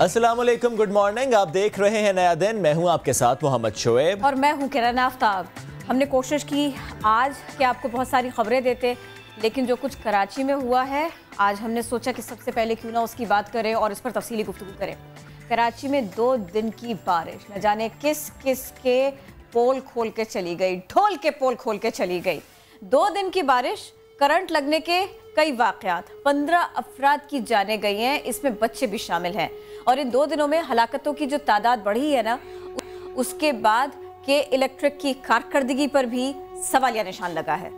अस्सलाम वालेकुम, good morning. आप देख रहे हैं नया दिन। मैं हूं आपके साथ मोहम्मद शोएब और मैं हूं किरण आफ्ताब। हमने कोशिश की आज कि आपको बहुत सारी खबरें देते, लेकिन जो कुछ कराची में हुआ है आज हमने सोचा कि सबसे पहले क्यों ना उसकी बात करें और इस पर तफसीली गुफ्तगू करें। कराची में 2 दिन की बारिश न जाने किस किस के पोल खोल के चली गई, ढोल के पोल खोल के चली गई। 2 दिन की बारिश, करंट लगने के कई वाक़यात, 15 अफराद की जाने गई हैं, इसमें बच्चे भी शामिल हैं। और इन 2 दिनों में हलाकतों की जो तादाद बढ़ी है ना, उसके बाद के इलेक्ट्रिक की कारकर्दगी पर भी सवालिया निशान लगा है।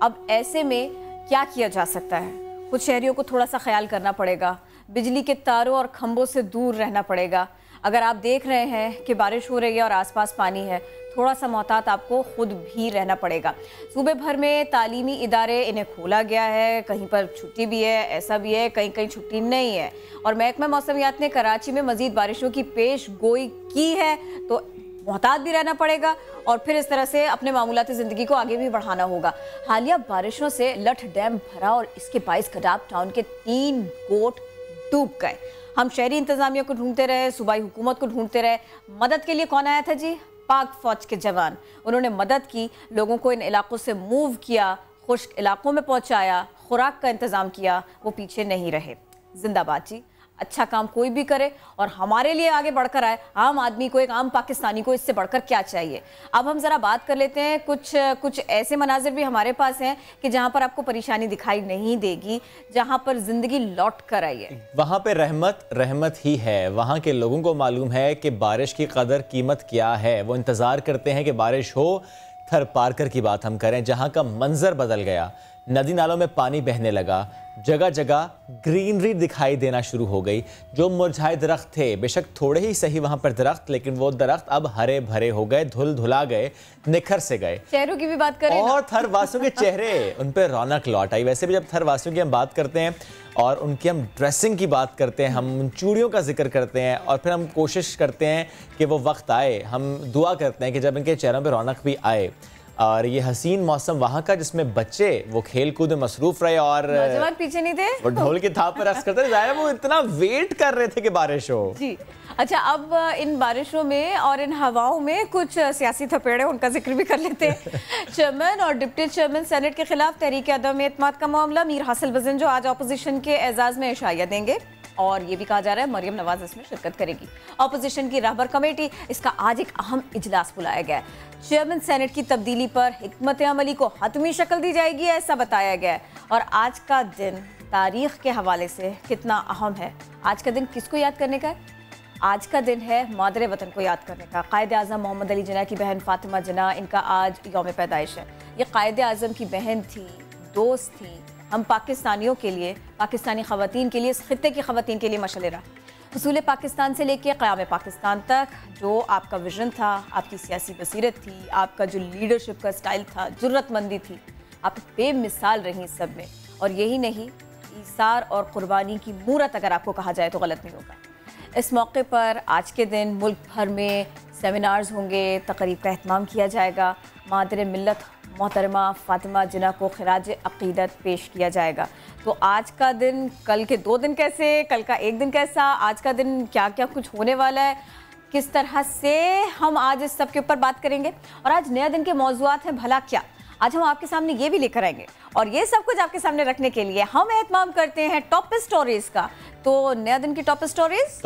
अब ऐसे में क्या किया जा सकता है? कुछ शहरियों को थोड़ा सा ख्याल करना पड़ेगा, बिजली के तारों और खंभों से दूर रहना पड़ेगा। अगर आप देख रहे हैं कि बारिश हो रही है और आसपास पानी है, थोड़ा सा मोहतात आपको खुद भी रहना पड़ेगा। सूबे भर में तालीमी इदारे इन्हें खोला गया है, कहीं पर छुट्टी भी है, ऐसा भी है, कहीं कहीं छुट्टी नहीं है। और महकमा मौसमियात ने कराची में मजीद बारिशों की पेश गोई की है, तो मोहतात भी रहना पड़ेगा और फिर इस तरह से अपने मामूलाती ज़िंदगी को आगे भी बढ़ाना होगा। हालिया बारिशों से लठ डैम भरा और इसके बाइस कडाब टाउन के 3 गोट डूब गए। हम शहरी इंतजामिया को ढूंढते रहे, सूबाई हुकूमत को ढूंढते रहे। मदद के लिए कौन आया था जी? पाक फौज के जवान। उन्होंने मदद की, लोगों को इन इलाकों से मूव किया, खुश्क इलाकों में पहुंचाया, खुराक का इंतजाम किया। वो पीछे नहीं रहे। जिंदाबाद जी। अच्छा काम कोई भी करे और हमारे लिए आगे बढ़कर आए। आम आदमी को, एक आम पाकिस्तानी को इससे बढ़कर क्या चाहिए? अब हम जरा बात कर लेते हैं, कुछ ऐसे मनाजिर भी हमारे पास हैं कि जहां पर आपको परेशानी दिखाई नहीं देगी, जहां पर जिंदगी लौट कर आई है। वहाँ पे रहमत ही है। वहाँ के लोगों को मालूम है कि बारिश की कदर कीमत क्या है। वो इंतज़ार करते हैं कि बारिश हो। थर पारकर की बात हम करें, जहाँ का मंजर बदल गया, नदी नालों में पानी बहने लगा, जगह जगह ग्रीनरी दिखाई देना शुरू हो गई। जो मुरझाए दरख्त थे, बेशक थोड़े ही सही वहाँ पर दरख्त, लेकिन वो दरख्त अब हरे भरे हो गए, धुला गए, निखर से गए। चेहरों की भी बात करें और थरवासियों के चेहरे, उन पर रौनक लौट आई। वैसे भी जब थरवासियों की हम बात करते हैं और उनकी हम ड्रेसिंग की बात करते हैं, हम चूड़ियों का जिक्र करते हैं और फिर हम कोशिश करते हैं कि वो वक्त आए, हम दुआ करते हैं कि जब इनके चेहरों पर रौनक भी आए। और ये हसीन मौसम वहाँ का, जिसमें बच्चे वो खेल कूद में मसरूफ रहे और नौजवान पीछे नहीं थे, वो ढोल की थाप पर रक्स करते थे। ज़ाहिर है वो इतना वेट कर रहे थे कि बारिश हो जी। अच्छा, अब इन बारिशों में और इन हवाओं में कुछ सियासी थपेड़े, उनका जिक्र भी कर लेते हैं। चेयरमैन और डिप्टी चेयरमैन सेनेट के खिलाफ तहरीक अदम एतमाद का मामला, मीर हासिल वज़न जो आज अपोजिशन के एजाज में इशाया देंगे और ये भी कहा जा रहा है मरियम नवाज इसमें शिरकत करेगी। अपोजिशन की रहबर कमेटी, इसका आज एक अहम इजलास बुलाया गया है। चेयरमैन सेनेट की तब्दीली पर हिकमत अमली को हतमी शक्ल दी जाएगी, ऐसा बताया गया है। और आज का दिन तारीख के हवाले से कितना अहम है। आज का दिन किसको याद करने का है? आज का दिन है मादरे वतन को याद करने का। कायद आज़म मोहम्मद अली जिन्ना की बहन फातिमा जिन्ना, इनका आज यौम पैदाइश है। ये कायद आज़म की बहन थी, दोस्त थी। हम पाकिस्तानियों के लिए, पाकिस्तानी ख़वातीन के लिए, इस खित्ते की ख़वातीन के लिए मशअल राह। हुसूल पाकिस्तान से लेकर क़याम पाकिस्तान तक जो आपका विजन था, आपकी सियासी बसीरत थी, आपका जो लीडरशिप का स्टाइल था, जुर्रतमंदी थी, आप बेमिसाल रही सब में। और यही नहीं, ईसार और कुर्बानी की मूरत अगर आपको कहा जाए तो गलत नहीं होगा। इस मौके पर आज के दिन मुल्क भर में सेमिनार्स होंगे, तकरीब का एहतमाम किया जाएगा। मादरे मिल्लत मोहतरमा फातिमा जिन्ना को खिराज अक़ीदत पेश किया जाएगा। तो आज का दिन, कल के 2 दिन कैसे, कल का 1 दिन कैसा, आज का दिन क्या क्या कुछ होने वाला है, किस तरह से हम आज इस सब के ऊपर बात करेंगे। और आज नया दिन के मौज़ूआत हैं भला क्या, आज हम आपके सामने ये भी लेकर आएंगे। और ये सब कुछ आपके सामने रखने के लिए हम एहतमाम करते हैं टॉप स्टोरीज का। तो नया दिन की टॉप स्टोरीज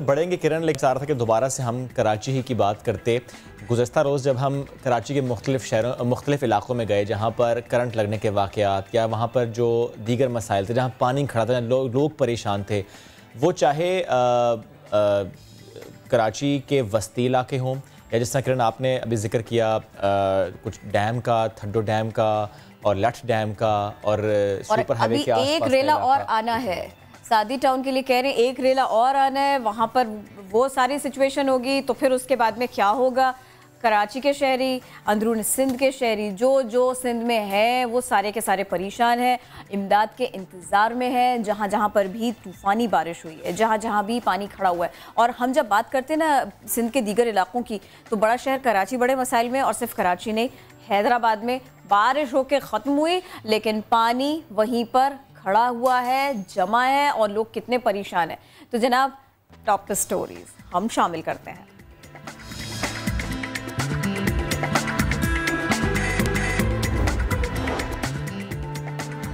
बढ़ेंगे किरण, लेकिन चाह रहा था कि दोबारा से हम कराची ही की बात करते। गुज़श्ता रोज़ जब हम कराची के मुख्तलिफ इलाकों में गए, जहाँ पर करंट लगने के वाक़यात या वहाँ पर जो दीगर मसाइल थे, जहाँ पानी खड़ा था, लोग परेशान थे, वो चाहे कराची के वस्ती इलाके हों या जिस तरह किरण आपने अभी जिक्र किया कुछ डैम का, थड्डो डैम का और लठ डैम का और सुपर हाईवे के आसपास एक रेला और आना है। सादी टाउन के लिए कह रहे हैं एक रेला और आना है, वहाँ पर वो सारी सिचुएशन होगी। तो फिर उसके बाद में क्या होगा? कराची के शहरी, अंदरून सिंध के शहरी, जो सिंध में हैं वो सारे के सारे परेशान हैं, इमदाद के इंतज़ार में हैं। जहाँ जहाँ पर भी तूफ़ानी बारिश हुई है, जहाँ जहाँ भी पानी खड़ा हुआ है। और हम जब बात करते हैं ना सिंध के दीगर इलाकों की, तो बड़ा शहर कराची बड़े मसाइल में, और सिर्फ कराची नहीं, हैदराबाद में बारिश होकर ख़त्म हुई, लेकिन पानी वहीं पर खड़ा हुआ है, जमा है और लोग कितने परेशान हैं। तो जनाब टॉप स्टोरीज हम शामिल करते हैं।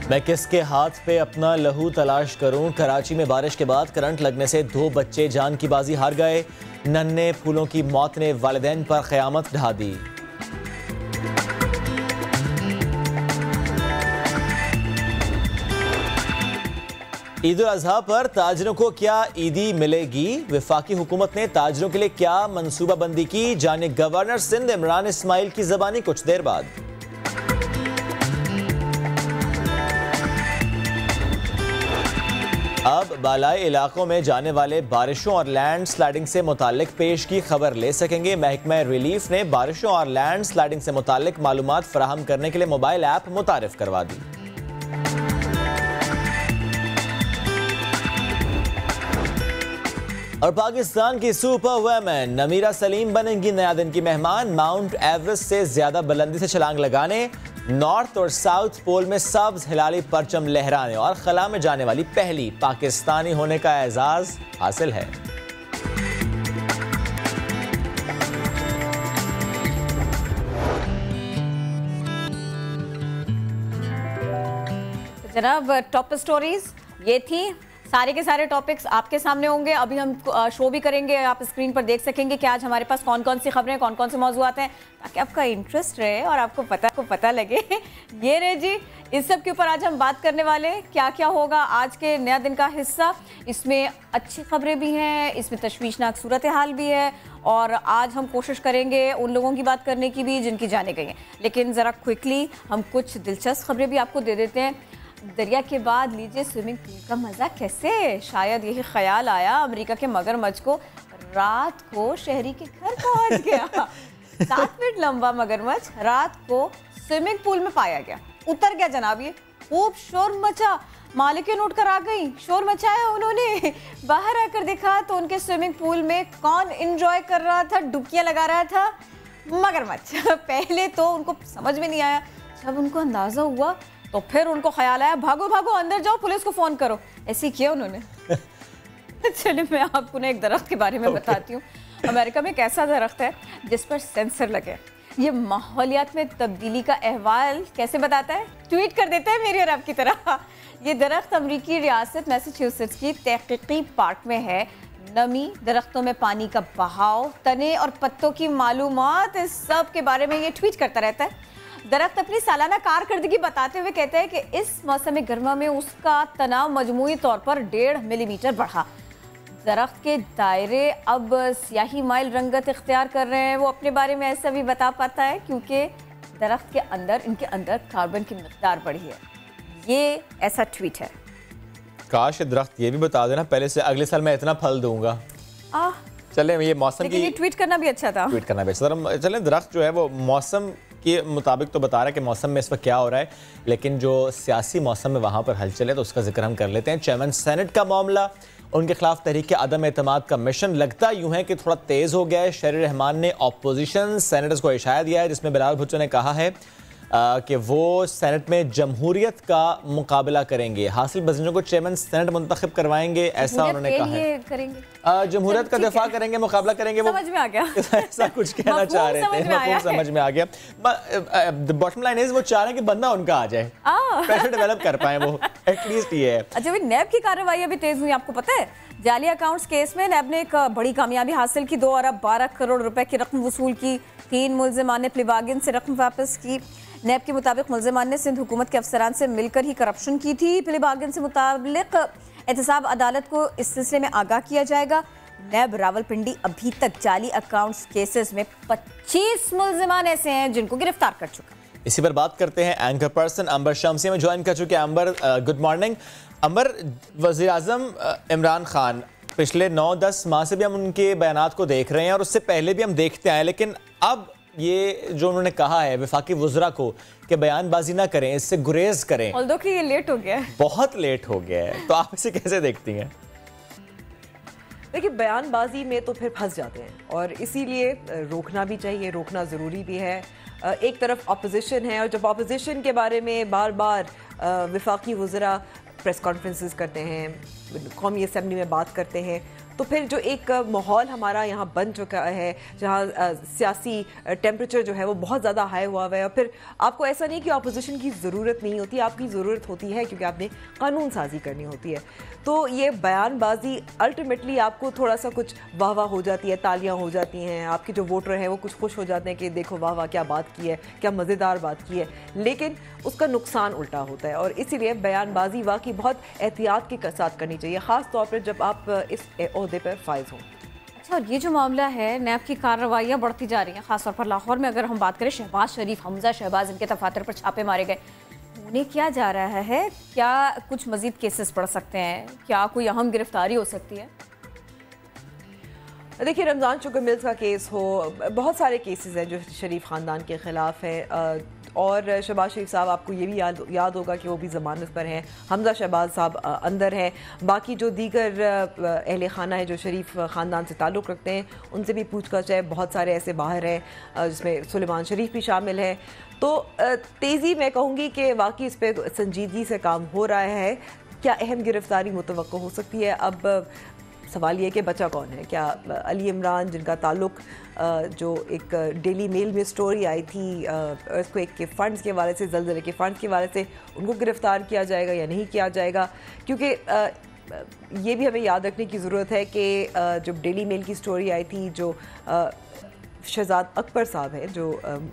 मैं किसके हाथ पे अपना लहू तलाश करूं। कराची में बारिश के बाद करंट लगने से 2 बच्चे जान की बाजी हार गए। नन्हे फूलों की मौत ने वालिदैन पर क़यामत ढा दी। ईद उल अजहा पर ताजरों को क्या ईदी मिलेगी? वफाकी हुकूमत ने ताजरों के लिए क्या मनसूबाबंदी की? जाने गवर्नर सिंध इमरान इस्माइल की ज़बानी कुछ देर बाद। अब बालाई इलाकों में जाने वाले बारिशों और लैंड स्लाइडिंग से मुतालिक पेश की खबर ले सकेंगे। महकमा रिलीफ ने बारिशों और लैंड स्लाइडिंग से मुतालिक मालूमात फराहम करने के लिए मोबाइल ऐप मुतारिफ करवा दी। और पाकिस्तान की सुपर वुमेन नमीरा सलीम बनेंगी नया दिन की मेहमान। माउंट एवरेस्ट से ज्यादा बुलंदी से छलांग लगाने, नॉर्थ और साउथ पोल में सब्ज हिलाली परचम लहराने और खला में जाने वाली पहली पाकिस्तानी होने का एजाज हासिल है। जनाब टॉप स्टोरीज ये थी। सारे के सारे टॉपिक्स आपके सामने होंगे। अभी हम शो भी करेंगे, आप स्क्रीन पर देख सकेंगे कि आज हमारे पास कौन कौन सी खबरें, कौन कौन से मौजूआत हैं, ताकि आपका इंटरेस्ट रहे और आपको पता लगे। ये रहे जी, इस सब के ऊपर आज हम बात करने वाले। क्या क्या होगा आज के नया दिन का हिस्सा। इसमें अच्छी खबरें भी हैं, इसमें तशवीशनाक सूरत हाल भी है, और आज हम कोशिश करेंगे उन लोगों की बात करने की भी जिनकी जाने गई हैं। लेकिन ज़रा क्विकली हम कुछ दिलचस्प खबरें भी आपको दे देते हैं। दरिया के बाद लीजिए स्विमिंग पूल का मज़ा कैसे। शायद यही ख्याल आया अमेरिका के मगरमच्छ को, रात को शहरी के घर पहुंच गया। 7 मिनट लंबा मगरमच्छ रात को स्विमिंग पूल में पाया गया, उतर गया जनाब। ये खूब शोर मचा, मालिकें उठ कर आ गई, शोर मचाया उन्होंने। बाहर आकर देखा तो उनके स्विमिंग पूल में कौन एंजॉय कर रहा था, डुबकियां लगा रहा था? मगरमच्छ। पहले तो उनको समझ में नहीं आया, जब उनको अंदाजा हुआ तो फिर उनको ख्याल आया, भागो भागो अंदर जाओ, पुलिस को फोन करो। ऐसे ही किया उन्होंने। चलिए मैं आपको ना एक दरख्त के बारे में बताती हूँ। अमेरिका में एक ऐसा दरख्त है जिस पर सेंसर लगे। ये माहौलियात में तब्दीली का अहवाल कैसे बताता है? ट्वीट कर देता है मेरी और आपकी तरह। ये दरख्त अमरीकी रियासत मैसाचुसेट्स की तहकीकी पार्क में है। नमी, दरख्तों में पानी का बहाव, तने और पत्तों की मालूमात, इस सब के बारे में ये ट्वीट करता रहता है। दरख्त अपनी सालाना कारकर्दगी बताते हुए कहते हैं कि इस मौसम गर्मा में उसका तनाव मजमूई तौर पर 1.5 मिलीमीटर बढ़ा। दरख्त के दायरे अब स्याही माइल रंगत इख्तियार कर रहे हैं। वो अपने बारे में ऐसा भी बता पाता है क्योंकि दरख्त के अंदर, इनके अंदर कार्बन की मिकदार बढ़ी है। ये ऐसा ट्वीट है। काश दरख्त ये भी बता देना पहले से, अगले साल मैं इतना फल दूंगा। चले ये मौसम की, ये ट्वीट करना भी अच्छा था। ट्वीट करना भी अच्छा था। चले दरख्त जो है वो मौसम के मुताबिक तो बता रहा है कि मौसम में इस वक्त क्या हो रहा है, लेकिन जो सियासी मौसम में वहाँ पर हलचल है तो उसका जिक्र हम कर लेते हैं। चेयरमैन सेनेट का मामला, उनके खिलाफ तहरीक के अदम एतमाद का मिशन लगता यूं है कि थोड़ा तेज़ हो गया है। शहरी रहमान ने अपोजिशन सेनेटर्स को इशारा दिया है, जिसमें बिलावल भुट्टो ने कहा है कि वो सेनेट में जमहूरियत का मुकाबला करेंगे, हासिल बजनों को चेयरमैन सेनेट मुंतखब करवाएंगे, ऐसा उन्होंने कहा है। जमहूरियत का दफा करेंगे, मुकाबला करेंगे। समझ में आ गया। ऐसा कुछ कहना चाह रहे थे, समझ में आ गया। बॉटम लाइन इज वो चाह रहे हैं कि बंदा उनका आ जाए, प्रेशर डेवलप कर पाए वो, एटलीस्ट ये है। अच्छा, नैब की कार्रवाई अभी तेज हुई, आपको पता है? जाली अकाउंट्स केस में नैब ने एक बड़ी कामयाबी हासिल की। 2 अरब 12 करोड़ रुपए की रकम वसूल की। 3 मुल्जिमान ने प्ली बार्गेन से रकम वापस की। नैब के मुताबिक मुल्जिमान ने सिंध हुकूमत के अफसरान से मिलकर ही करप्शन की थी। प्ली बार्गेन से मुताबिक एहतसाब अदालत को इस सिलसिले में आगाह किया जाएगा। नैब रावलपिंडी अभी तक जाली अकाउंट्स केसेस में 25 मुल्जिमान ऐसे हैं जिनको गिरफ्तार कर चुका। इसी पर बात करते हैं। एंकर पर्सन अंबर शमसी में ज्वाइन कर चुके हैं। अंबर, गुड मॉर्निंग। अंबर, वज़ीर आज़म इमरान खान पिछले 9-10 माह से भी हम उनके बयानात को देख रहे हैं और उससे पहले भी हम देखते आए, लेकिन अब ये जो उन्होंने कहा है वफाकी वुज़रा को कि बयानबाजी ना करें, इससे गुरेज करें, ऑल्दो कि ये लेट हो गया है, बहुत लेट हो गया है, तो आप इसे कैसे देखती हैं? देखिए, बयानबाजी में तो फिर फंस जाते हैं और इसीलिए रोकना भी चाहिए, रोकना ज़रूरी भी है। एक तरफ अपोजिशन है और जब अपोजिशन के बारे में बार बार वफाकी वुज़रा प्रेस कॉन्फ्रेंसेस करते हैं, कौमी असम्बली में बात करते हैं, तो फिर जो एक माहौल हमारा यहाँ बन चुका है जहाँ सियासी टेम्परेचर जो है वो बहुत ज़्यादा हाई हुआ है, और फिर आपको ऐसा नहीं कि अपोजिशन की ज़रूरत नहीं होती, आपकी ज़रूरत होती है क्योंकि आपने कानून साजी करनी होती है। तो ये बयानबाजी अल्टीमेटली आपको थोड़ा सा कुछ वाह वाह हो जाती है, तालियां हो जाती हैं, आपके जो वोटर हैं वो कुछ खुश हो जाते हैं कि देखो वाह वाह क्या बात की है, क्या मज़ेदार बात की है, लेकिन उसका नुकसान उल्टा होता है। और इसीलिए बयानबाजी वाकई बहुत एहतियात के साथ करनी चाहिए, ख़ास तौर पर जब आप इस ओहदे पर फाइज हों। अच्छा, और ये जो मामला है, नैब की कार्रवाइयाँ बढ़ती जा रही हैं, खासतौर पर लाहौर में अगर हम बात करें, शहबाज शरीफ, हमजा शहबाज, इनके दफातर पर छापे मारे गए, होने क्या जा रहा है? क्या कुछ मजीद केसेस बढ़ सकते हैं? क्या कोई अहम गिरफ्तारी हो सकती है? देखिए, रमज़ान शुगर मिल्स का केस हो, बहुत सारे केसेस हैं जो शरीफ ख़ानदान के ख़िलाफ़ है, और शहबाज शरीफ साहब, आपको ये भी याद होगा कि वो भी ज़मानत पर हैं, हमजा शहबाज साहब अंदर हैं, बाकी जो दीगर अहले खाना है जो शरीफ ख़ानदान से ताल्लुक़ रखते हैं उनसे भी पूछताछ है, बहुत सारे ऐसे बाहर हैं जिसमें सुलेमान शरीफ भी शामिल है। तो तेज़ी मैं कहूँगी कि वाकई इस पर संजीदगी से काम हो रहा है। क्या अहम गिरफ्तारी मुतवक्को हो सकती है? अब सवाल ये कि बचा कौन है? क्या अली इमरान, जिनका ताल्लुक़ जो एक डेली मेल में स्टोरी आई थी अर्थक्वेक के फ़ंड्स के हवाले से, ज़लज़ले के फ़ंड्स के हवाले से, उनको गिरफ़्तार किया जाएगा या नहीं किया जाएगा? क्योंकि ये भी हमें याद रखने की ज़रूरत है कि जब डेली मेल की स्टोरी आई थी, जो शहजाद अकबर साहब हैं जो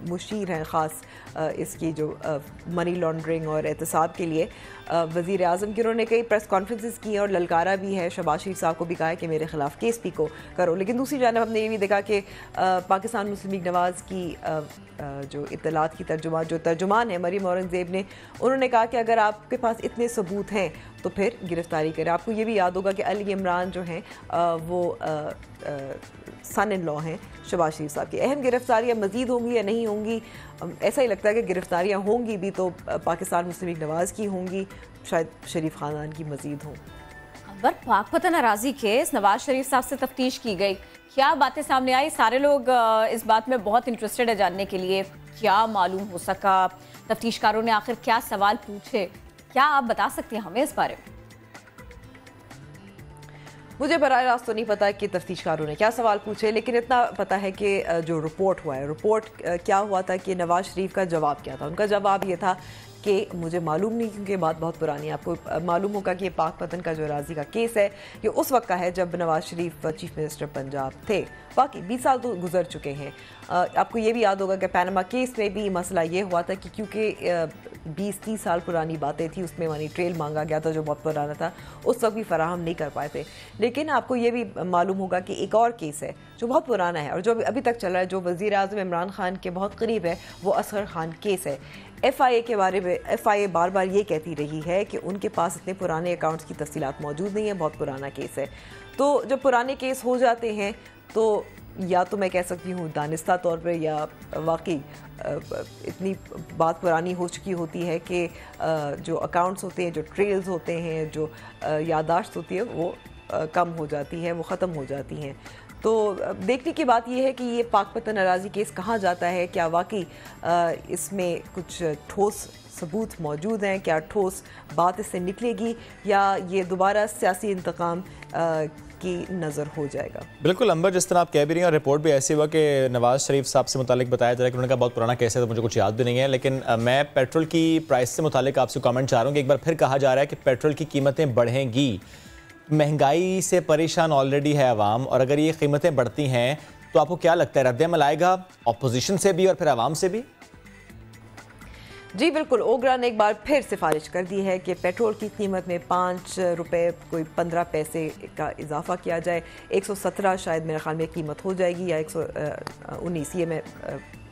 मुशीर हैं ख़ास इसकी जो मनी लॉन्ड्रिंग और एहतसाब के लिए, वज़ीर आज़म की उन्होंने कई प्रेस कॉन्फ्रेंसेस की और ललकारा भी है, शहबाज शरीफ साहब को भी कहा है कि मेरे ख़िलाफ़ केस भी को करो। लेकिन दूसरी जानब हमने ये भी देखा कि पाकिस्तान मुस्लिम लीग नवाज़ की जो इत्तलात की तर्जुमान है मरीम औरंगज़ेब ने, उन्होंने कहा कि अगर आपके पास इतने सबूत हैं तो फिर गिरफ़्तारी करें। आपको ये भी याद होगा कि अली इमरान जो हैं वो सन इन लॉ हैं शहबाज शरीफ साहब की। अहम गिरफ्तारियाँ मज़ीद होंगी या नहीं होंगी? ऐसा ही लगता है कि गिरफ्तारियाँ होंगी भी तो पाकिस्तान मुस्लिम लीग नवाज़ की होंगी, शायद शरीफ ख़ानदान की मज़ीद हों। अगर पाकपतन अराजी केस नवाज शरीफ साहब से तफ्तीश की गई, क्या बातें सामने आई? सारे लोग इस बात में बहुत इंटरेस्टेड है जानने के लिए क्या मालूम हो सका, तफ्तीशकारों ने आखिर क्या सवाल पूछे, क्या आप बता सकते हैं हमें इस बारे में? मुझे बराह रास्त तो नहीं पता कि तफ्तीशकारों ने क्या सवाल पूछे, लेकिन इतना पता है कि जो रिपोर्ट हुआ है, रिपोर्ट क्या हुआ था कि नवाज शरीफ का जवाब क्या था। उनका जवाब ये था कि मुझे मालूम नहीं, क्योंकि बात बहुत पुरानी है। आपको मालूम होगा कि ये पाकपतन का जो राजी का केस है ये उस वक्त का है जब नवाज शरीफ चीफ मिनिस्टर पंजाब थे। बाकी 20 साल तो गुजर चुके हैं। आपको ये भी याद होगा कि पैनामा केस में भी मसला ये हुआ था कि क्योंकि 20-30 साल पुरानी बातें थी, उसमें मनी ट्रेल मांगा गया था जो बहुत पुराना था, उस वक्त भी फराहम नहीं कर पाए थे। लेकिन आपको ये भी मालूम होगा कि एक और केस है जो बहुत पुराना है और जो अभी तक चल रहा है, जो वज़ीर आज़म इमरान खान के बहुत करीब है, वो असगर खान केस है। FIA के बारे में FIA बार बार ये कहती रही है कि उनके पास इतने पुराने अकाउंट्स की तफसीलात मौजूद नहीं है, बहुत पुराना केस है। तो जब पुराने केस हो जाते हैं तो या तो मैं कह सकती हूँ दानिस्ता तौर पर, या वाकई इतनी बात पुरानी हो चुकी होती है कि जो अकाउंट्स होते हैं, जो ट्रेल्स होते हैं, जो यादाश्त होती है वो कम हो जाती है, वो ख़त्म हो जाती हैं। तो देखने की बात यह है कि ये पाकपतन अराजी केस कहाँ जाता है, क्या वाकई इसमें कुछ ठोस सबूत मौजूद हैं, क्या ठोस बात इससे निकलेगी, या ये दोबारा सियासी इंतकाम की नज़र हो जाएगा। बिल्कुल अंबर, जिस तरह आप कह भी रही हैं, और रिपोर्ट भी ऐसी हुआ कि नवाज शरीफ साहब से मुतालिक बताया जा रहा है कि उन्होंने कहा बहुत पुराना केस है, तो मुझे कुछ याद भी नहीं है। लेकिन मैं पेट्रोल की प्राइस से मुतालिक आपसे कमेंट चाह रहा हूँ कि एक बार फिर कहा जा रहा है कि पेट्रोल की कीमतें बढ़ेंगी। महंगाई से परेशान ऑलरेडी है अवाम, और अगर ये कीमतें बढ़ती हैं तो आपको क्या लगता है रद्द-ए-अमल आएगा अपोजिशन से भी और फिर अवाम से भी? जी बिल्कुल, ओगरा ने एक बार फिर सिफारिश कर दी है कि पेट्रोल की कीमत में 5 रुपये कोई 15 पैसे का इजाफा किया जाए। 117 शायद मेरे ख्याल में कीमत हो जाएगी, या 119, ये मैं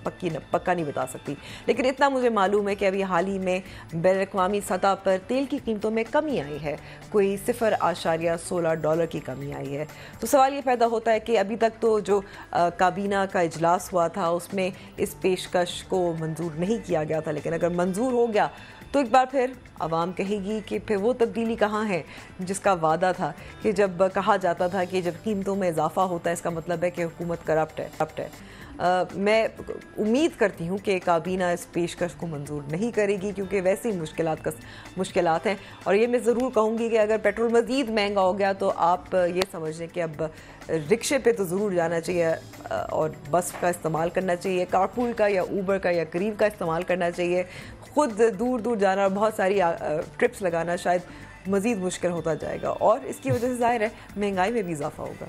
पक्का नहीं बता सकती। लेकिन इतना मुझे मालूम है कि अभी हाल ही में बैनुल-अक़वामी सतह पर तेल की कीमतों में कमी आई है, कोई $0.16 की कमी आई है। तो सवाल ये पैदा होता है कि अभी तक तो जो काबीना का इजलास हुआ था उसमें इस पेशकश को मंजूर नहीं किया गया था, लेकिन अगर मंजूर हो गया तो एक बार फिर आवाम कहेगी कि फिर वो तब्दीली कहाँ है जिसका वादा था, कि जब कहा जाता था कि जब कीमतों में इजाफा होता है इसका मतलब है कि हुकूमत करप्ट है। मैं उम्मीद करती हूँ कि काबीना इस पेशकश को मंजूर नहीं करेगी, क्योंकि वैसे ही मुश्किलात हैं। और ये मैं ज़रूर कहूँगी कि अगर पेट्रोल मज़ीद महंगा हो गया तो आप ये समझ लें कि अब रिक्शे पे तो ज़रूर जाना चाहिए और बस का इस्तेमाल करना चाहिए, कारपूल का या ऊबर का या करीब का इस्तेमाल करना चाहिए। ख़ुद दूर दूर जाना और बहुत सारी ट्रिप्स लगाना शायद मज़ीद मुश्किल होता जाएगा और इसकी वजह से ज़ाहिर है महंगाई में भी इजाफा होगा।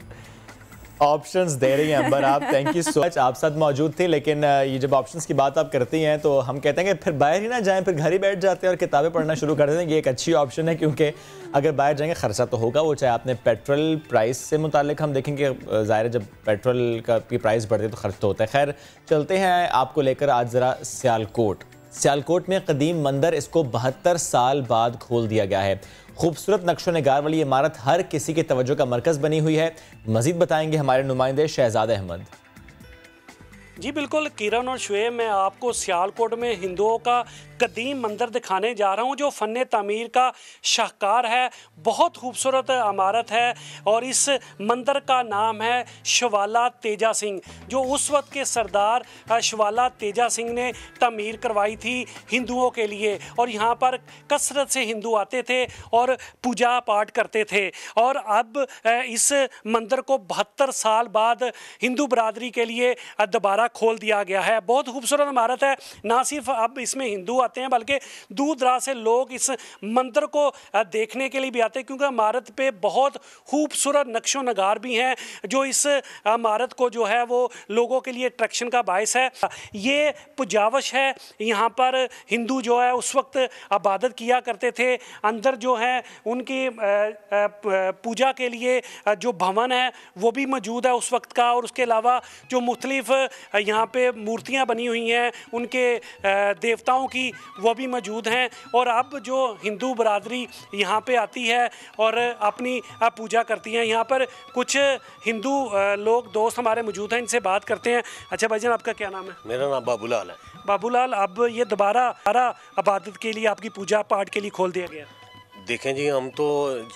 ऑप्शंस दे रही हैं अंबर आप, थैंक यू सो मच। आप साथ मौजूद थे, लेकिन ये जब ऑप्शंस की बात आप करती हैं तो हम कहते हैं कि फिर बाहर ही ना जाएं, फिर घर ही बैठ जाते हैं और किताबें पढ़ना शुरू कर देते हैं। ये एक अच्छी ऑप्शन है, क्योंकि अगर बाहर जाएंगे खर्चा तो होगा, वो चाहे आपने पेट्रोल प्राइस से मुतालिक हम देखेंगे, ज़ाहिर जब पेट्रोल की प्राइस बढ़ती है तो खर्च तो होता है। खैर चलते हैं आपको लेकर आज ज़रा सियालकोट में कदीम मंदिर, इसको 72 साल बाद खोल दिया गया है। खूबसूरत नक्शो निगार वाली इमारत हर किसी के तवज्जो का मरकज़ बनी हुई है। मज़ीद बताएंगे हमारे नुमाइंदे शहजाद अहमद। जी बिल्कुल किरण और शुएब, मैं आपको सियालकोट में हिंदुओं का कदीम मंदिर दिखाने जा रहा हूँ जो फ़न तामीर का शाहकार है। बहुत खूबसूरत इमारत है और इस मंदिर का नाम है शवाला तेजा सिंह, जो उस वक्त के सरदार शवाला तेजा सिंह ने तामीर करवाई थी हिंदुओं के लिए। और यहाँ पर कसरत से हिंदू आते थे और पूजा पाठ करते थे। और अब इस मंदिर को 72 साल बाद हिंदू बरादरी के लिए दोबारा खोल दिया गया है। बहुत खूबसूरत इमारत है। ना सिर्फ अब इसमें हिंदू आते हैं बल्कि दूर दराज से लोग इस मंदिर को देखने के लिए भी आते हैं, क्योंकि इमारत पे बहुत खूबसूरत नक्शो नगार भी हैं जो इस इमारत को जो है वो लोगों के लिए अट्रैक्शन का बायस है। ये पुजावश है, यहाँ पर हिंदू जो है उस वक्त इबादत किया करते थे। अंदर जो है उनकी पूजा के लिए जो भवन है वो भी मौजूद है उस वक्त का। और उसके अलावा जो मुख्तलिफ यहाँ पे मूर्तियाँ बनी हुई हैं उनके देवताओं की, वो भी मौजूद हैं। और अब जो हिंदू बरादरी यहाँ पे आती है और अपनी पूजा करती हैं। यहाँ पर कुछ हिंदू लोग दोस्त हमारे मौजूद हैं, इनसे बात करते हैं। अच्छा भाईजान, आपका क्या नाम है? मेरा नाम बाबूलाल है। बाबूलाल, अब ये दोबारा इबादत के लिए, आपकी पूजा पाठ के लिए खोल दिया गया? देखें जी, हम तो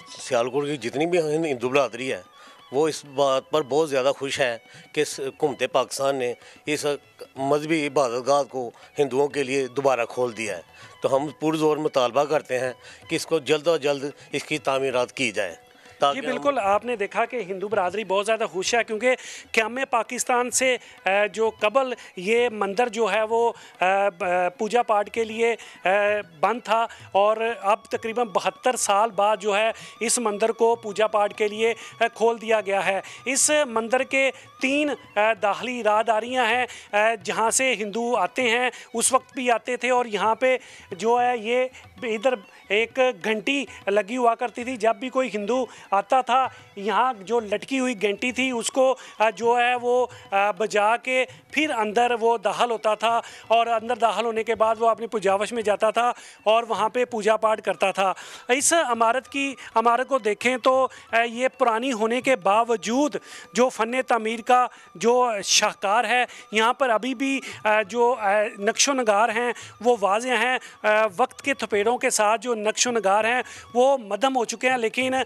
सियालकोट की जितनी भी हिंदू बरादरी है वो इस बात पर बहुत ज़्यादा खुश है कि हुकूमत पाकिस्तान ने इस मजहबी इबादतगाह को हिंदुओं के लिए दोबारा खोल दिया है। तो हम पुरज़ोर मुतालबा करते हैं कि इसको जल्द अज जल्द इसकी तामीरात की जाए। जी बिल्कुल, आपने देखा कि हिंदू बरादरी बहुत ज़्यादा खुश है, क्योंकि क़याम पाकिस्तान से जो कबल ये मंदिर जो है वो पूजा पाठ के लिए बंद था और अब तकरीबन 72 साल बाद जो है इस मंदिर को पूजा पाठ के लिए खोल दिया गया है। इस मंदिर के 3 दाखिली राहदारियाँ हैं जहाँ से हिंदू आते हैं, उस वक्त भी आते थे। और यहाँ पे जो है ये इधर एक घंटी लगी हुआ करती थी। जब भी कोई हिंदू आता था, यहाँ जो लटकी हुई घंटी थी उसको जो है वो बजा के फिर अंदर वो दाखिल होता था और अंदर दाखिल होने के बाद वो अपनी पूजावश में जाता था और वहाँ पे पूजा पाठ करता था। इस इमारत को देखें तो ये पुरानी होने के बावजूद जो फ़न तामीर का जो शाहकार है, यहाँ पर अभी भी जो नक्शो नगार हैं वो वाज़ेह हैं। वक्त के थपेड़ों के साथ जो नक्शो नगार हैं वो मदम हो चुके हैं, लेकिन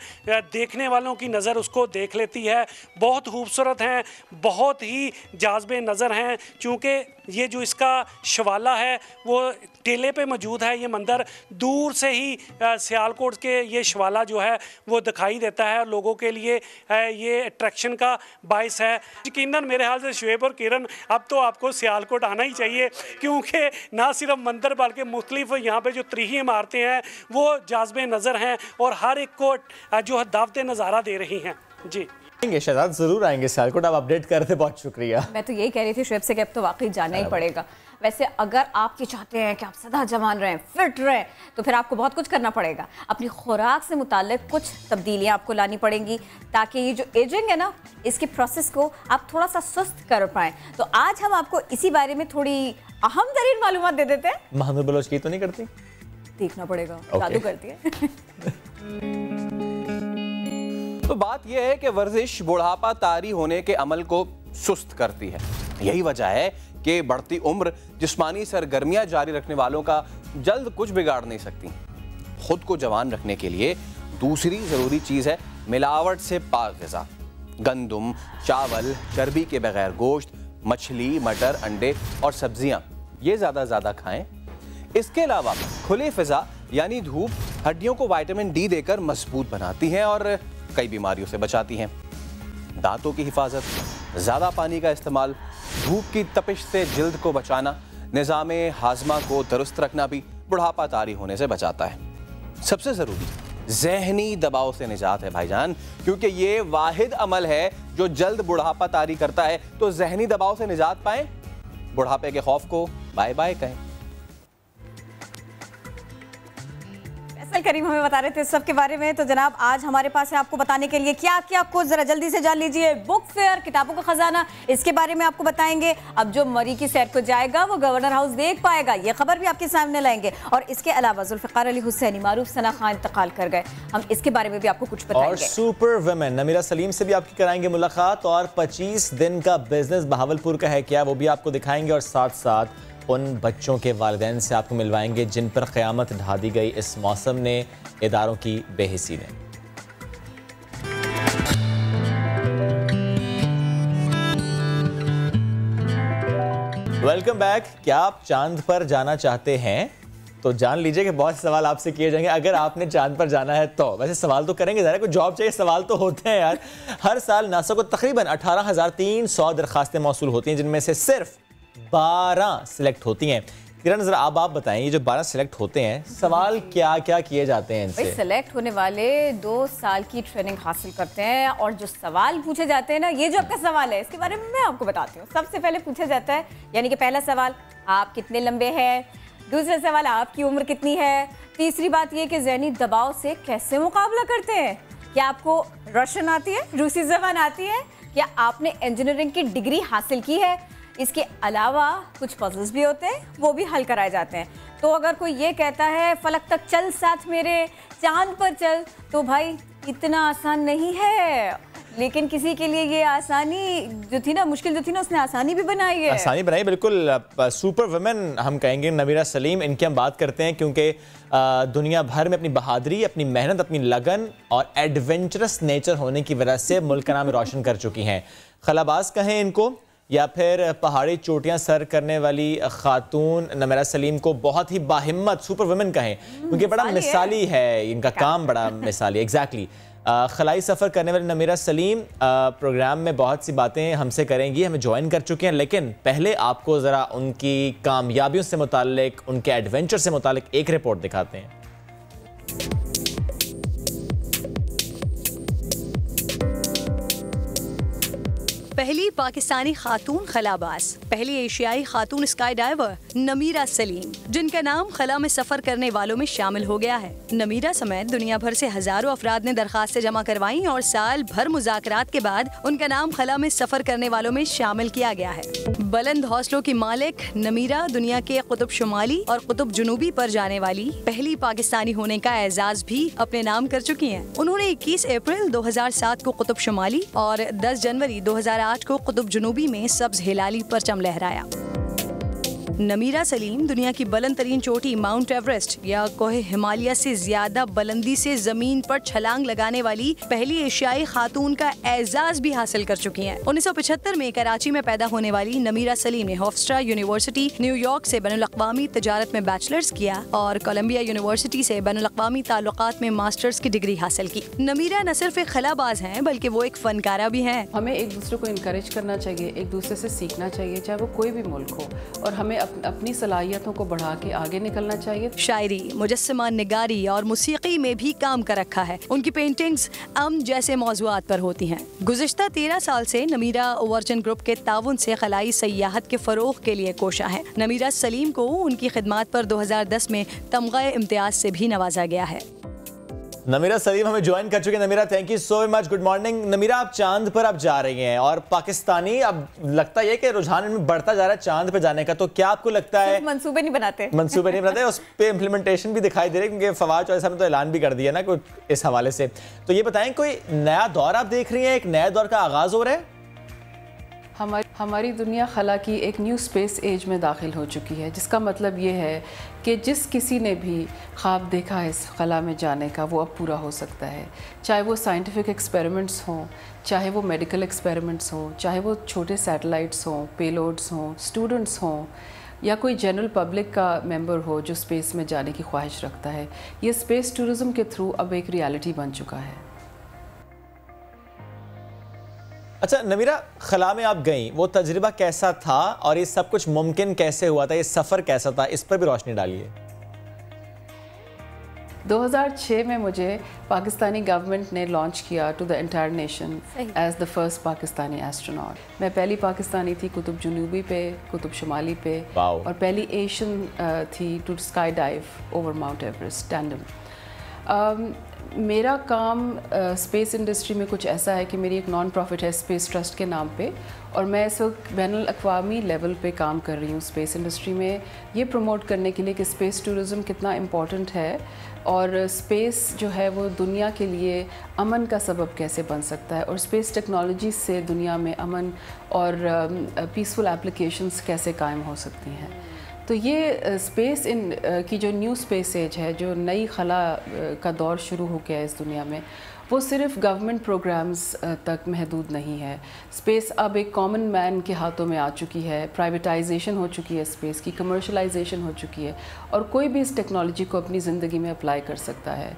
देखने वालों की नज़र उसको देख लेती है। बहुत खूबसूरत हैं, बहुत ही जाज़बे नज़र हैं। चूँकि ये जो इसका शवाला है वो टेले पे मौजूद है, ये मंदिर दूर से ही सियालकोट के ये शवाला जो है वो दिखाई देता है। लोगों के लिए ये अट्रैक्शन का बायस है। यकीनन मेरे ख्याल से शुएब और किरण, अब तो आपको सियालकोट आना ही चाहिए, क्योंकि ना सिर्फ मंदिर बल्कि मुख्तलिफ यहाँ पे जो तरीही इमारतें हैं वो जाज़बे नज़र हैं और हर एक को जो है दावत नज़ारा दे रही हैं। जी शहजाद, जरूर आएंगे सियालकोट, आप अपडेट कर रहे थे, बहुत शुक्रिया। मैं तो यही कह रही थी शुएब से कि अब तो वाकई जाना ही पड़ेगा। वैसे अगर आप ये चाहते हैं कि आप सदा जवान रहें, फिट रहें, तो फिर आपको बहुत कुछ करना पड़ेगा। अपनी खुराक से मुताल्लिक कुछ तब्दीलियां आपको लानी पड़ेंगी ताकि ये जो एजिंग है ना, इसके प्रोसेस को आप थोड़ा सा सुस्त कर पाएँ। तो आज हम आपको इसी बारे में थोड़ी अहम तरीन मालूमात दे देते हैं। महमूद बलोच की तो नहीं करती? देखना पड़ेगा, जादू करती है। तो बात यह है कि वर्जिश बुढ़ापा तारी होने के अमल को सुस्त करती है। यही वजह है कि बढ़ती उम्र जिस्मानी सरगर्मियां जारी रखने वालों का जल्द कुछ बिगाड़ नहीं सकती। खुद को जवान रखने के लिए दूसरी ज़रूरी चीज़ है मिलावट से पाक ग़िज़ा। गंदम, चावल, चर्बी के बगैर गोश्त, मछली, मटर, अंडे और सब्जियां ये ज़्यादा खाएं। इसके अलावा खुली फिजा यानी धूप हड्डियों को विटामिन डी देकर मजबूत बनाती है और कई बीमारियों से बचाती हैं। दांतों की हिफाजत, ज़्यादा पानी का इस्तेमाल, धूप की तपिश से जिल्द को बचाना, निज़ामे हाजमा को दुरुस्त रखना भी बुढ़ापा तारी होने से बचाता है। सबसे ज़रूरी ज़हनी दबाव से निजात है भाईजान, क्योंकि ये वाहिद अमल है जो जल्द बुढ़ापा तारी करता है। तो ज़हनी दबाव से निजात पाएं, बुढ़ापे के खौफ को बाय बाय कहें। करीम हमें बता रहे थे इस सब के बारे में। तो जनाब आज हमारे पास है आपको बताने के लिए क्या क्या कुछ, जरा जल्दी से जान लीजिए। बुक फेयर, किताबों का खजाना, इसके बारे में आपको बताएंगे। अब जो मरी की सैर को जाएगा वो गवर्नर हाउस देख पाएगा, ये खबर भी आपके सामने लाएंगे। और इसके अलावा जुल्फिकार अली हुसैनी, मारूफ सना खान इंतकाल कर गए, हम इसके बारे में भी आपको कुछ बताएंगे। और सुपर वुमेन नमीरा सलीम से भी आपकी कराएंगे मुलाकात। और 25 दिन का बिजनेस बहावलपुर का है क्या, वो भी आपको दिखाएंगे। और साथ साथ उन बच्चों के वालिदैन से आपको मिलवाएंगे जिन पर क़यामत ढा दी गई इस मौसम ने, इदारों की बेहिसी ने। Welcome back. क्या आप चांद पर जाना चाहते हैं? तो जान लीजिए कि बहुत सवाल आपसे किए जाएंगे अगर आपने चांद पर जाना है तो। वैसे सवाल तो करेंगे, ज़रा कोई जॉब चाहिए, सवाल तो होते हैं यार। हर साल नासा को तकरीबन 18,300 दरखास्तें मौसूल होती हैं, जिनमें से सिर्फ 12 सिलेक्ट होती हैं। किरण जरा आप बताएं, ये जो 12 सिलेक्ट होते हैं, सवाल क्या क्या किए जाते हैं इनसे? सिलेक्ट होने वाले 2 साल की ट्रेनिंग हासिल करते हैं और जो सवाल पूछे जाते हैं ना, ये जो आपका सवाल है इसके बारे में मैं आपको बताती हूँ। सबसे पहले पूछा जाता है, यानी कि पहला सवाल, आप कितने लंबे हैं। दूसरा सवाल, आपकी उम्र कितनी है। तीसरी बात ये कि ज़हनी दबाव से कैसे मुकाबला करते हैं। क्या आपको रशियन आती है, रूसी ज़बान आती है, क्या आपने इंजीनियरिंग की डिग्री हासिल की है। इसके अलावा कुछ पजल्स भी होते हैं, वो भी हल कराए जाते हैं। तो अगर कोई ये कहता है फलक तक चल साथ मेरे, चांद पर चल, तो भाई इतना आसान नहीं है। लेकिन किसी के लिए ये आसानी जो थी ना, मुश्किल जो थी ना, उसने आसानी भी बनाई है। आसानी बनाई, बिल्कुल। सुपर वुमेन हम कहेंगे नमीरा सलीम, इनकी हम बात करते हैं क्योंकि दुनिया भर में अपनी बहादुरी, अपनी मेहनत, अपनी लगन और एडवेंचरस नेचर होने की वजह से मुल्क का नाम रोशन कर चुकी हैं। खलाबाज कहें इनको या फिर पहाड़ी चोटियां सर करने वाली खातून नमीरा सलीम को बहुत ही बाहिम्मत सुपर वुमेन कहें, क्योंकि बड़ा मिसाली है इनका काम, बड़ा मिसाली। एग्जैक्टली। खलाई सफ़र करने वाली नमीरा सलीम प्रोग्राम में बहुत सी बातें हमसे करेंगी, हमें ज्वाइन कर चुके हैं। लेकिन पहले आपको ज़रा उनकी कामयाबियों से मुताल्लिक, उनके एडवेंचर से मुताल्लिक एक रिपोर्ट दिखाते हैं। पहली पाकिस्तानी खातून खलाबाज, पहली एशियाई खातून स्काई डाइवर नमीरा सलीम, जिनका नाम खला में सफर करने वालों में शामिल हो गया है। नमीरा समेत दुनिया भर से हजारों अफराद ने दरखास्तें जमा करवाई और साल भर मुज़ाकरात के बाद उनका नाम खला में सफर करने वालों में शामिल किया गया है। बुलंद हौसलों की मालिक नमीरा दुनिया के कुतुब शुमाली और कुतुब जुनूबी पर जाने वाली पहली पाकिस्तानी होने का एजाज भी अपने नाम कर चुकी हैं। उन्होंने 21 अप्रैल 2007 को कुतुब शुमाली और 10 जनवरी 2008 को कुतुब जुनूबी में सब्ज हिलाली परचम लहराया। नमीरा सलीम दुनिया की बुलंद तरीन चोटी माउंट एवरेस्ट या कोहे हिमालय से ज्यादा बुलंदी से जमीन पर छलांग लगाने वाली पहली एशियाई खातून का एजाज भी हासिल कर चुकी हैं। 1975 में कराची में पैदा होने वाली नमीरा सलीम ने होफस्ट्रा यूनिवर्सिटी न्यूयॉर्क से बैनुल-अक़वामी तिजारत में बैचलर्स किया और कोलंबिया यूनिवर्सिटी से बैनुल-अक़वामी ताल्लुकात में मास्टर्स की डिग्री हासिल की। नमीरा न सिर्फ एक खलाबाज हैं बल्कि वो एक फनकारा भी हैं। हमें एक दूसरे को इनकरेज करना चाहिए, एक दूसरे से सीखना चाहिए, चाहे वो कोई भी मुल्क हो, और हमें अपनी सलाहियतों को बढ़ा के आगे निकलना चाहिए। शायरी, मुजस्समा निगारी और मुसीकी में भी काम कर रखा है। उनकी पेंटिंग्स अमन जैसे मौज़ूआत पर होती हैं। गुज़िश्ता 13 साल से नमीरा वर्जिन ग्रुप के ताउन से खलाई सयाहत के फ़रोग़ के लिए कोशा है। नमीरा सलीम को उनकी खिदमात पर 2010 में तमग़ा इम्तियाज़ से भी नवाजा गया है। नमीरा सलीम हमें ज्वाइन कर चुके हैं। Namira, thank you so much, good morning. Namira, आप चांद पर अब जा रही हैं और पाकिस्तानी अब लगता है कि रुझान में बढ़ता जा रहा है चांद पर जाने का, तो क्या आपको लगता है मंसूबे नहीं बनाते उस पे इम्प्लीमेंटेशन भी दिखाई दे रही है, क्योंकि फवाद चौधरी साहब ने तो ऐलान भी कर दिया ना कुछ इस हवाले से। तो ये बताएं, कोई नया दौर आप देख रही हैं, एक नया दौर का आगाज हो रहा है? हमारी दुनिया खला की एक न्यू स्पेस एज में दाखिल हो चुकी है, जिसका मतलब ये है कि जिस किसी ने भी ख्वाब देखा है इस खला में जाने का, वो अब पूरा हो सकता है। चाहे वो साइंटिफिक एक्सपेरिमेंट्स हों, चाहे वो मेडिकल एक्सपेरिमेंट्स हों, चाहे वो छोटे सैटेलाइट्स हों, पेलोड्स हों, स्टूडेंट्स हों, या कोई जनरल पब्लिक का मेंबर हो जो स्पेस में जाने की ख्वाहिश रखता है। ये स्पेस टूरिज़्म के थ्रू अब एक रियलिटी बन चुका है। अच्छा नमीरा, खला में आप गई, वो तजुर्बा कैसा था और ये सब कुछ मुमकिन कैसे हुआ था, ये सफ़र कैसा था, इस पर भी रोशनी डालिए। 2006 में मुझे पाकिस्तानी गवर्नमेंट ने लॉन्च किया to the entire nation as the first Pakistani astronaut. मैं पहली पाकिस्तानी थी कुतुब जुनूबी पे, कुतुब शुमाली पे, और पहली एशियन थी to sky dive over Mount Everest tandem. मेरा काम स्पेस इंडस्ट्री में कुछ ऐसा है कि मेरी एक नॉन प्रॉफिट है स्पेस ट्रस्ट के नाम पे, और मैं इस वक्त बैनुल अक़वामी लेवल पे काम कर रही हूँ स्पेस इंडस्ट्री में, ये प्रमोट करने के लिए कि स्पेस टूरिज़्म कितना इम्पॉर्टेंट है और स्पेस जो है वो दुनिया के लिए अमन का सबब कैसे बन सकता है, और स्पेस टेक्नोलॉजी से दुनिया में अमन और पीसफुल एप्लीकेशंस कैसे कायम हो सकती हैं। तो ये स्पेस की जो न्यू स्पेस एज है, जो नई खला का दौर शुरू हो गया है इस दुनिया में, वो सिर्फ गवर्नमेंट प्रोग्राम्स तक महदूद नहीं है। स्पेस अब एक कॉमन मैन के हाथों में आ चुकी है, प्राइवेटाइजेशन हो चुकी है स्पेस की, कमर्शलाइजेशन हो चुकी है, और कोई भी इस टेक्नोलॉजी को अपनी ज़िंदगी में अप्लाई कर सकता है।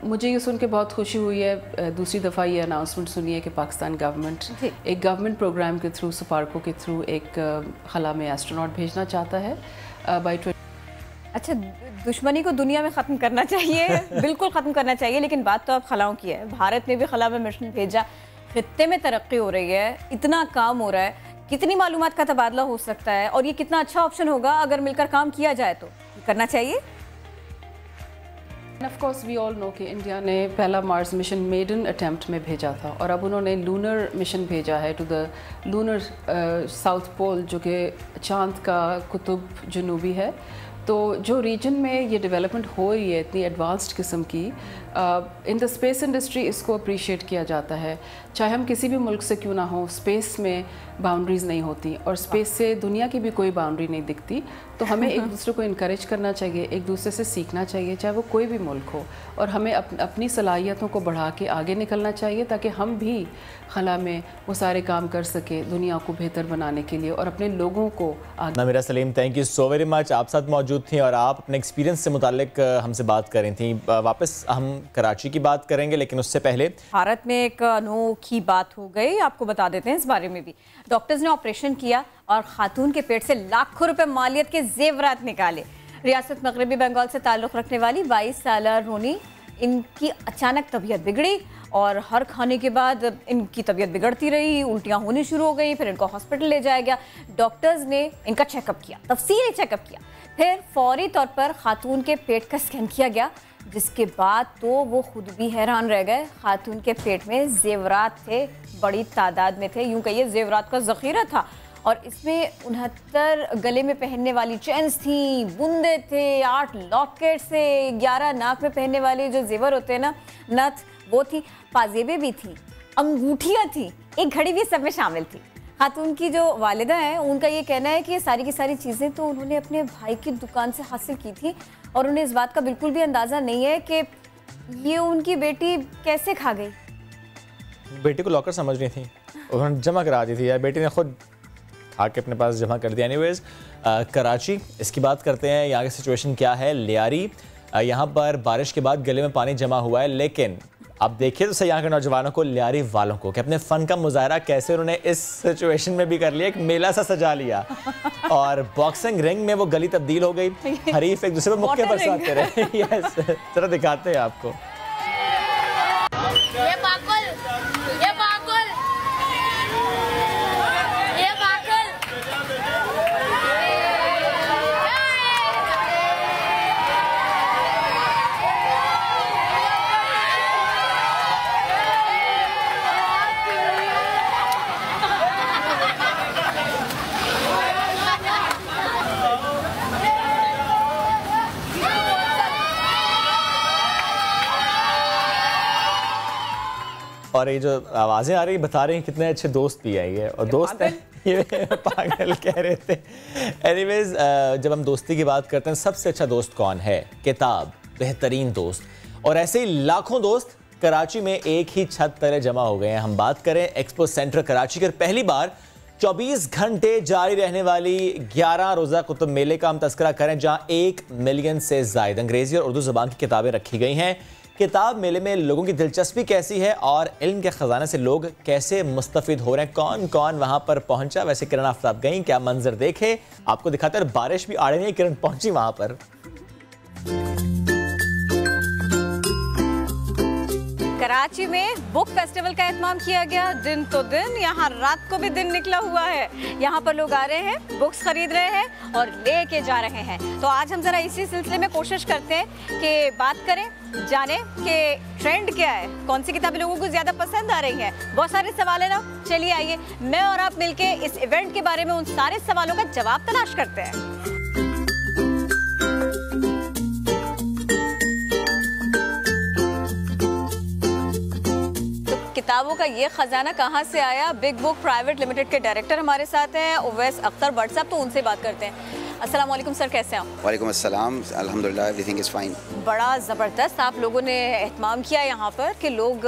मुझे ये सुन के बहुत खुशी हुई है, दूसरी दफ़ा ये अनाउंसमेंट सुनी है कि पाकिस्तान गवर्नमेंट एक गवर्नमेंट प्रोग्राम के थ्रू, सफारको के थ्रू एक खला में एस्ट्रोनॉट भेजना चाहता है बाई। अच्छा, दुश्मनी को दुनिया में ख़त्म करना चाहिए, बिल्कुल ख़त्म करना चाहिए, लेकिन बात तो अब खलाओं की है। भारत ने भी खला में मिशन भेजा, खित्ते में तरक्की हो रही है, इतना काम हो रहा है, कितनी मालूमात का तबादला हो सकता है, और ये कितना अच्छा ऑप्शन होगा अगर मिलकर काम किया जाए तो करना चाहिए। Of course we all know कि इंडिया ने पहला मार्स मिशन मेडन अटेम्प्ट में भेजा था, और अब उन्होंने लूनर मिशन भेजा है to the lunar south pole, जो कि चांद का कुतुब जुनूबी है। तो जो रीजन में ये डेवलपमेंट हो रही है इतनी एडवांस्ड किस्म की, इन द स्पेस इंडस्ट्री इसको अप्रिशिएट किया जाता है। चाहे हम किसी भी मुल्क से क्यों ना हो, स्पेस में बाउंड्रीज़ नहीं होती, और स्पेस से दुनिया की भी कोई बाउंड्री नहीं दिखती। तो हमें एक दूसरे को इनकरेज करना चाहिए, एक दूसरे से सीखना चाहिए, चाहे वो कोई भी मुल्क हो, और हमें अपनी सलाहियतों को बढ़ा के आगे निकलना चाहिए, ताकि हम भी खला में वो सारे काम कर सके दुनिया को बेहतर बनाने के लिए और अपने लोगों को आगे। Namira Salim, thank you so very much. आप साथ मौजूद थी और आप अपने एक्सपीरियंस से मुतालिक हमसे बात कर रही थी। वापस हम कराची की बात करेंगे, लेकिन उससे पहले भारत में एक अनोखी बात हो गई, आपको बता देते हैं इस बारे में भी। डॉक्टर्स ने ऑपरेशन किया और खातून के पेट से लाखों रुपए मालियत के जेवरात निकाले। रियासत मगरबी बंगाल से ताल्लुक़ रखने वाली 22 साल रोनी, इनकी अचानक तबीयत बिगड़ी और हर खाने के बाद इनकी तबीयत बिगड़ती रही, उल्टियाँ होनी शुरू हो गई, फिर इनको हॉस्पिटल ले जाया गया। डॉक्टर्स ने इनका चेकअप किया, तफसीली चेकअप किया, फिर फौरी तौर पर खातून के पेट का स्कैन किया गया, जिसके बाद तो वो खुद भी हैरान रह गए। खातून के पेट में जेवरात थे, बड़ी तादाद में थे, यूँ कहिए जेवरात का ज़ख़ीरा था, और इसमें 69 गले में पहनने वाली चेन्स थी, बुंदे थे, 8 लॉकेट से, 11 नाक में पहनने वाले जो जेवर होते हैं ना, नथ, वो थी, पाजेबें भी थी, अंगूठियाँ थी, एक घड़ी भी सब में शामिल थी। खातून की जो वालिदा हैं, उनका ये कहना है कि ये सारी की सारी चीज़ें तो उन्होंने अपने भाई की दुकान से हासिल की थी, और उन्हें इस बात का बिल्कुल भी अंदाज़ा नहीं है कि ये उनकी बेटी कैसे खा गई। बेटी को लॉकर समझ रही थी, उन्होंने जमा करा दी थी, या बेटी ने खुद आके अपने पास जमा कर दिया। एनीवेज, कराची, इसकी बात करते हैं। यहाँ की सिचुएशन क्या है। लियारी, यहाँ पर बारिश के बाद गले में पानी जमा हुआ है, लेकिन अब देखिए तो सही यहाँ के नौजवानों को, लियारी वालों को, कि अपने फ़न का मुजाहरा कैसे उन्होंने इस सिचुएशन में भी कर लिया, एक मेला सा सजा लिया, और बॉक्सिंग रिंग में वो गली तब्दील हो गई, हरीफ एक दूसरे पर मुक्के बरसाते रहे। यस, जरा दिखाते हैं आपको। और ये जो आवाज़ें आ रही बता रही हैं कितने अच्छे दोस्त भी आई है, और दोस्त हैं ये पागल कह रहे थे। एनीवेज, जब हम दोस्ती की बात करते हैं, सबसे अच्छा दोस्त कौन है? किताब, बेहतरीन दोस्त। और ऐसे ही लाखों दोस्त कराची में एक ही छत तले जमा हो गए हैं। हम बात करें एक्सपो सेंटर कराची के पहली बार 24 घंटे जारी रहने वाली 11 रोज़ा कुतुब मेले का हम तस्करा करें, जहां 1 मिलियन से ज़ायद अंग्रेजी और उर्दू ज़बान की किताबें रखी गई हैं। किताब मेले में लोगों की दिलचस्पी कैसी है और इल्म के ख़जाने से लोग कैसे मुस्तफ़िद हो रहे हैं, कौन कौन वहां पर पहुंचा? वैसे किरण आफ्ताब गई, क्या मंजर देखे आपको दिखाते हैं। बारिश भी आड़े नहीं, किरण पहुंची वहां पर। कराची में बुक फेस्टिवल का एहतमाम किया गया। दिन तो दिन, यहाँ रात को भी दिन निकला हुआ है। यहाँ पर लोग आ रहे हैं, बुक्स खरीद रहे हैं और लेके जा रहे हैं। तो आज हम जरा इसी सिलसिले में कोशिश करते हैं कि बात करें, जाने कि ट्रेंड क्या है, कौन सी किताबें लोगों को ज़्यादा पसंद आ रही हैं। बहुत सारे सवाल है ना, चलिए आइए मैं और आप मिलके इस इवेंट के बारे में उन सारे सवालों का जवाब तलाश करते हैं। किताबों का ये खजाना कहाँ से आया? बिग बुक प्राइवेट लिमिटेड के डायरेक्टर हमारे साथ हैं, उवैस अख्तर भट्ट साहब, तो उनसे बात करते हैं। अस्सलाम वालेकुम सर, कैसे हैं आप? वालेकुम अस्सलाम, अल्हम्दुलिल्लाह एवरीथिंग इज़ फाइन। बड़ा ज़बरदस्त आप लोगों ने एहतमाम किया यहाँ पर कि लोग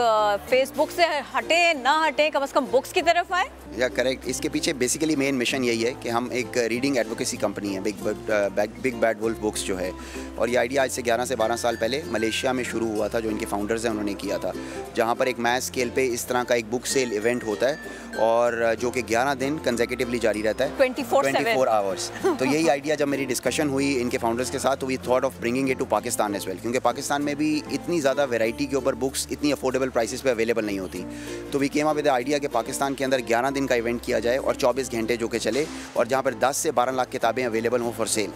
फेसबुक से हटे ना हटे, कम से कम बुक्स की तरफ आए। या करेक्ट, इसके पीछे बेसिकली मेन मिशन यही है कि हम एक रीडिंग एडवोकेसी कंपनी है, बिग बैड वुल्फ बुक्स जो है, और ये आइडिया आज से 11 से 12 साल पहले मलेशिया में शुरू हुआ था। जो इनके फाउंडर्स हैं उन्होंने किया था, जहाँ पर एक मैस स्केल पे इस तरह का एक बुक सेल इवेंट होता है और जो कि 11 दिन कंसेक्यूटिवली जारी रहता है, 24 आवर्स। तो यही आइडिया जब मेरी डिस्कशन हुई इनके फाउंडर्स के साथ, तो we thought of bringing it to Pakistan as well, क्योंकि पाकिस्तान में भी इतनी ज़्यादा वैरायटी के ऊपर बुक्स इतनी अफोर्डेबल प्राइसेस पे अवेलेबल नहीं होती। तो we came up with the idea कि पाकिस्तान के अंदर 11 दिन का इवेंट किया जाए और 24 घंटे जो कि चले, और जहाँ पर 10 से 12 लाख किताबें अवेलेबल हों फॉर सेल।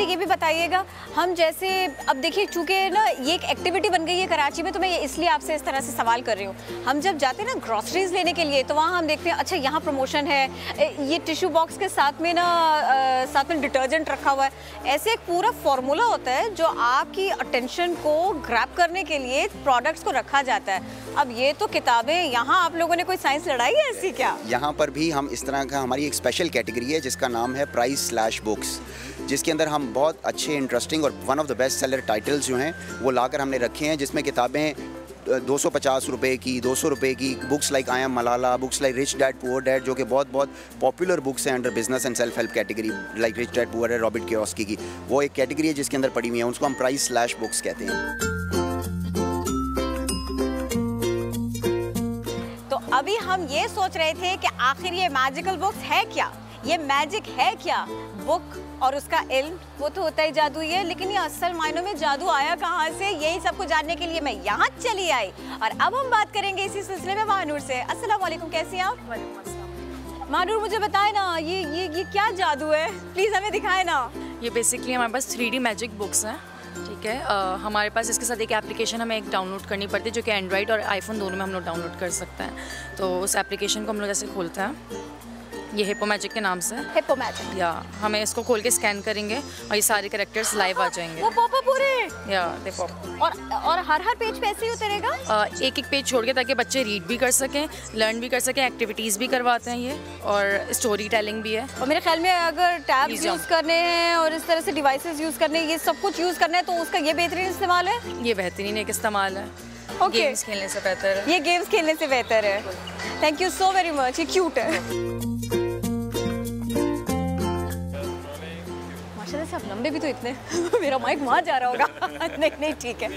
ये भी बताइएगा, हम जैसे अब देखिए चूंकि ना ये एक एक्टिविटी बन गई है कराची में, तो मैं ये इसलिए आपसे इस तरह से सवाल कर रही हूँ। हम जब जाते हैं ना ग्रॉसरीज लेने के लिए, तो वहाँ हम देखते हैं अच्छा यहाँ प्रमोशन है, ये टिश्यू बॉक्स के साथ में ना साथ में डिटर्जेंट रखा हुआ है। ऐसे एक पूरा फार्मूला होता है जो आपकी अटेंशन को ग्रैब करने के लिए प्रोडक्ट्स को रखा जाता है। अब ये तो किताबें, यहाँ आप लोगों ने कोई साइंस लड़ाई है ऐसी क्या? यहाँ पर भी हम इस तरह का, हमारी एक स्पेशल कैटेगरी है जिसका नाम है प्राइस स्लैश बुक्स, जिसके अंदर हम बहुत अच्छे इंटरेस्टिंग और one of the best seller titles जो हैं वो लाकर हमने रखे हैं, जिसमें किताबें 250 रुपए की, 200 रुपए की books like I am Malala, books like rich dad poor dad, जो कि बहुत बहुत पॉपुलर बुक्स हैं under business and self help category, like rich dad poor dad Robert Kiyosaki की, वो एक कैटेगरी है जिसके अंदर पड़ी हुई है, उसको हम प्राइस स्लैश बुक्स कहते हैं। तो अभी हम ये सोच रहे थे कि आखिर ये मैजिकल बुक्स है क्या, ये मैजिक है क्या? बुक और उसका इल्म वो तो होता ही जादू ही है, लेकिन ये असल मायनों में जादू आया कहाँ से, यही सबको जानने के लिए मैं यहाँ चली आई। और अब हम बात करेंगे इसी सिलसिले में महानूर से। अस्सलाम वालेकुम, कैसी हैं आप? महानूर, मुझे बताएं ना, ये क्या जादू है, प्लीज़ हमें दिखाएं ना। ये बेसिकली हमारे पास 3D मैजिक बुक्स हैं, ठीक है। हमारे पास इसके साथ एक एप्लीकेशन हमें एक डाउनलोड करनी पड़ती है, जो कि एंड्रॉइड और आईफोन दोनों में हम लोग डाउनलोड कर सकते हैं। तो उस एप्लीकेशन को हम लोग ऐसे खोलते हैं, ये हिप्पो मैजिक के नाम से। हिप्पो मैजिक, या हमें इसको खोल के स्कैन करेंगे और ये सारे कैरेक्टर्स लाइव आ जाएंगे। वो पॉपअप पूरे, या देखो, और हर पेज पे ऐसे ही होते रहेगा, एक पेज छोड़ के, ताकि बच्चे रीड भी कर सकें, लर्न भी कर सकें, एक्टिविटीज़ भी करवाते हैं ये, और स्टोरी टेलिंग भी है। और मेरे ख्याल में अगर टैब्स यूज़ करने हैं और इस तरह से डिवाइसेस यूज़ करने हैं, ये सब कुछ यूज़ करना है, तो उसका ये बेहतरीन इस्तेमाल है। ये बेहतरीन एक इस्तेमाल है, गेम्स खेलने से बेहतर है। ये गेम्स खेलने से बेहतर है। Thank you so very much, ये क्यूट है। से आप लंबे भी तो इतने मेरा माइक वहाँ जा रहा होगा। नहीं ठीक है।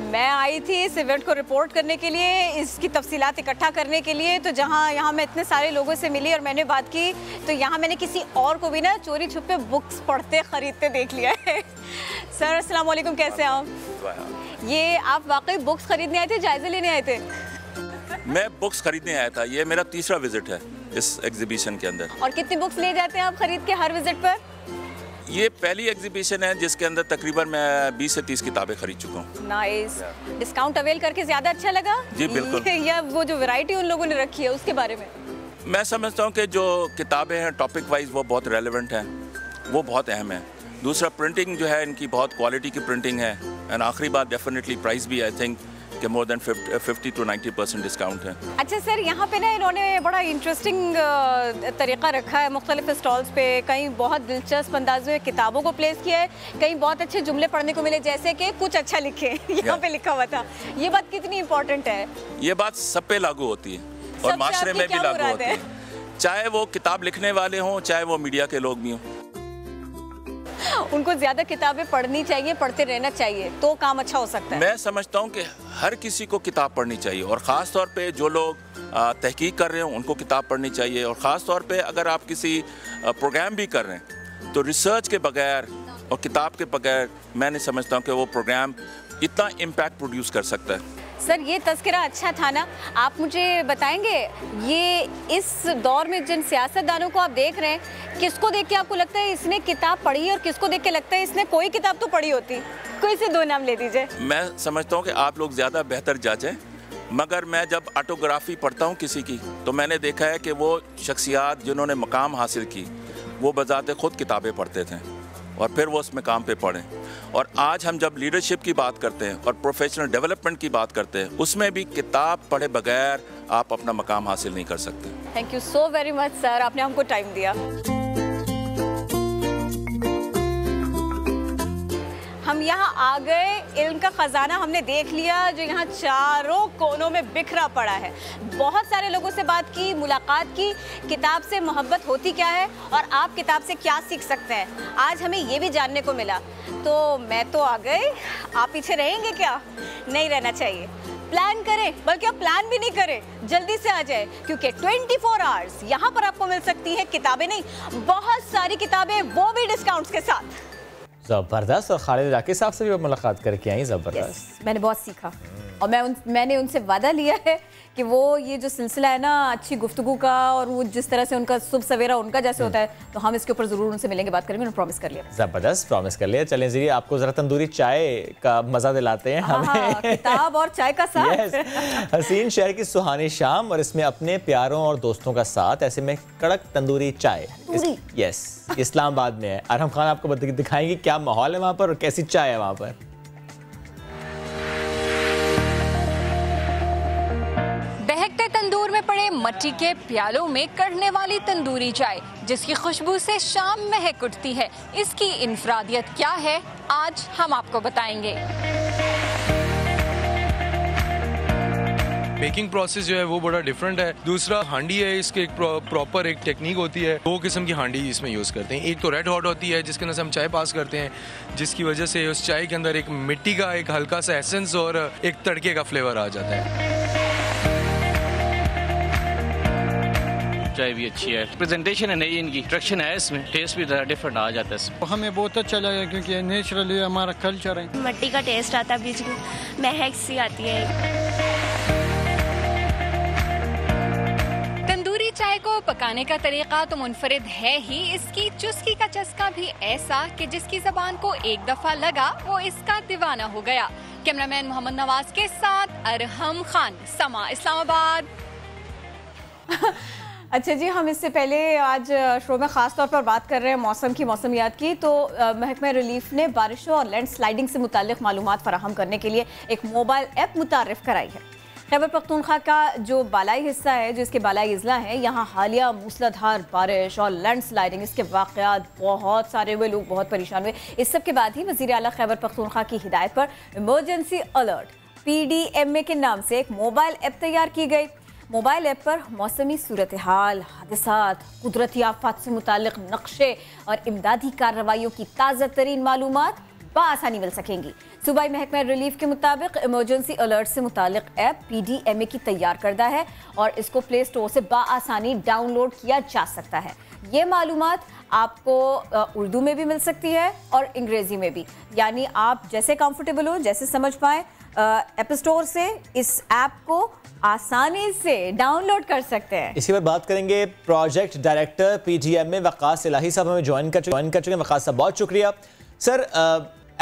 मैं आई थी इस इवेंट को रिपोर्ट करने के लिए, इसकी तफसीलात इकट्ठा करने के लिए, तो जहाँ यहाँ मैं इतने सारे लोगों से मिली और मैंने बात की, तो यहाँ मैंने किसी और को भी ना चोरी छुपे बुक्स पढ़ते ख़रीदते देख लिया है। सर अस्सलाम वालेकुम, कैसे हैं आप? ये आप वाकई बुक्स ख़रीदने आए थे, जायज़े लेने आए थे? मैं बुक्स खरीदने आया था, ये मेरा तीसरा विजिट है इस एग्जीबिशन के अंदर। और कितनी बुक्स ले जाते हैं आप खरीद के हर विजिट पर? ये पहली एग्जीबिशन है जिसके अंदर तकरीबन मैं 20 से 30 किताबें खरीद चुका हूँ। नाइस। डिस्काउंट अवेल करके ज़्यादा अच्छा लगा? जी बिल्कुल। या वो जो वैरायटी उन लोगों ने रखी है उसके बारे में? मैं समझता हूँ कि जो किताबें हैं टॉपिक वाइज वो बहुत रेलेवेंट हैं, वो बहुत अहम है। दूसरा प्रिंटिंग जो है इनकी बहुत क्वालिटी की प्रिंटिंग है। एंड आखिरी बात डेफिनेटली प्राइस भी आई थिंक कि मोर देन 50 to 90% डिस्काउंट है। अच्छा सर, यहाँ पे ना इन्होंने बड़ा इंटरेस्टिंग तरीका रखा है मुख्तलिफ स्टॉल्स पे। कहीं बहुत दिलचस्प अंदाज में किताबों को प्लेस किया है, कहीं बहुत अच्छे जुमले पढ़ने को मिले जैसे कि कुछ अच्छा लिखे यहाँ पे लिखा हुआ था। ये बात कितनी इंपॉर्टेंट है? ये बात सब पे लागू होती है और माशरे में भी लागू होती है, चाहे वो किताब लिखने वाले हों चाहे वो मीडिया के लोग भी हों। उनको ज्यादा किताबें पढ़नी चाहिए, पढ़ते रहना चाहिए तो काम अच्छा हो सकता है। मैं समझता हूँ कि हर किसी को किताब पढ़नी चाहिए और ख़ास तौर पे जो लोग तहकीक कर रहे हैं उनको किताब पढ़नी चाहिए। और ख़ास तौर पे अगर आप किसी प्रोग्राम भी कर रहे हैं तो रिसर्च के बगैर और किताब के बगैर मैं नहीं समझता हूँ कि वो प्रोग्राम इतना इम्पैक्ट प्रोड्यूस कर सकता है। सर ये तज़किरा अच्छा था ना, आप मुझे बताएंगे ये इस दौर में जिन सियासतदानों को आप देख रहे हैं, किसको देख के आपको लगता है इसने किताब पढ़ी है और किसको देख के लगता है इसने कोई किताब तो पढ़ी होती? कोई से दो नाम ले दीजिए। मैं समझता हूँ कि आप लोग ज़्यादा बेहतर जज हैं, मगर मैं जब ऑटोग्राफी पढ़ता हूँ किसी की तो मैंने देखा है कि वो शख्सियात जिन्होंने मकाम हासिल की वो बजाते खुद किताबें पढ़ते थे और फिर वो उसमें काम पे पढ़ें। और आज हम जब लीडरशिप की बात करते हैं और प्रोफेशनल डेवलपमेंट की बात करते हैं उसमें भी किताब पढ़े बगैर आप अपना मकाम हासिल नहीं कर सकते। Thank you so very much sir, आपने हमको टाइम दिया। हम यहाँ आ गए, इल्म का ख़जाना हमने देख लिया जो यहाँ चारों कोनों में बिखरा पड़ा है। बहुत सारे लोगों से बात की, मुलाकात की, किताब से मोहब्बत होती क्या है और आप किताब से क्या सीख सकते हैं, आज हमें ये भी जानने को मिला। तो मैं तो आ गई, आप पीछे रहेंगे क्या? नहीं रहना चाहिए। प्लान करें, बल्कि आप प्लान भी नहीं करें, जल्दी से आ जाए क्योंकि 24 आवर्स यहाँ पर आपको मिल सकती है किताबें नहीं, बहुत सारी किताबें, वो भी डिस्काउंट्स के साथ। ज़बरदस्त। और खालिद राकी साहब से भी मुलाकात करके आई, ज़बरदस्त। मैंने बहुत सीखा और मैंने उनसे वादा लिया है कि वो ये जो सिलसिला है ना अच्छी गुफ्तगू का और वो जिस तरह से उनका सुबह सवेरा उनका जैसे होता है तो हम इसके ऊपर ज़रूर उनसे मिलेंगे, बात करेंगे। उन्होंने प्रॉमिस कर लिया। ज़बरदस्त, प्रॉमिस कर लिया। चलें जी, आपको ज़रा तंदूरी चाय का मज़ा दिलाते हैं हमें। किताब और चाय का साथ। हसीन शहर की सुहानी शाम और इसमें अपने प्यारों और दोस्तों का साथ, ऐसे में कड़क तंदूरी चाय। यस, इस्लामाबाद में है। अरहम खान आपको दिखाएंगे क्या माहौल है वहाँ पर और कैसी चाय है वहाँ पर। बहकते तंदूर में पड़े मट्टी के प्यालों में कढ़ने वाली तंदूरी चाय जिसकी खुशबू से शाम महक उठती है, इसकी इनफरादियत क्या है आज हम आपको बताएंगे। बेकिंग प्रोसेस जो है वो बड़ा डिफरेंट है। दूसरा हांडी है, इसके एक प्रॉपर एक टेक्निक होती है, दो किस्म की हांडी इसमें यूज़ करते हैं। एक तो रेड हॉट होती है जिसके अंदर से हम चाय पास करते हैं, जिसकी वजह से उस चाय के अंदर एक मिट्टी का एक हल्का सा एसेंस और एक तड़के का फ्लेवर आ जाता है। चाय भी अच्छी है, प्रेजेंटेशन है नई, इनकी ट्रैक्शन है, इसमें टेस्ट भी डिफरेंट आ जाता है। हमें बहुत अच्छा लगा क्योंकि नेचुरली हमारा कल्चर है। मिट्टी का टेस्ट आता है, बीच में महक सी आती है। तंदूरी चाय को पकाने का तरीका तो मुनफरिद है ही, इसकी चुस्की का चस्का भी ऐसा कि जिसकी जबान को एक दफा लगा वो इसका दीवाना हो गया। कैमरामैन मोहम्मद नवाज के साथ अरहम खान, समा, इस्लामाबाद। अच्छा जी, हम इससे पहले आज शो में ख़ास तौर पर बात कर रहे हैं मौसम की, मौसमियात की। तो महकमा रिलीफ ने बारिशों और लैंड स्लाइडिंग से मुताल्लिक़ मालूमात फराहम करने के लिए एक मोबाइल ऐप मुतारिफ कराई है। खैबर पख्तूनख्वा का जो बालाई हिस्सा है, जो इसके बालाई अजला हैं, यहाँ हालिया मूसलाधार बारिश और लैंड स्लाइडिंग इसके वाक़यात बहुत सारे हुए, लोग बहुत परेशान हुए। इस सब के बाद ही वज़ीर आला खैबर पख्तूनख्वा की हिदायत पर इमरजेंसी अलर्ट PDMA के नाम से एक मोबाइल ऐप तैयार की गई। मोबाइल ऐप पर मौसमी सूरत हाल, हादसात, कुदरती आफात से मुताल्लिक़ नक्शे और इमदादी कार्रवाइयों की ताज़ा तरीन मालूमात बआसानी मिल सकेंगी। सूबाई महकमा रिलीफ के मुताबिक इमरजेंसी अलर्ट से मुताल्लिक़ ऐप PDMA की तैयार करदा है और इसको प्ले स्टोर से बआसानी डाउनलोड किया जा सकता है। ये मालूमात आपको उर्दू में भी मिल सकती है और अंग्रेज़ी में भी, यानी आप जैसे कंफर्टेबल हो, जैसे समझ पाएँ, ऐप स्टोर से इस ऐप को आसानी से डाउनलोड कर सकते हैं। इसी पर बात करेंगे। प्रोजेक्ट डायरेक्टर PDMA वकास इलाही साहब हमें ज्वाइन कर चुके हैं। वकास साहब बहुत शुक्रिया। सर,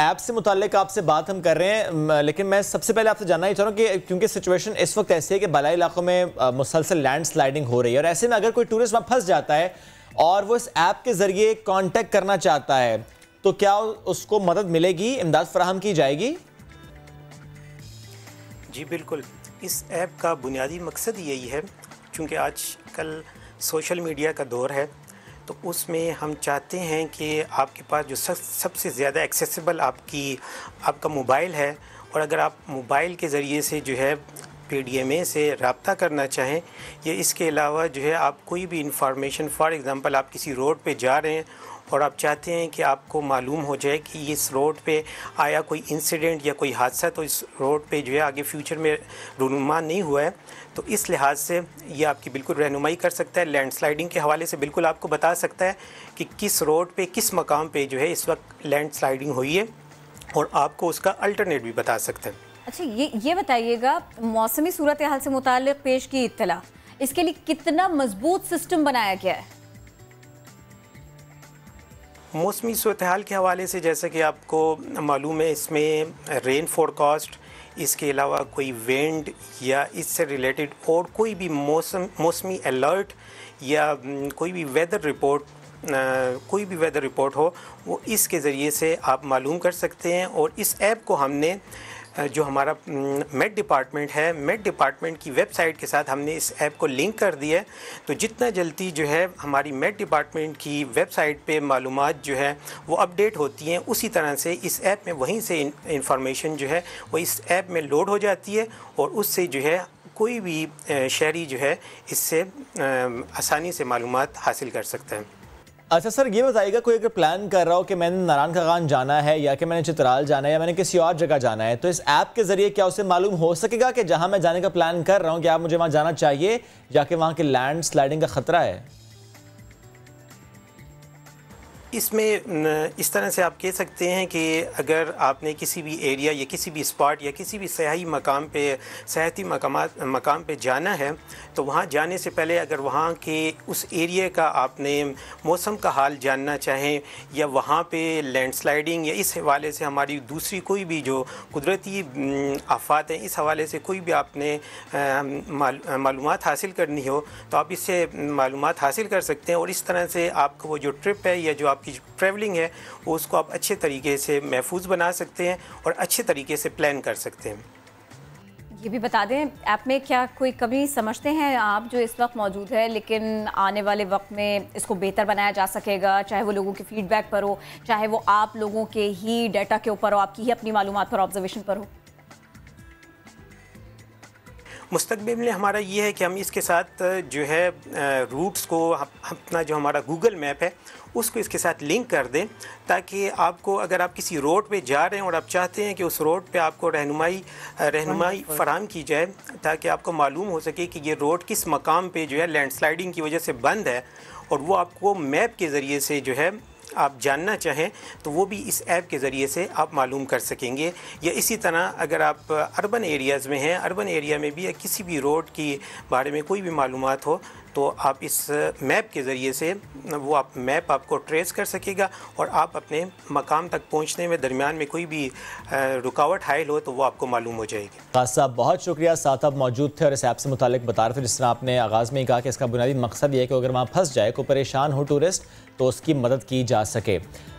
ऐप से मुताल्लिक आपसे बात हम कर रहे हैं, लेकिन मैं सबसे पहले आपसे जानना ही चाह रहा हूँ कि क्योंकि सिचुएशन इस वक्त ऐसी है कि बलाई इलाकों में मुसलसल लैंड स्लाइडिंग हो रही है और ऐसे में अगर कोई टूरिस्ट वहाँ फंस जाता है और वो इस ऐप के ज़रिए कांटेक्ट करना चाहता है, तो क्या उसको मदद मिलेगी, इमदाद फराहम की जाएगी? जी बिल्कुल, इस ऐप का बुनियादी मकसद यही है, चूँकि आजकल सोशल मीडिया का दौर है, तो उसमें हम चाहते हैं कि आपके पास जो सबसे ज़्यादा एक्सेसिबल आपका मोबाइल है, और अगर आप मोबाइल के ज़रिए से जो है PDMA से रब्ता करना चाहें, या इसके अलावा जो है आप कोई भी इंफॉर्मेशन, फॉर एग्ज़ाम्पल आप किसी रोड पे जा रहे हैं और आप चाहते हैं कि आपको मालूम हो जाए कि इस रोड पे आया कोई इंसिडेंट या कोई हादसा, तो इस रोड पे जो है आगे फ्यूचर में रूनुमा नहीं हुआ है, तो इस लिहाज से ये आपकी बिल्कुल रहनुमाई कर सकता है। लैंडस्लाइडिंग के हवाले से बिल्कुल आपको बता सकता है कि किस रोड पे, किस मकाम पे जो है इस वक्त लैंडस्लाइडिंग हुई है, और आपको उसका अल्टरनेट भी बता सकता है। अच्छा, ये बताइएगा, मौसमी सूरत हाल से मुताल्लिक़ पेश की इत्तला, इसके लिए कितना मजबूत सिस्टम बनाया गया है? मौसमी सूरत हाल के हवाले से जैसा कि आपको मालूम है, इसमें रेन फोरकास्ट, इसके अलावा कोई विंड या इससे रिलेटेड और कोई भी मौसमी अलर्ट या कोई भी वेदर रिपोर्ट हो, वो इसके ज़रिए से आप मालूम कर सकते हैं। और इस ऐप को हमने जो हमारा मेट डिपार्टमेंट है, मेट डिपार्टमेंट की वेबसाइट के साथ हमने इस ऐप को लिंक कर दिया है, तो जितना जल्दी जो है हमारी मेट डिपार्टमेंट की वेबसाइट पे मालूमात जो है वो अपडेट होती हैं, उसी तरह से इस ऐप में वहीं से इंफॉर्मेशन जो है वो इस ऐप में लोड हो जाती है, और उससे जो है कोई भी शहरी जो है इससे आसानी से मालूमात हासिल कर सकता है। अच्छा सर, ये बताइएगा, कोई अगर प्लान कर रहा हो कि मैंने नारायण खागान जाना है, या कि मैंने चित्राल जाना है, या मैंने किसी और जगह जाना है, तो इस ऐप के ज़रिए क्या उसे मालूम हो सकेगा कि जहां मैं जाने का प्लान कर रहा हूं, क्या मुझे वहां जाना चाहिए, या कि वहां के लैंड स्लाइडिंग का ख़तरा है? इसमें इस तरह से आप कह सकते हैं कि अगर आपने किसी भी एरिया या किसी भी स्पॉट या किसी भी सयाहती मकाम पे जाना है, तो वहाँ जाने से पहले अगर वहाँ के उस एरिया का आपने मौसम का हाल जानना चाहें, या वहाँ पे लैंडस्लाइडिंग या इस हवाले से हमारी दूसरी कोई भी जो कुदरती आफात हैं, इस हवाले से कोई भी आपने मालूमात हासिल करनी हो, तो आप इससे मालूमात हासिल कर सकते हैं। और इस तरह से आपका वो जो ट्रिप है या जो आपकी ट्रैवलिंग है, वो उसको आप अच्छे तरीके से महफूज बना सकते हैं और अच्छे तरीके से प्लान कर सकते हैं। ये भी बता दें, ऐप में क्या कोई कमी समझते हैं आप जो इस वक्त मौजूद है, लेकिन आने वाले वक्त में इसको बेहतर बनाया जा सकेगा, चाहे वो लोगों के फीडबैक पर हो, चाहे वो आप लोगों के ही डाटा के ऊपर हो, आपकी ही अपनी मालूमात पर, ऑब्जर्वेशन पर हो? मुस्तकबिल में हमारा ये है कि हम इसके साथ जो है रूट्स को, अपना जो हमारा गूगल मैप है उसको इसके साथ लिंक कर दें, ताकि आपको, अगर आप किसी रोड पे जा रहे हैं और आप चाहते हैं कि उस रोड पे आपको रहनुमाई फराहम की जाए, ताकि आपको मालूम हो सके कि ये रोड किस मकाम पे जो है लैंडस्लाइडिंग की वजह से बंद है, और वो आपको मैप के ज़रिए से जो है आप जानना चाहें, तो वो भी इस ऐप के ज़रिए से आप मालूम कर सकेंगे। या इसी तरह अगर आप अर्बन एरियाज़ में हैं, अर्बन एरिया में भी या किसी भी रोड के बारे में कोई भी मालूमात हो, तो आप इस मैप के ज़रिए से वो मैप आपको ट्रेस कर सकेगा, और आप अपने मकाम तक पहुंचने में दरमियान में कोई भी रुकावट हाइल हो तो वो आपको मालूम हो जाएगी। खास साहब बहुत शुक्रिया, साथ आप मौजूद थे और इस ऐप से मुतालिक बता रहे थे। जिस तरह आपने आगाज़ में ही कहा कि इसका बुनियादी मकसद ये है कि अगर वहाँ फंस जाए, कोई परेशान हो टूरिस्ट, तो उसकी मदद की जा सके।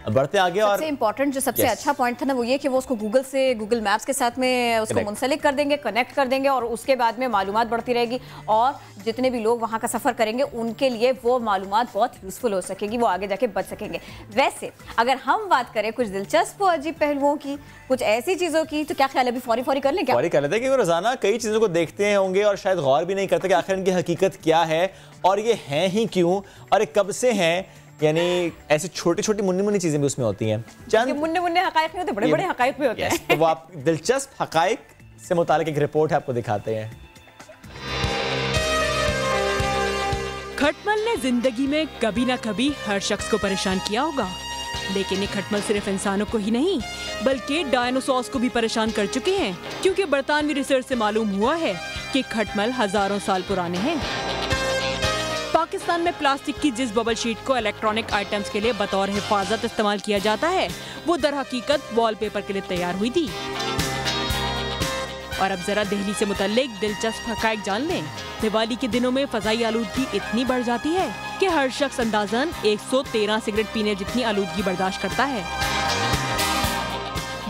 बढ़ते आगे, और सबसे इम्पोर्टेंट जो सबसे अच्छा पॉइंट था ना, वो ये कि वो उसको गूगल मैप्स के साथ में उसको मुंसलिक कर देंगे, कनेक्ट कर देंगे, और उसके बाद में मालूमात बढ़ती रहेगी, और जितने भी लोग वहाँ का सफ़र करेंगे उनके लिए वो मालूमात बहुत यूज़फुल हो सकेगी, वो आगे जाके बच सकेंगे। वैसे अगर हम बात करें कुछ दिलचस्प और अजीब पहलुओं की, कुछ ऐसी चीज़ों की, तो क्या ख्याल है, अभी फौरी कर लें? क्या फौरी कर लेते हैं, क्योंकि रोज़ाना कई चीज़ों को देखते हैं होंगे और शायद गौर भी नहीं करते कि आखिर इनकी हकीकत क्या है, और ये हैं ही क्यों, और कब से हैं। यानी ऐसी छोटी छोटी मुन्नी चीजें भी उसमें होती हैं। चंद मुन्ने हकायक नहीं होते, बड़े बड़े हकायक भी होते हैं। तो वो आप दिलचस्प हकायक से मुतालिक एक रिपोर्ट है, आपको दिखाते हैं। खटमल ने जिंदगी में कभी ना कभी हर शख्स को परेशान किया होगा, लेकिन ये खटमल सिर्फ इंसानों को ही नहीं बल्कि डायनासोर्स को भी परेशान कर चुके हैं, क्योंकि बरतानवी रिसर्च से मालूम हुआ है कि खटमल हजारों साल पुराने हैं। पाकिस्तान में प्लास्टिक की जिस बबल शीट को इलेक्ट्रॉनिक आइटम्स के लिए बतौर हिफाजत इस्तेमाल किया जाता है, वो दर हकीकत वॉलपेपर के लिए तैयार हुई थी। और अब जरा दिल्ली से मुतल्लिक दिलचस्प हकायक जान लें। दिवाली के दिनों में फजाई आलूदगी इतनी बढ़ जाती है कि हर शख्स अंदाजन 113 सिगरेट पीने जितनी आलूदगी बर्दाश्त करता है।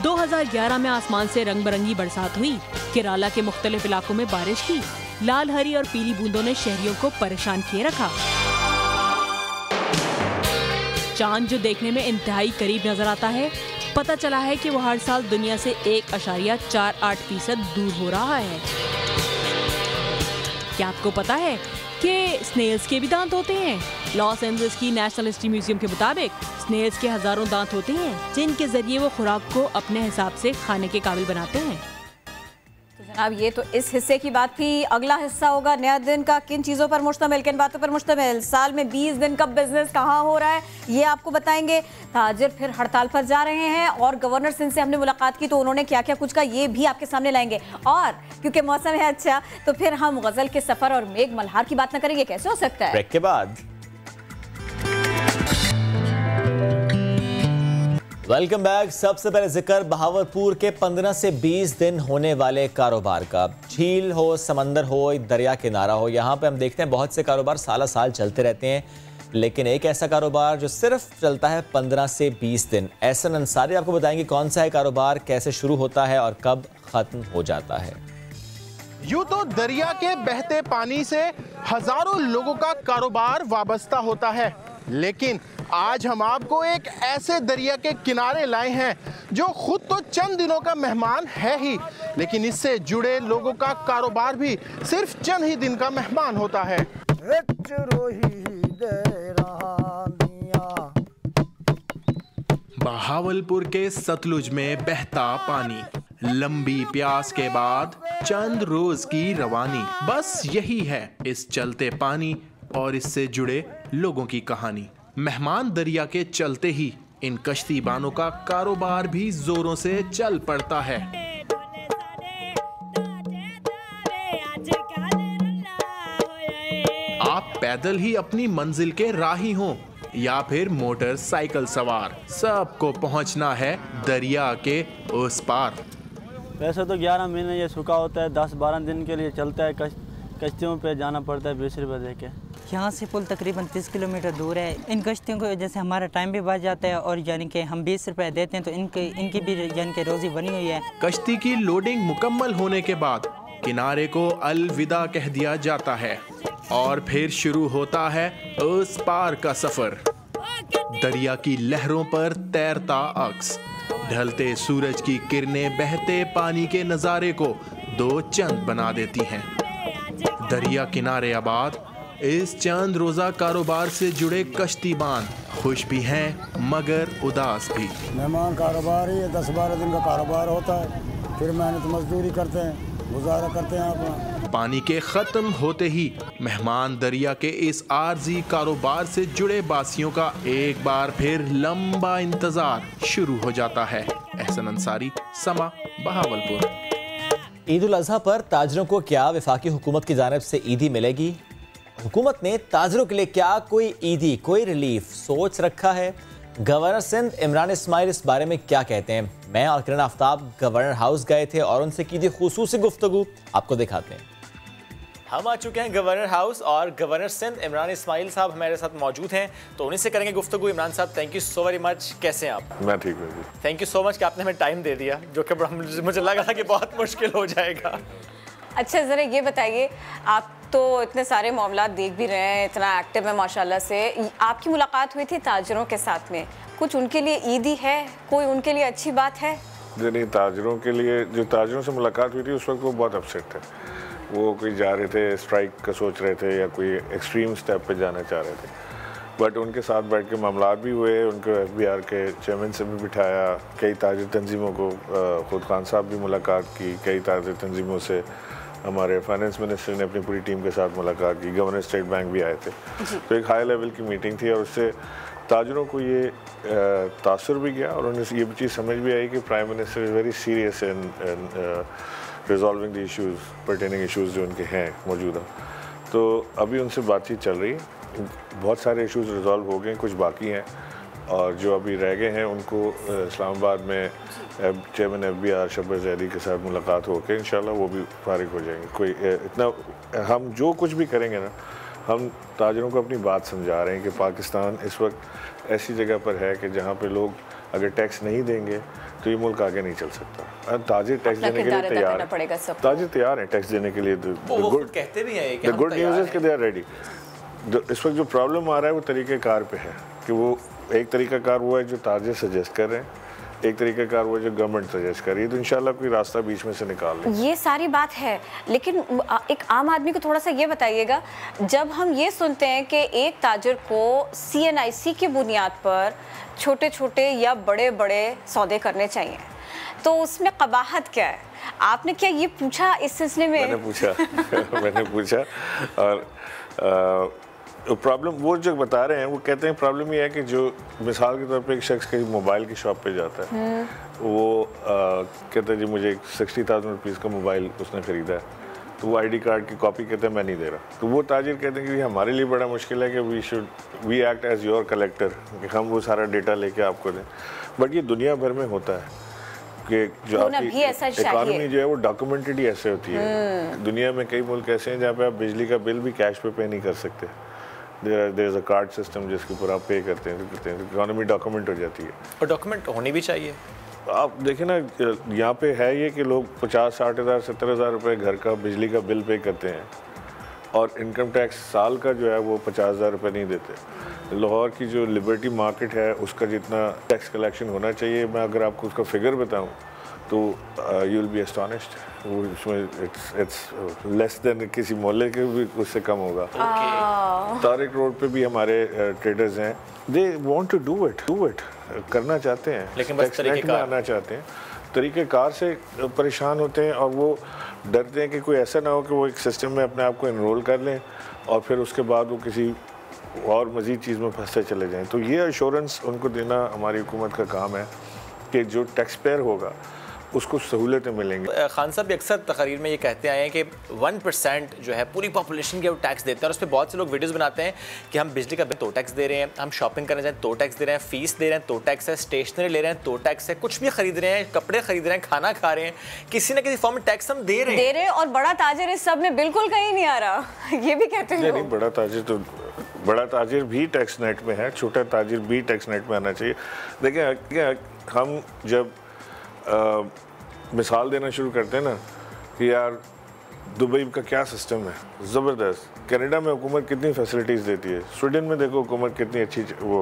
2011 में आसमान से रंग बिरंगी बरसात हुई। केरला के मुख्तलिफ इलाकों में बारिश की। लाल, हरी और पीली बूंदों ने शहरियों को परेशान किए रखा। चांद जो देखने में इंतहाई करीब नजर आता है, पता चला है कि वो हर साल दुनिया से 1.48% दूर हो रहा है। क्या आपको पता है कि स्नेल्स के भी दांत होते हैं? लॉस एंजल्स की नेशनल हिस्ट्री म्यूजियम के मुताबिक स्नेल्स के हजारों दांत होते हैं जिनके जरिए वो खुराक को अपने हिसाब से खाने के काबिल बनाते हैं। तो जनाब ये तो इस हिस्से की बात थी। अगला हिस्सा होगा नया दिन का। किन चीज़ों पर मुश्तमिल, किन बातों पर मुश्तमिल? साल में 20 दिन का बिजनेस कहाँ हो रहा है ये आपको बताएंगे। ताजिर फिर हड़ताल पर जा रहे हैं और गवर्नर सिंध से हमने मुलाकात की तो उन्होंने क्या क्या कुछ कहा ये भी आपके सामने लाएंगे। और क्योंकि मौसम है अच्छा तो फिर हम गजल के सफर और मेघ मल्हार की बात न करेंगे, कैसे हो सकता है? ब्रेक के बाद वेलकम बैक। सबसे पहले जिक्र बहावलपुर के 15 से 20 दिन होने वाले कारोबार का। झील हो, समंदर हो, दरिया किनारा हो, यहाँ पे हम देखते हैं बहुत से कारोबार साल साल चलते रहते हैं, लेकिन एक ऐसा कारोबार जो सिर्फ चलता है 15 से 20 दिन। एहसन अंसारी आपको बताएंगे कौन सा है कारोबार, कैसे शुरू होता है और कब खत्म हो जाता है। यूं तो दरिया के बहते पानी से हजारों लोगों का कारोबार वाबस्ता होता है, लेकिन आज हम आपको एक ऐसे दरिया के किनारे लाए हैं जो खुद तो चंद दिनों का मेहमान है ही, लेकिन इससे जुड़े लोगों का कारोबार भी सिर्फ चंद ही दिन का मेहमान होता है। बहावलपुर के सतलुज में बहता पानी, लंबी प्यास के बाद चंद रोज की रवानी, बस यही है इस चलते पानी और इससे जुड़े लोगों की कहानी। मेहमान दरिया के चलते ही इन कश्तीबानों का कारोबार भी जोरों से चल पड़ता है। आप पैदल ही अपनी मंजिल के राही हों या फिर मोटरसाइकिल सवार, सबको पहुंचना है दरिया के उस पार। वैसे तो 11 महीने ये सूखा होता है, 10-12 दिन के लिए चलता है। कश्तियों पे जाना पड़ता है 20 रुपये दे के। यहाँ से पुल तकरीबन 30 किलोमीटर दूर है। इन कश्तियों को जैसे हमारा टाइम भी बच जाता है और यानी कि हम 20 रुपये देते हैं तो इनकी भी यानी कि रोजी बनी हुई है। कश्ती की लोडिंग मुकम्मल होने के बाद किनारे को अलविदा कह दिया जाता है और फिर शुरू होता है उस पार का सफर। दरिया की लहरों पर तैरता अक्स, ढलते सूरज की किरणें बहते पानी के नज़ारे को दो चंद बना देती हैं। दरिया किनारे आबाद इस चंद रोजा कारोबार से जुड़े कश्तीबान खुश भी हैं मगर उदास भी। मेहमान कारोबार ही 10-12 दिन का कारोबार होता है, फिर मेहनत मजदूरी करते हैं, गुजारा करते हैं अपना। पानी के खत्म होते ही मेहमान दरिया के इस आरजी कारोबार से जुड़े बासियों का एक बार फिर लंबा इंतजार शुरू हो जाता है। एहसन अंसारी, समा, बहावलपुर। ईद उल अजहा पर ताजरों को क्या वफाकी हुकूमत की जानिब से ईदी मिलेगी? हुकूमत ने ताजरों के लिए क्या कोई ईदी, कोई रिलीफ सोच रखा है? गवर्नर सिंध इमरान इस्माइल इस बारे में क्या कहते हैं? मैं और किरण आफ्ताब गवर्नर हाउस गए थे और उनसे की थी खुसूसी गुफ्तगू, आपको दिखाते हैं। हम आ चुके हैं गवर्नर हाउस और गवर्नर सिंध इमरान इस्माइल साहब हमारे साथ मौजूद हैं, तो उन्हीं से करेंगे गुफ्तगू। इमरान साहब, thank you so very much. कैसे हैं आप? मैं ठीक हूँ। थैंक यू सो मच कि आपने हमें टाइम दे दिया, जो कि मुझे लगा था कि बहुत मुश्किल हो जाएगा। अच्छा, ज़रा ये बताइए, आप तो इतने सारे मामला देख भी रहे हैं, इतना एक्टिव है माशाल्लाह से। आपकी मुलाकात हुई थी ताजरों के साथ में, कुछ उनके लिए ईदी है, कोई उनके लिए अच्छी बात है? जी नहीं, ताजरों के लिए, जो ताजरों से मुलाकात हुई थी उस वक्त वो बहुत अपसेट थे। वो कोई जा रहे थे, स्ट्राइक का सोच रहे थे या कोई एक्सट्रीम स्टेप पे जाना चाह रहे थे, बट उनके साथ बैठ के मामला भी हुए। उनको FBR के चेयरमैन से भी बिठाया, कई ताजिर तंजीमों को, खुद खान साहब भी मुलाकात की, कई ताजिर तंजीमों से हमारे फाइनेंस मिनिस्टर ने अपनी पूरी टीम के साथ मुलाकात की, गवर्नर स्टेट बैंक भी आए थे। तो एक हाई लेवल की मीटिंग थी और उससे ताजरों को ये तासुर भी गया और उन्हें ये चीज़ समझ भी आई कि prime minister is very serious in resolving the issues, pertaining issues जो उनके हैं मौजूदा। तो अभी उनसे बातचीत चल रही है, बहुत सारे इश्यूज़ रिजॉल्व हो गए, कुछ बाकी हैं। और जो अभी रह गए हैं उनको इस्लामाबाद में चेयरमैन FBR शब्बर जैदी के साथ मुलाकात होकर इंशाल्लाह वो भी फारिग हो जाएंगे। कोई इतना हम जो कुछ भी करेंगे ना, हम ताजरों को अपनी बात समझा रहे हैं कि पाकिस्तान इस वक्त ऐसी जगह पर है कि जहाँ पे लोग अगर टैक्स नहीं देंगे तो ये मुल्क आगे नहीं चल सकता। ताजिर टैक्स देने के लिए तैयार है, ताजिर तैयार है टैक्स देने के लिए। गुड कहते भी हैं कि द गुड न्यूज़ इज कि दे आर रेडी। इस वक्त जो प्रॉब्लम आ रहा है वो तरीक़ेकार पे है कि वो एक तरीक़ाकार वो है जो ताजिर सजेस्ट कर रहे हैं, एक तरीक़ाकार वो जो गवर्नमेंट सजेस्ट कर रही है, तो इंशाल्लाह कोई रास्ता बीच में से निकाल लें। ये सारी बात है, लेकिन एक आम आदमी को थोड़ा सा ये बताइएगा, जब हम ये सुनते हैं कि एक ताजिर को CNIC की बुनियाद पर छोटे छोटे या बड़े बड़े सौदे करने चाहिए, तो उसमें कबाहत क्या है? आपने क्या ये पूछा इस सिलसिले में? मैंने पूछा मैंने पूछा और प्रॉब्लम वो जो बता रहे हैं वो कहते हैं प्रॉब्लम ये है कि जो मिसाल के तौर पे एक शख्स कहीं मोबाइल की शॉप पे जाता है, वो कहता है जी मुझे 60,000 रुपीज़ का मोबाइल उसने ख़रीदा है, तो वो ID कार्ड की कॉपी कहते हैं मैं नहीं दे रहा, तो वो ताजिर कहते हैं कि हमारे लिए बड़ा मुश्किल है कि we act as your collector, कि हम वो सारा डेटा लेके आपको दें। बट ये दुनिया भर में होता है कि जो आपकी इकॉनमी जो है वो डॉक्यूमेंटेड ही ऐसे होती है। दुनिया में कई मुल्क ऐसे हैं जहाँ पे आप बिजली का बिल भी कैश पे नहीं कर सकते, there is a card system जिसके ऊपर आप पे करते हैं, तो इकॉनमी डॉक्यूमेंट हो जाती है। और डॉक्यूमेंट होनी भी चाहिए। आप देखें ना, यहाँ पे है ये कि लोग 50-60 हज़ार 70 हज़ार रुपये घर का बिजली का बिल पे करते हैं और इनकम टैक्स साल का जो है वो 50 हज़ार रुपये नहीं देते। लाहौर की जो लिबर्टी मार्केट है उसका जितना टैक्स कलेक्शन होना चाहिए, मैं अगर आपको उसका फिगर बताऊँ तो यू विल बी एस्टॉनिश्ड, वो उसमें इट्स लेस देन किसी मोहल्ले के भी उससे कम होगा। तारिक रोड पे भी हमारे ट्रेडर्स हैं, they want to do it करना चाहते हैं, लेकिन बस तरीक़ेकार आना चाहते हैं, तरीक़ेकार से परेशान होते हैं और वो डरते हैं कि कोई ऐसा ना हो कि वो एक सिस्टम में अपने आप को इनरोल कर लें और फिर उसके बाद वो किसी और मज़ीद चीज़ में फंसते चले जाएँ। तो ये एश्योरेंस उनको देना हमारी हुकूमत का काम है कि जो टैक्स पेयर होगा उसको सहूलतें मिलेंगी। खान साहब भी अक्सर तकरीर में ये कहते आए हैं कि 1% जो है पूरी पॉपुलेशन के वो टैक्स देते हैं, और उस पर बहुत से लोग वीडियोस बनाते हैं कि हम बिजली का बिल तो टैक्स दे रहे हैं, हम शॉपिंग करने जाएं तो टैक्स दे रहे हैं, फीस दे रहे हैं तो टैक्स है, स्टेशनरी ले रहे हैं तो टैक्स है, कुछ भी खरीद रहे हैं, कपड़े खरीद रहे हैं, खाना खा रहे हैं, किसी न किसी फॉर्म में टैक्स हम दे रहे हैं। और बड़ा ताजिर इस सब में बिल्कुल कहीं नहीं आ रहा, ये भी कहते हैं। नहीं, बड़ा ताजिर भी टैक्स नेट में है, छोटा ताजिर भी टैक्स नेट में आना चाहिए। देखिए हम जब मिसाल देना शुरू करते हैं ना कि यार दुबई का क्या सिस्टम है, ज़बरदस्त। कनाडा में हुकूमत कितनी फैसिलिटीज़ देती है, स्वीडन में देखो हुकूमत कितनी अच्छी वो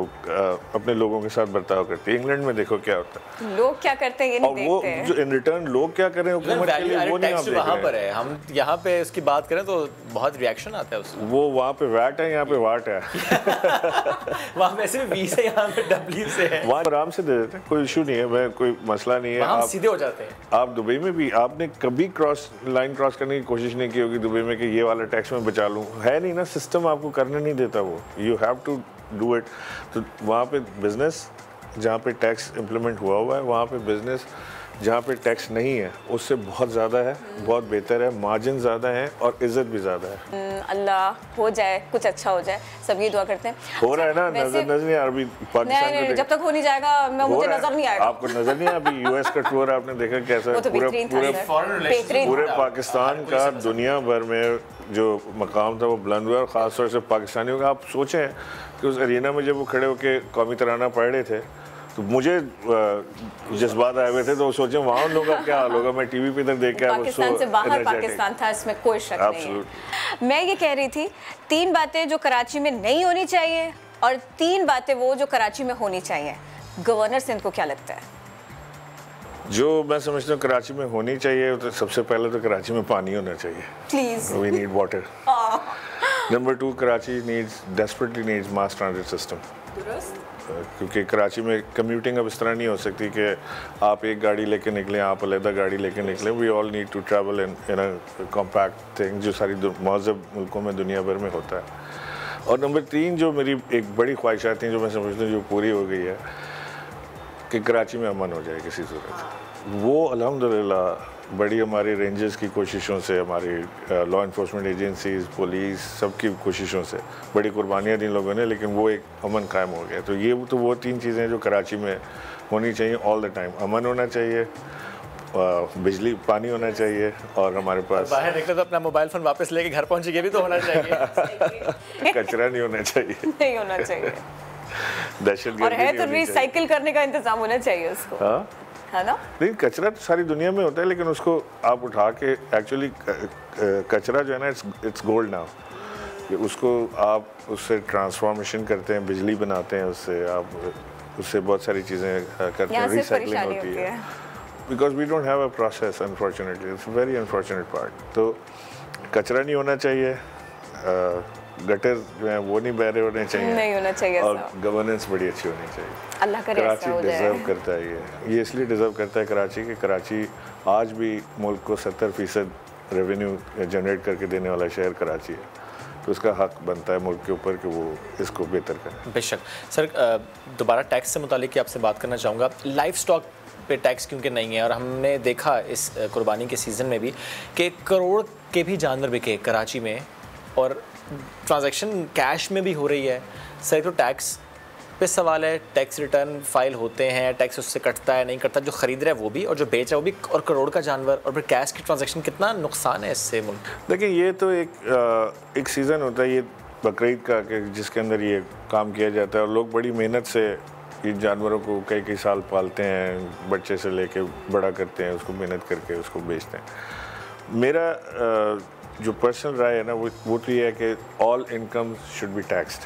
अपने लोगों के साथ बर्ताव करती है, इंग्लैंड में देखो क्या होता है, लोग क्या करते हैं ये नहीं देखते हैं। जो इन रिटर्न लोग क्या करें हुकूमत के लिए वो नहीं आप देख रहे हैं। वहाँ पर है, हम यहाँ पे इसकी बात करें तो बहुत रिएक्शन आता है उसको। वो वहाँ पे वैट है, यहाँ पे वाट है। वहाँ वैसे भी 20 है, यहाँ पे W से है। वहाँ आराम से दे देते हैं, कोई इशू नहीं है, मैं कोई मसला नहीं है, आप सीधे हो जाते हैं। आप दुबई में भी आपने कभी लाइन क्रॉस करने की कोशिश नहीं की होगी दुबई में कि ये वाला टैक्स में बचा लूँ, है नहीं ना, सिस्टम आपको करने नहीं देता वो, you have to do it. तो वहाँ पे बिजनेस जहाँ पे टैक्स इम्प्लीमेंट हुआ है, वहाँ पे बिजनेस जहाँ पे टैक्स नहीं है उससे बहुत ज़्यादा है, बहुत बेहतर है, मार्जिन ज़्यादा है और इज्जत भी ज़्यादा है। अल्लाह हो जाए, कुछ अच्छा हो जाए, सब ये दुआ करते हैं। हो रहा है ना, नजर नहीं आ रहा अभी पाकिस्तान नहीं, जब तक हो नहीं जाएगा मुझे नजर नहीं आएगा। आपको नजर नहीं आया अभी US का टूर आपने देखा कैसा, पूरे पाकिस्तान का दुनिया भर में जो मकाम था वो बुलंद हुआ, और ख़ासतौर से पाकिस्तानियों का। आप सोचें कि उस एरिना में जब वो खड़े होकर कौमी तराना पढ़ रहे थे तो मुझे जज्बात आए हुए थे, तो सोचें वहाँ उन लोगों का क्या हाल होगा। मैं टीवी पे इधर देख के पाकिस्तान से बाहर पाकिस्तान था, इसमें कोई शक नहीं है। मैं ये कह रही थी 3 बातें जो कराची में नहीं होनी चाहिए और 3 बातें वो जो कराची में होनी चाहिए। गवर्नर सिंध को क्या लगता है? जो मैं समझता हूँ कराची में होनी चाहिए, तो सबसे पहले तो कराची में पानी होना चाहिए। Please, we need water. Number 2, Karachi desperately needs mass transit system, क्योंकि कराची में कम्यूटिंग अब इस तरह नहीं हो सकती कि आप एक गाड़ी लेके निकलें, आप अलग गाड़ी लेके निकलें। We all need to travel in a compact thing, जो सारी महज़ब मुल्कों में दुनिया भर में होता है। और नंबर 3 जो मेरी एक बड़ी ख्वाहिशात थी, जो मैं समझता हूँ जो पूरी हो गई है, कि कराची में अमन हो जाए किसी सूरत। वो अल्हम्दुलिल्लाह बड़ी हमारी रेंजर्स की कोशिशों से, हमारी लॉ इन्फोर्समेंट एजेंसीज, पुलिस, सबकी कोशिशों से बड़ी कुर्बानियाँ दी लोगों ने, लेकिन वो एक अमन कायम हो गया। तो ये तो वो 3 चीज़ें हैं जो कराची में होनी चाहिए ऑल द टाइम। अमन होना चाहिए, बिजली पानी होना चाहिए, और हमारे पास बाहर निकले तो अपना मोबाइल फ़ोन वापस लेके घर पहुँचे, ये भी तो होना चाहिए। कचरा नहीं होना चाहिए, नहीं होना चाहिए, दहशतगर्दी और है तो रिसाइकिल करने का इंतजाम होना चाहिए उसको, हाँ है ना? नहीं, कचरा तो सारी दुनिया में होता है, लेकिन उसको आप उठा के एक्चुअली कचरा जो है ना, इट्स गोल्ड नाउ। उसको आप उससे ट्रांसफॉर्मेशन करते हैं, बिजली बनाते हैं उससे, आप उससे बहुत सारी चीज़ें करते हैं, रिसाइकलिंग होती है। Because we don't have a process, unfortunately, it's very unfortunate part. तो कचरा नहीं होना चाहिए, गटर जो है वो नहीं बह रहे होने चाहिए, नहीं होना चाहिए, और गवर्नेंस बड़ी अच्छी होनी चाहिए। अल्लाह करे कराची डिज़र्व करता है ये इसलिए डिज़र्व करता है कराची कि कराची आज भी मुल्क को 70% रेवेन्यू जनरेट करके देने वाला शहर कराची है, तो उसका हक बनता है मुल्क के ऊपर कि वो इसको बेहतर करे। बेशक। सर, दोबारा टैक्स से मुतालिक आपसे बात करना चाहूँगा। लाइफ स्टॉक पे टैक्स क्योंकि नहीं है, और हमने देखा इस कुर्बानी के सीज़न में भी कि करोड़ के भी जानवर बिके कराची में, और ट्रांजैक्शन कैश में भी हो रही है। सर, तो टैक्स पे सवाल है, टैक्स रिटर्न फाइल होते हैं, टैक्स उससे कटता है नहीं कटता, जो ख़रीद रहा है वो भी और जो बेच रहा है वो भी, और करोड़ का जानवर और फिर कैश की ट्रांजैक्शन, कितना नुकसान है इससे मुल्क? देखिए, ये तो एक सीज़न होता है ये बकरीद का कि जिसके अंदर ये काम किया जाता है, और लोग बड़ी मेहनत से इन जानवरों को कई साल पालते हैं, बच्चे से लेके बड़ा करते हैं, उसको मेहनत करके उसको बेचते हैं। मेरा जो पर्सनल राय है ना, वो तो ये है कि all income should be taxed,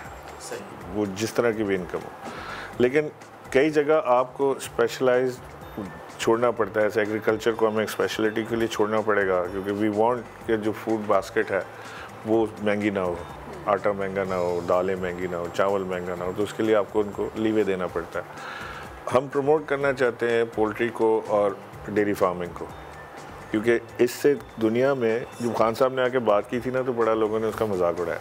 वो जिस तरह की भी इनकम हो। लेकिन कई जगह आपको स्पेशलाइज छोड़ना पड़ता है, ऐसे एग्रीकल्चर को हमें एक स्पेशलिटी के लिए छोड़ना पड़ेगा, क्योंकि वी वांट कि जो फूड बास्केट है वो महंगी ना हो, आटा महंगा ना हो, दालें महंगी ना हो, चावल महंगा ना हो, तो उसके लिए आपको उनको लीवे देना पड़ता है। हम प्रमोट करना चाहते हैं पोल्ट्री को और डेयरी फार्मिंग को, क्योंकि इससे दुनिया में, जो खान साहब ने आके बात की थी ना, तो बड़ा लोगों ने उसका मजाक उड़ाया,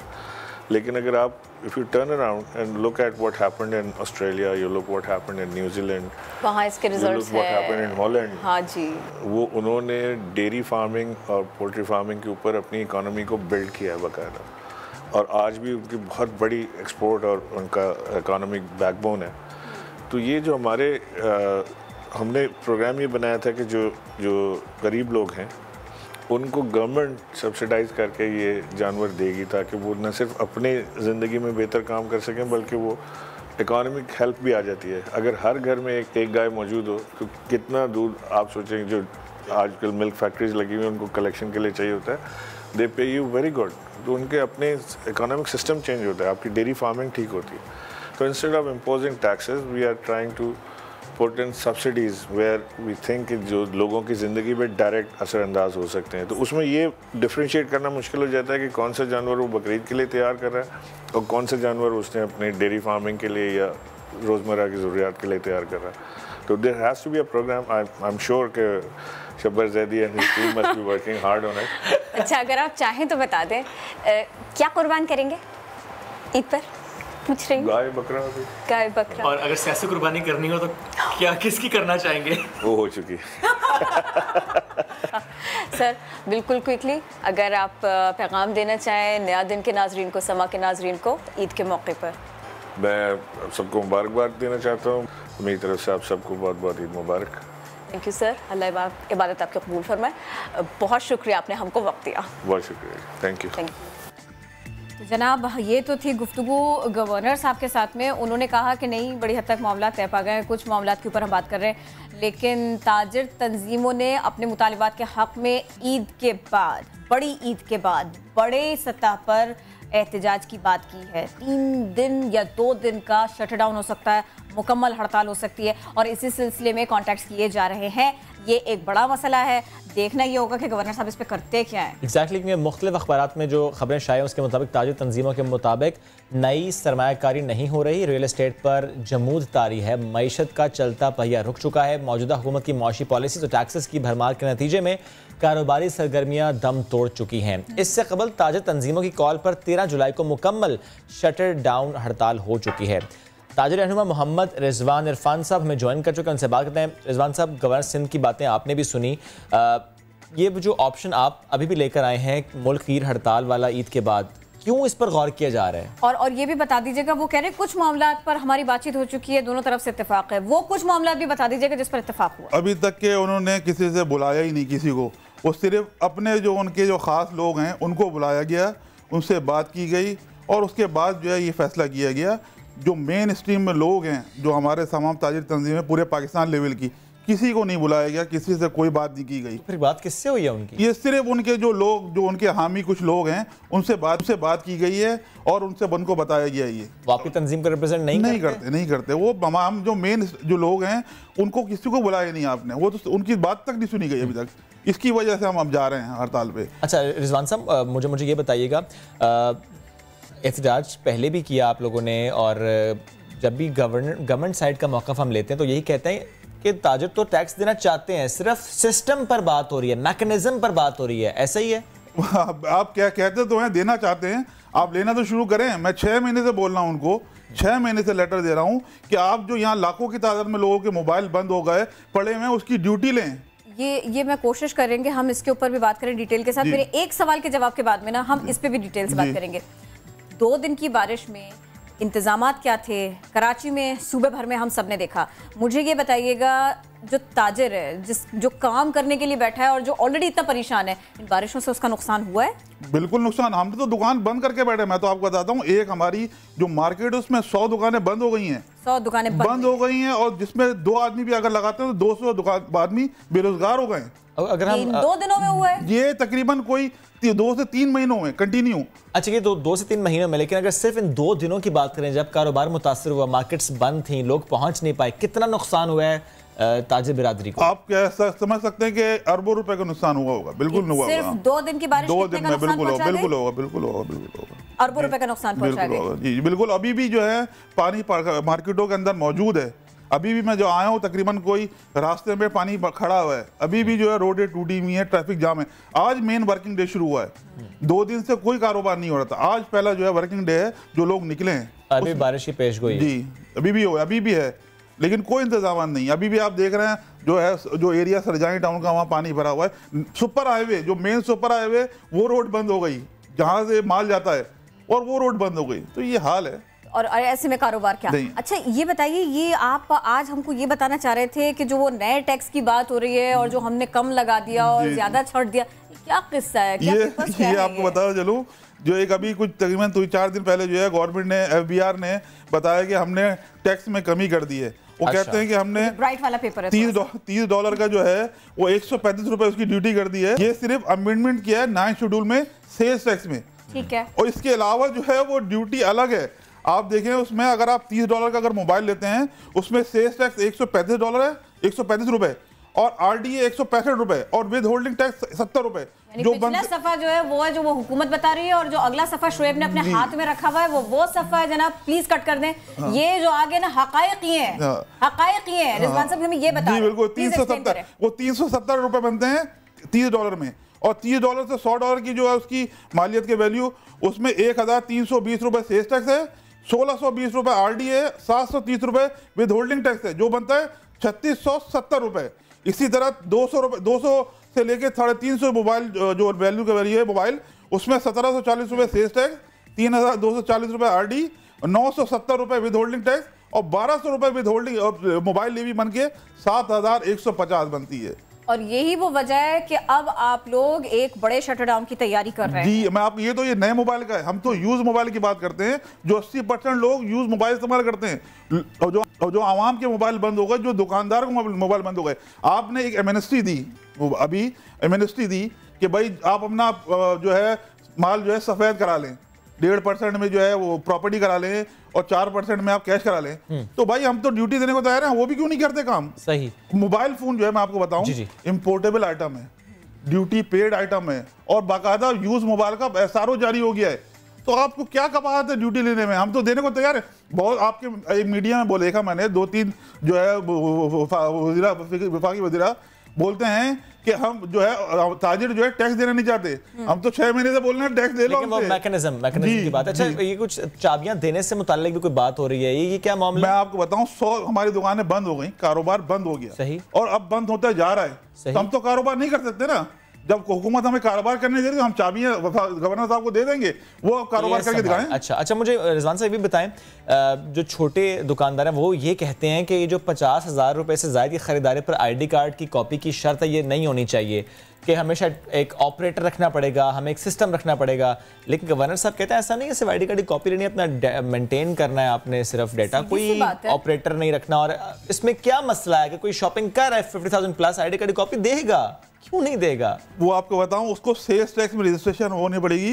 लेकिन अगर आप if U turn around and look at what happened in Australia, you look what happened in New Zealand, वहाँ इसके results what happened in Holland, हाँ जी, वो उन्होंने डेयरी फार्मिंग और पोल्ट्री फार्मिंग के ऊपर अपनी इकोनॉमी को बिल्ड किया है बाकायदा, और आज भी उनकी बहुत बड़ी एक्सपोर्ट और उनका इकोनॉमिक बैकबोन है। तो ये जो हमारे हमने प्रोग्राम ये बनाया था कि जो गरीब लोग हैं उनको गवर्नमेंट सब्सिडाइज करके ये जानवर देगी, ताकि वो न सिर्फ अपने ज़िंदगी में बेहतर काम कर सकें, बल्कि वो इकोनॉमिक हेल्प भी आ जाती है। अगर हर घर में एक गाय मौजूद हो तो कितना दूध, आप सोचें, जो आजकल मिल्क फैक्ट्रीज लगी हुई हैं उनको कलेक्शन के लिए चाहिए होता है, दे पे यू वेरी गुड, तो उनके अपने इकोनॉमिक सिस्टम चेंज होता है, आपकी डेयरी फार्मिंग ठीक होती है। तो instead of imposing taxes we are trying to put in subsidies where we think कि जो लोगों की ज़िंदगी पे डायरेक्ट असरअंदाज हो सकते हैं। तो उसमें ये डिफ्रेंशिएट करना मुश्किल हो जाता है कि कौन सा जानवर वो बकरीद के लिए तैयार कर रहा है और कौन सा जानवर उसने अपने डेयरी फार्मिंग के लिए या रोज़मर्रा की ज़रूरियात के लिए तैयार कर रहा है। तो there has to be a program, I am sure कि Shabbar Zaidi and his team must be working hard on it. अच्छा, अगर आप चाहें तो बता दें, क्या कुर्बान करेंगे ईद पर? पूछ रही हूँ। गाय बकरा भी। गाय बकरा। और अगर सियासी कुर्बानी करनी हो तो क्या किसकी करना चाहेंगे? वो हो चुकी। सर, बिल्कुल क्विकली अगर आप पैगाम देना चाहें नया दिन के नाजरीन को, समा के नाजरीन को ईद के मौके पर। मैं सबको मुबारकबाद देना चाहता हूँ, मेरी तरफ से आप सबको बहुत बहुत ईद मुबारक। थैंक यू सर, अल्लाह इबादत आपके कबूल फरमाए। बहुत शुक्रिया, आपने हमको वक्त दिया। बहुत शुक्रिया, थैंक यू। जनाब, ये तो थी गुफ्तगू गवर्नर साहब के साथ में। उन्होंने कहा कि नहीं, बड़ी हद तक मामला तय पा गए हैं, कुछ मामला के ऊपर हम बात कर रहे हैं, लेकिन ताजिर तंजीमों ने अपने मुतालिबात के हक़ में ईद के बाद, बड़ी ईद के बाद बड़े सतह पर एहतजाज की बात की है। 3 दिन या 2 दिन का शटडाउन हो सकता है, मुकम्मल हड़ताल हो सकती है, और इसी सिलसिले में कॉन्टैक्ट्स किए जा रहे हैं। ये एक बड़ा मसला है, देखना ये होगा कि गवर्नर साहब इस पर करते क्या है। एग्जैक्टली, क्योंकि मुख्तलिफ अखबारात में जो खबरें शाये उसके मुताबिक ताजिर तंजीमों के मुताबिक नई सरमायाकारी नहीं हो रही, रियल एस्टेट पर जमूद तारी है, मईशत का चलता पहिया रुक चुका है। मौजूदा हुकूमत की मुआशी पॉलिसी तो टैक्सेस की भरमार के नतीजे में कारोबारी सरगर्मियाँ दम तोड़ चुकी हैं। इससे कबल ताजिर तंजीमों की कॉल पर 13 जुलाई को मुकम्मल शटर डाउन हड़ताल हो चुकी है। ताजिर रहनुमा मोहम्मद रिजवान इरफान साहब हमें ज्वाइन कर चुके हैं, उनसे बात करते हैं। रिजवान साहब, गवर्नर सिंध की बातें आपने भी सुनी, ये जो ऑप्शन आप अभी भी लेकर आए हैं मुल्क कीर हड़ताल वाला ईद के बाद, क्यों इस पर गौर किया जा रहा है? और ये भी बता दीजिएगा, वो कह रहे हैं कुछ मामलात पर हमारी बातचीत हो चुकी है, दोनों तरफ से इत्तेफाक है, वो कुछ मामलात भी बता दीजिएगा जिस पर इत्तेफाक हुआ। अभी तक के उन्होंने किसी से बुलाया ही नहीं, किसी को, वो सिर्फ अपने जो उनके जो ख़ास लोग हैं उनको बुलाया गया, उनसे बात की गई और उसके बाद जो है ये फैसला किया गया। जो मेन स्ट्रीम में लोग हैं, जो हमारे तमाम ताजिर तंजीमें पूरे पाकिस्तान लेवल की, किसी को नहीं बुलाया गया, किसी से कोई बात नहीं की गई। फिर बात किससे हुई है उनकी? ये सिर्फ उनके जो लोग, जो उनके हामी कुछ लोग हैं, उनसे बात की गई है और उनसे उनको बताया गया है। ये वो आपकी तंजीम को रिप्रेजेंट नहीं करते। वो हम जो मेन जो लोग हैं उनको किसी को बुलाया नहीं आपने, वो तो उनकी बात तक नहीं सुनी गई अभी तक। इसकी वजह से हम अब जा रहे हैं हड़ताल पे। अच्छा रिजवान साहब, मुझे ये बताइएगा, एहतजाज पहले भी किया आप लोगों ने, और जब भी गवर्नमेंट साइड का मौक़िफ़ हम लेते हैं तो यही कहते हैं कि ताजिर तो टैक्स देना चाहते हैं, सिर्फ सिस्टम पर बात हो रही है, मैकेनिज्म पर बात हो रही है, ऐसा ही है? आप क्या कहते तो हैं, देना चाहते हैं, आप लेना तो शुरू करें। मैं 6 महीने से बोल रहा हूँ उनको, 6 महीने से लेटर दे रहा हूँ कि आप जो यहाँ लाखों की तादाद में लोगों के मोबाइल बंद हो गए पड़े हुए, उसकी ड्यूटी लें। ये मैं कोशिश करेंगे, हम इसके ऊपर भी बात करें डिटेल के साथ। मेरे एक सवाल के जवाब के बाद में ना हम इस पे भी डिटेल से बात करेंगे। 2 दिन की बारिश में इंतजामात क्या थे कराची में, सूबे भर में हम सब ने देखा। मुझे ये बताइएगा, जो ताजिर है, जो काम करने के लिए बैठा है और जो ऑलरेडी इतना परेशान है, इन बारिशों से उसका नुकसान हुआ है? बिल्कुल नुकसान। हमने तो दुकान बंद करके बैठे। मैं तो आपको बताता हूँ, एक हमारी जो मार्केट है उसमें 100 दुकानें बंद हो गई हैं। 100 दुकानें बंद हो गई हैं, और जिसमें 2 आदमी भी अगर लगाते हैं तो 200 आदमी बेरोजगार हो गए। अगर हम 2 दिनों में हुआ है ये, तकरीबन कोई 2 से 3 महीनों में कंटिन्यू। अच्छा, ये 2 से 3 महीनों में, लेकिन अगर सिर्फ इन 2 दिनों की बात करें जब कारोबार मुतासर हुआ, मार्केट्स बंद थी, लोग पहुंच नहीं पाए, कितना नुकसान हुआ है ताजिर बिरादरी को? आप क्या समझ सकते हैं कि अरबों रुपए का नुकसान हुआ होगा? बिल्कुल हुआ होगा। सिर्फ 2 दिन की बारिश, 2 दिन में बिल्कुल होगा। अरबों रुपए का नुकसान पहुंचा गया। जी बिल्कुल। अभी भी जो है पानी मार्केटों के अंदर मौजूद है। अभी भी मैं जो आया हूँ, तकरीबन कोई रास्ते में पानी खड़ा हुआ है, अभी भी जो है रोडें टूटी हुई है, ट्रैफिक जाम है। आज मेन वर्किंग डे शुरू हुआ है, 2 दिन से कोई कारोबार नहीं हो रहा था। आज पहला जो है वर्किंग डे है, जो लोग निकले हैं। अभी बारिश की पेशगोई जी अभी भी है, लेकिन कोई इंतजाम नहीं। अभी भी आप देख रहे हैं जो एरिया सरजाई टाउन का, वहाँ पानी भरा हुआ है। सुपर हाईवे, जो मेन सुपर हाईवे, वो रोड बंद हो गई, जहाँ से माल जाता है, और वो रोड बंद हो गई। तो ये हाल है। और ऐसे में कारोबार क्या? अच्छा ये बताइए, ये आप आज हमको ये बताना चाह रहे थे कि जो वो नए टैक्स की बात हो रही है और जो हमने कम लगा दिया और ज्यादा छाट दिया, क्या किस्सा है? ये आपको बताओ चलूं, जो एक अभी कुछ तकरीबन 4 दिन पहले जो है गवर्नमेंट ने, FBR ने बताया कि हमने टैक्स में कमी कर दी है। वो कहते हैं कि हमने ब्राइट वाला पेपर है, $30 का जो है वो 135 रुपए उसकी ड्यूटी कर दी है। ये सिर्फ अमेंडमेंट किया है 9 शेड्यूल में सेल्स टैक्स में, ठीक है। और इसके अलावा जो है वो ड्यूटी अलग है। आप देखें उसमें, अगर आप $30 का अगर मोबाइल लेते हैं, उसमें सेल्स टैक्स $135 है, 135 रुपए, और RDA 165 रुपए, और विद होल्डिंग टैक्स 70 रुपए। जो पिछला सफा जो है वो है जो वो हुकूमत बता रही है, और जो अगला सफा शोएब ने अपने हाथ में रखा हुआ है वो सफा है। जनाब प्लीज कट कर दें। हाँ। ये जो आगे ना हकायक ही है, हकायक ही है। रिजवान साहब हमें ये बताएं। बिल्कुल 370 रुपए बनते हैं $30 में, और $30 से $100 की जो है उसकी मालियत के वैल्यू, उसमें 1320 रुपए सेल्स टैक्स है, 1620 रुपए RDA, 730 रुपए विद होल्डिंग टैक्स है, जो बनता है 3670 रुपए। इसी तरह 200 से लेके 350 मोबाइल जो वैल्यू का वैल्यू है मोबाइल, उसमें 1740 रुपए सेल्स टैक्स, 3240 रुपए RD, 970 रुपए विद होल्डिंग टैक्स, और 1200 रुपए विद होल्डिंग मोबाइल लेवी बन के 7150 बनती है। और यही वो वजह है कि अब आप लोग एक बड़े शटडाउन की तैयारी कर रहे हैं। जी, मैं आपको, ये नए मोबाइल का है, हम तो यूज मोबाइल की बात करते हैं, जो 80% लोग यूज मोबाइल इस्तेमाल करते हैं, और जो आवाम के मोबाइल बंद हो गए, जो दुकानदार को मोबाइल बंद हो गए। आपने एक एमनेस्टी दी, अभी एमनेस्टी दी कि भाई आप अपना जो है माल जो है सफेद करा लें, 1.5% में जो है वो प्रॉपर्टी करा लें, और 4% में आप कैश करा लें। तो भाई हम तो ड्यूटी देने को तैयार हैं, वो भी क्यों नहीं करते काम? सही। मोबाइल फोन जो है, मैं आपको बताऊं, इंपोर्टेबल आइटम है, ड्यूटी पेड आइटम है, और बाकायदा यूज मोबाइल का एसआरओ जारी हो गया है। तो आपको क्या कबाहत है ड्यूटी लेने में? हम तो देने को तैयार है। बहुत आपके मीडिया में देखा मैंने, 2-3 जो है विफाकी वज़ीरा बोलते हैं कि हम जो है ताजिर जो है टैक्स देना नहीं चाहते। हम तो 6 महीने से बोल रहे हैं टैक्स दे लो। लेकिन वो मैकेनिज्म की बात है। अच्छा, ये कुछ चाबियां देने से मुताल्लिक भी कोई बात हो रही है, ये क्या मामला? मैं आपको बताऊं, 100 हमारी दुकानें बंद हो गई, कारोबार बंद हो गया। सही। और अब बंद होता जा रहा है। हम तो कारोबार नहीं कर सकते ना। जब हुकूमत हमें कारोबार करने दे रही है, हम चाबियां गवर्नर साहब को दे देंगे, वो कारोबार करके दिखाएं। अच्छा, मुझे रिजवान साहब भी बताएं, जो छोटे दुकानदार हैं वो ये कहते हैं कि ये जो 50,000 रुपए से ज़्यादा की खरीदारी पर ID कार्ड की कॉपी की शर्त है, ये नहीं होनी चाहिए, कि हमेशा एक ऑपरेटर रखना पड़ेगा, हमें एक सिस्टम रखना पड़ेगा। लेकिन गवर्नर साहब कहते हैं ऐसा नहीं है, सिर्फ ID कार्ड की कॉपी लेनी है, अपना मेंटेन करना है आपने, सिर्फ डेटा, कोई ऑपरेटर नहीं रखना। और इसमें क्या मसला है कि कोई शॉपिंग कर रहा है 50,000 प्लस, ID कार्ड की कॉपी देगा, क्यों नहीं देगा? वो आपको बताऊं, उसको सेल्स टैक्स में रजिस्ट्रेशन होनी पड़ेगी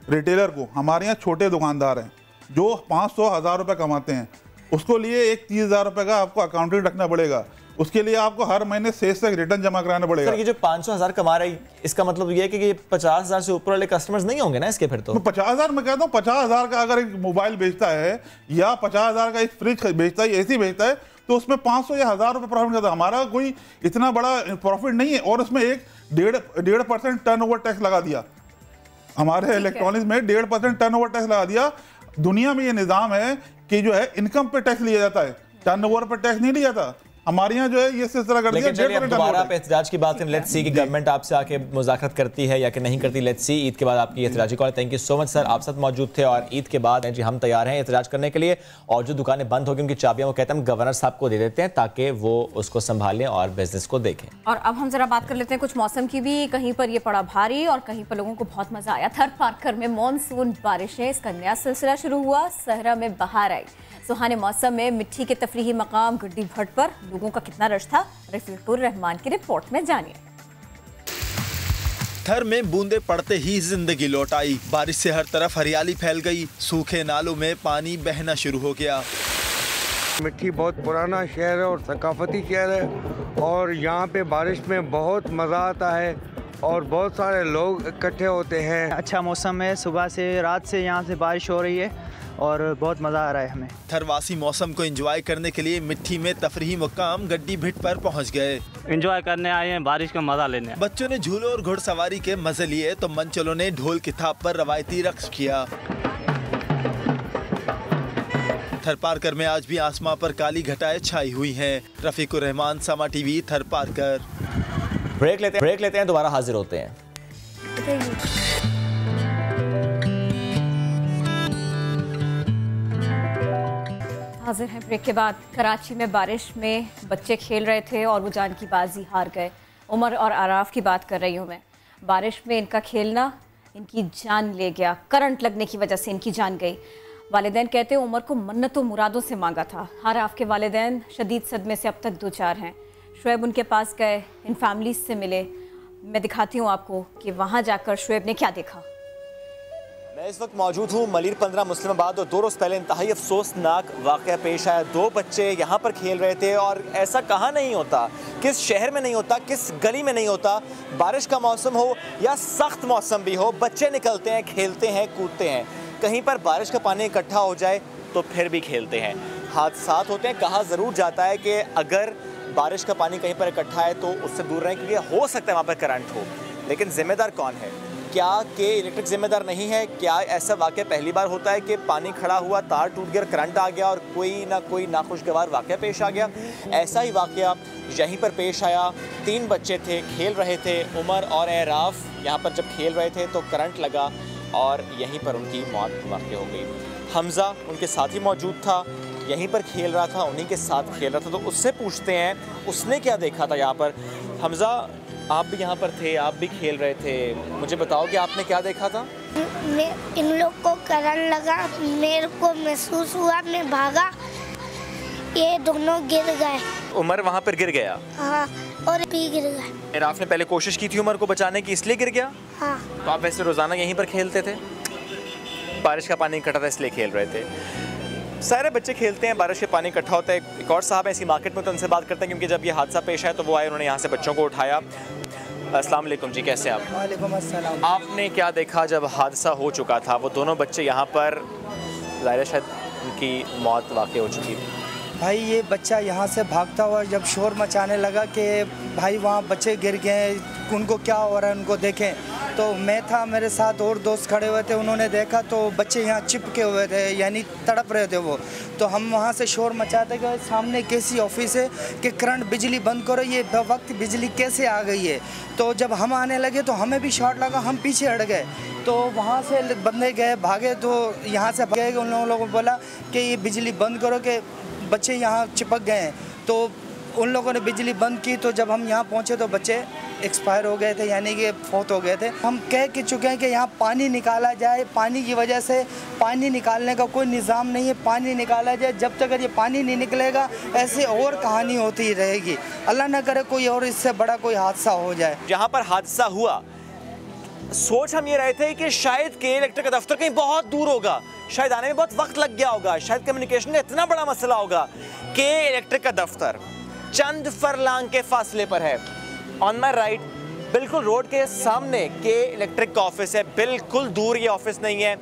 रिटेलर को। हमारे यहाँ छोटे दुकानदार हैं जो 500-1000 रुपये कमाते हैं, उसको लिए एक 30,000 रुपये का आपको अकाउंटिंग रखना पड़ेगा। उसके लिए आपको हर महीने सेल्स टैक्स रिटर्न जमा कराना पड़ेगा। सर, ये जो 500,000 कमा रहे हैं, इसका मतलब ये है कि ये 50,000 से ऊपर वाले कस्टमर्स नहीं होंगे ना इसके? फिर तो 50,000 मैं कहता हूँ, 50,000 का अगर एक मोबाइल बेचता है या 50,000 का एक फ्रिज बेचता है, AC बेचता है, तो उसमें 500 या 1000 रुपये प्रॉफिट करता है। हमारा कोई इतना बड़ा प्रॉफिट नहीं है। और उसमें एक 1.5% टर्नओवर टैक्स लगा दिया। हमारे इलेक्ट्रॉनिक्स में 1.5% टर्नओवर टैक्स लगा दिया। दुनिया में ये निज़ाम है कि जो है इनकम पे टैक्स लिया जाता है, टर्नओवर पे टैक्स नहीं लिया जाता। हमारे यहाँ जो है ये सिलसिला कर दिया। चलिए, दोबारा आप एहतजाज की बात करें। लेट्स सी कि गवर्नमेंट आपसे आके मुज़ाकरत करती है या कि नहीं करती। Let's see. ईद के बाद आपकी एहतजाजी call. Thank you so much sir, आप साथ मौजूद थे। और ईद के बाद जी हम तैयार हैं एहतजाज करने के लिए। और जो दुकानें बंद होगी उनकी चाबियां वो कहते हैं हम गवर्नर साहब को दे देते हैं ताकि वो उसको संभालें और बिजनेस को देखें। और अब हम जरा बात कर लेते हैं कुछ मौसम की भी। कहीं पर ये पड़ा भारी और कहीं पर लोगों को बहुत मजा आया। थर पार्कर में मानसून बारिशें, इसका नया सिलसिला शुरू हुआ। सहरा में बहार आई। सुहाने मौसम में मिट्टी के तफरीही मकाम गड्डी भट्ट पर लोगों का कितना रश था, रफीकुर रहमान की रिपोर्ट में जानिए। थर में बूंदे पड़ते ही जिंदगी लौट आई। बारिश से हर तरफ हरियाली फैल गई। सूखे नालों में पानी बहना शुरू हो गया। मिट्टी बहुत पुराना शहर है और सकाफती शहर है और यहाँ पे बारिश में बहुत मज़ा आता है और बहुत सारे लोग इकट्ठे होते हैं। अच्छा मौसम है, सुबह से रात से यहाँ से बारिश हो रही है और बहुत मज़ा आ रहा है हमें। थरवासी मौसम को एंजॉय करने के लिए मिट्टी में तफरीही मुकाम गड्डी भिट पर पहुँच गए। एंजॉय करने आए हैं, बारिश का मज़ा लेने। बच्चों ने झूलों और घुड़सवारी के मजे लिए तो मंचलों ने ढोल की थाप पर रवायती रक्स किया। थर पार्कर में आज भी आसमां पर काली घटाएं छाई हुई हैं। रफीकुर रहमान, समा टीवी, थर पार्कर। ब्रेक लेते हैं, दोबारा हाजिर होते हैं। हाजिर हैं ब्रेक के बाद। कराची में बारिश में बच्चे खेल रहे थे और वो जान की बाजी हार गए। उमर और आराफ की बात कर रही हूँ मैं। बारिश में इनका खेलना इनकी जान ले गया। करंट लगने की वजह से इनकी जान गई। वालिदैन कहते हैं उमर को मन्नतों मुरादों से मांगा था। आराफ के वालिदैन शदीद सदमे से अब तक 2-4 हैं। शुएब उनके पास गए, इन फैमिलीज से मिले। मैं दिखाती हूँ आपको कि वहाँ जाकर शुएब ने क्या देखा। मैं इस वक्त मौजूद हूँ मलिर 15 मुस्लिमाबाद और 2 रोज़ पहले इंतहाई अफसोसनाक वाक़या पेश आया। 2 बच्चे यहाँ पर खेल रहे थे और ऐसा कहाँ नहीं होता, किस शहर में नहीं होता, किस गली में नहीं होता। बारिश का मौसम हो या सख्त मौसम भी हो, बच्चे निकलते हैं, खेलते हैं, कूदते हैं। कहीं पर बारिश का पानी इकट्ठा हो जाए तो फिर भी खेलते हैं। हादसात होते हैं। कहा ज़रूर जाता है कि अगर बारिश का पानी कहीं पर इकट्ठा है तो उससे दूर रहें क्योंकि हो सकता है वहाँ पर करंट हो। लेकिन जिम्मेदार कौन है? क्या कि इलेक्ट्रिक जिम्मेदार नहीं है? क्या ऐसा वाक़या पहली बार होता है कि पानी खड़ा हुआ, तार टूट गया, करंट आ गया और कोई ना कोई नाखुशगवार वाक़या पेश आ गया? ऐसा ही वाक़या यहीं पर पेश आया। 3 बच्चे थे, खेल रहे थे। उमर और एराफ यहाँ पर जब खेल रहे थे तो करंट लगा और यहीं पर उनकी मौत वाक़ हो गई। हमज़ा उनके साथ ही मौजूद था, यहीं पर खेल रहा था, उन्हीं के साथ खेल रहा था। तो उससे पूछते हैं उसने क्या देखा था यहाँ पर। हमज़ा, आप भी यहाँ पर थे, आप भी खेल रहे थे, मुझे बताओ कि आपने क्या देखा था? इन लोग को करंट लगा, मेरे को महसूस हुआ, मैं भागा, ये दोनों गिर गए। उमर वहाँ पर गिर गया? हाँ, और भी गिर गए। फिर आपने पहले कोशिश की थी उमर को बचाने की, इसलिए गिर गया? हाँ। तो आप वैसे रोज़ाना यहीं पर खेलते थे? बारिश का पानी इकट्ठा था इसलिए खेल रहे थे। सारे बच्चे खेलते हैं, बारिश के पानी इकट्ठा होता है। एक और साहब है इसी मार्केट में, तो उनसे बात करते हैं क्योंकि जब ये हादसा पेश आया तो वो आए, उन्होंने यहाँ से बच्चों को उठाया। अस्सलाम वालेकुम जी, कैसे आप? वालेकुम अस्सलाम। आपने क्या देखा जब हादसा हो चुका था? वो दोनों बच्चे यहाँ पर, ज़ाहिर है शायद उनकी मौत वाक़ हो चुकी थी। भाई ये बच्चा यहाँ से भागता हुआ जब शोर मचाने लगा कि भाई वहाँ बच्चे गिर गए, उनको क्या हो रहा है उनको देखें, तो मैं था, मेरे साथ और दोस्त खड़े हुए थे, उन्होंने देखा तो बच्चे यहाँ चिपके हुए थे, यानी तड़प रहे थे वो। तो हम वहाँ से शोर मचाते गए, सामने केसी ऑफिस है कि करंट बिजली बंद करो, ये वक्त बिजली कैसे आ गई है। तो जब हम आने लगे तो हमें भी शॉट लगा, हम पीछे हट गए। तो वहाँ से बंदे गए भागे, तो यहाँ से भागे, उन लोगों को बोला कि ये बिजली बंद करो कि बच्चे यहाँ चिपक गए हैं। तो उन लोगों ने बिजली बंद की। तो जब हम यहाँ पहुँचे तो बच्चे एक्सपायर हो गए थे, यानी कि फौत हो गए थे। हम कह के चुके हैं कि यहाँ पानी निकाला जाए, पानी की वजह से पानी निकालने का कोई निज़ाम नहीं है, पानी निकाला जाए। जब तक ये पानी नहीं निकलेगा ऐसे और कहानी होती रहेगी। अल्लाह न करे कोई और इससे बड़ा कोई हादसा हो जाए। जहाँ पर हादसा हुआ, सोच हम ये रहे थे कि शायद के इलेक्ट्रिक का दफ्तर कहीं बहुत दूर होगा, शायद आने में बहुत वक्त लग गया होगा, शायद कम्युनिकेशन में इतना बड़ा मसला होगा। के इलेक्ट्रिक का दफ्तर चंद फरलांग के फासले पर है। ऑन माई राइट, बिल्कुल रोड के सामने के इलेक्ट्रिक का ऑफिस है, बिल्कुल दूर ये ऑफिस नहीं है,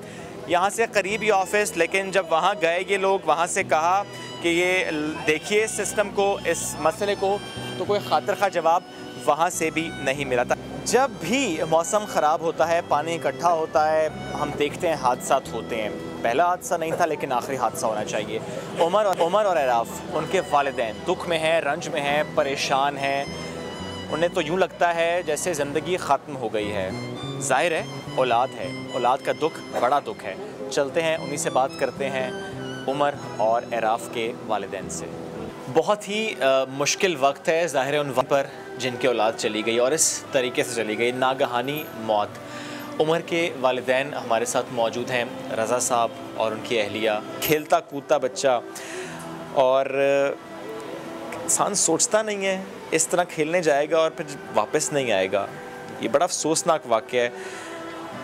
यहाँ से करीब ये ऑफिस। लेकिन जब वहाँ गए ये लोग, वहाँ से कहा कि ये देखिए सिस्टम को, इस मसले को, तो कोई खातिर खा जवाब वहाँ से भी नहीं मिला था। जब भी मौसम ख़राब होता है, पानी इकट्ठा होता है, हम देखते हैं हादसा होते हैं। पहला हादसा नहीं था लेकिन आखिरी हादसा होना चाहिए। उमर और एराफ, उनके वालिदैन दुख में हैं, रंज में हैं, परेशान हैं। उन्हें तो यूँ लगता है जैसे ज़िंदगी ख़त्म हो गई है। ज़ाहिर है औलाद है, औलाद का दुख बड़ा दुख है। चलते हैं उन्हीं से बात करते हैं, उमर और एराफ के वालिदैन से। बहुत ही मुश्किल वक्त है ज़ाहिर है उन वक्त पर जिनके औलाद चली गई और इस तरीके से चली गई, नागहानी मौत। उमर के वालिदैन हमारे साथ मौजूद हैं, रज़ा साहब और उनकी अहलिया। खेलता कूदता बच्चा, और इंसान सोचता नहीं है इस तरह खेलने जाएगा और फिर वापस नहीं आएगा। ये बड़ा अफसोसनाक वाक़या है।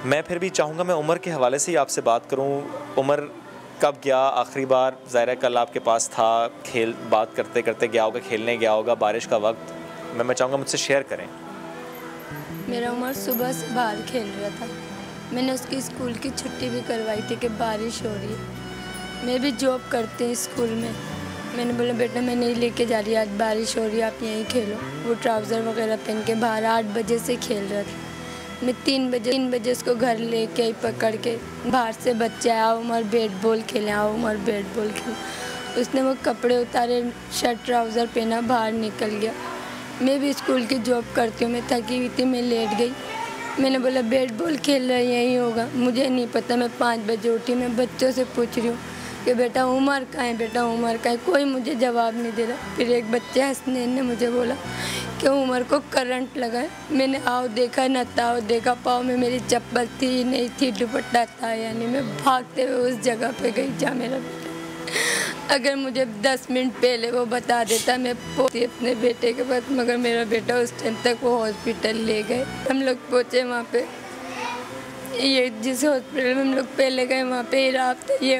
मैं फिर भी चाहूँगा मैं उमर के हवाले से ही आपसे बात करूँ। उमर कब गया आखिरी बार? ज़ाहिर कल आपके पास था, बात करते करते गया होगा, खेलने गया होगा, बारिश का वक्त। मैं चाहूँगा मुझसे शेयर करें। मेरा उमर सुबह से बाहर खेल रहा था, मैंने उसकी स्कूल की छुट्टी भी करवाई थी कि बारिश हो रही है। मैं भी जॉब करती हूँ स्कूल में। मैंने बोला बेटा मैं नहीं लेके जा रही, आज बारिश हो रही है, आप यहीं खेलो। वो ट्राउज़र वगैरह पहन के बाहर 8 बजे से खेल रहा था। मैं 3 बजे उसको घर लेके आई पकड़ के। बाहर से बच्चे आओ उमर बैट बॉल खेलें, आओ उमर बैट बॉल खेलें। उसने वो कपड़े उतारे, शर्ट ट्राउज़र पहना, बाहर निकल गया। मैं भी स्कूल की जॉब करती हूँ, मैं थकी हुई थी, मैं लेट गई। मैंने बोला बैट बॉल खेल रहा है यहीं होगा, मुझे नहीं पता। मैं 5 बजे उठी, मैं बच्चों से पूछ रही हूँ कि बेटा उमर कहाँ है, बेटा उमर कहाँ है, कोई मुझे जवाब नहीं दे रहा। फिर एक बच्चे हंसने ने मुझे बोला कि उमर को करंट लगा है। मैंने आओ देखा न ताओ देखा, पाँव में मेरी चप्पल थी नहीं थी, दुपट्टा था, यानी मैं भागते हुए उस जगह पे गई जहाँ मेरा बेटा। अगर मुझे 10 मिनट पहले वो बता देता मैं पहुँची अपने बेटे के पास, मगर मेरा बेटा उस टाइम तक वो हॉस्पिटल ले गए। हम लोग पहुँचे वहाँ पे, ये जिस हॉस्पिटल में हम लोग पहले गए वहाँ पे ही रात था। ये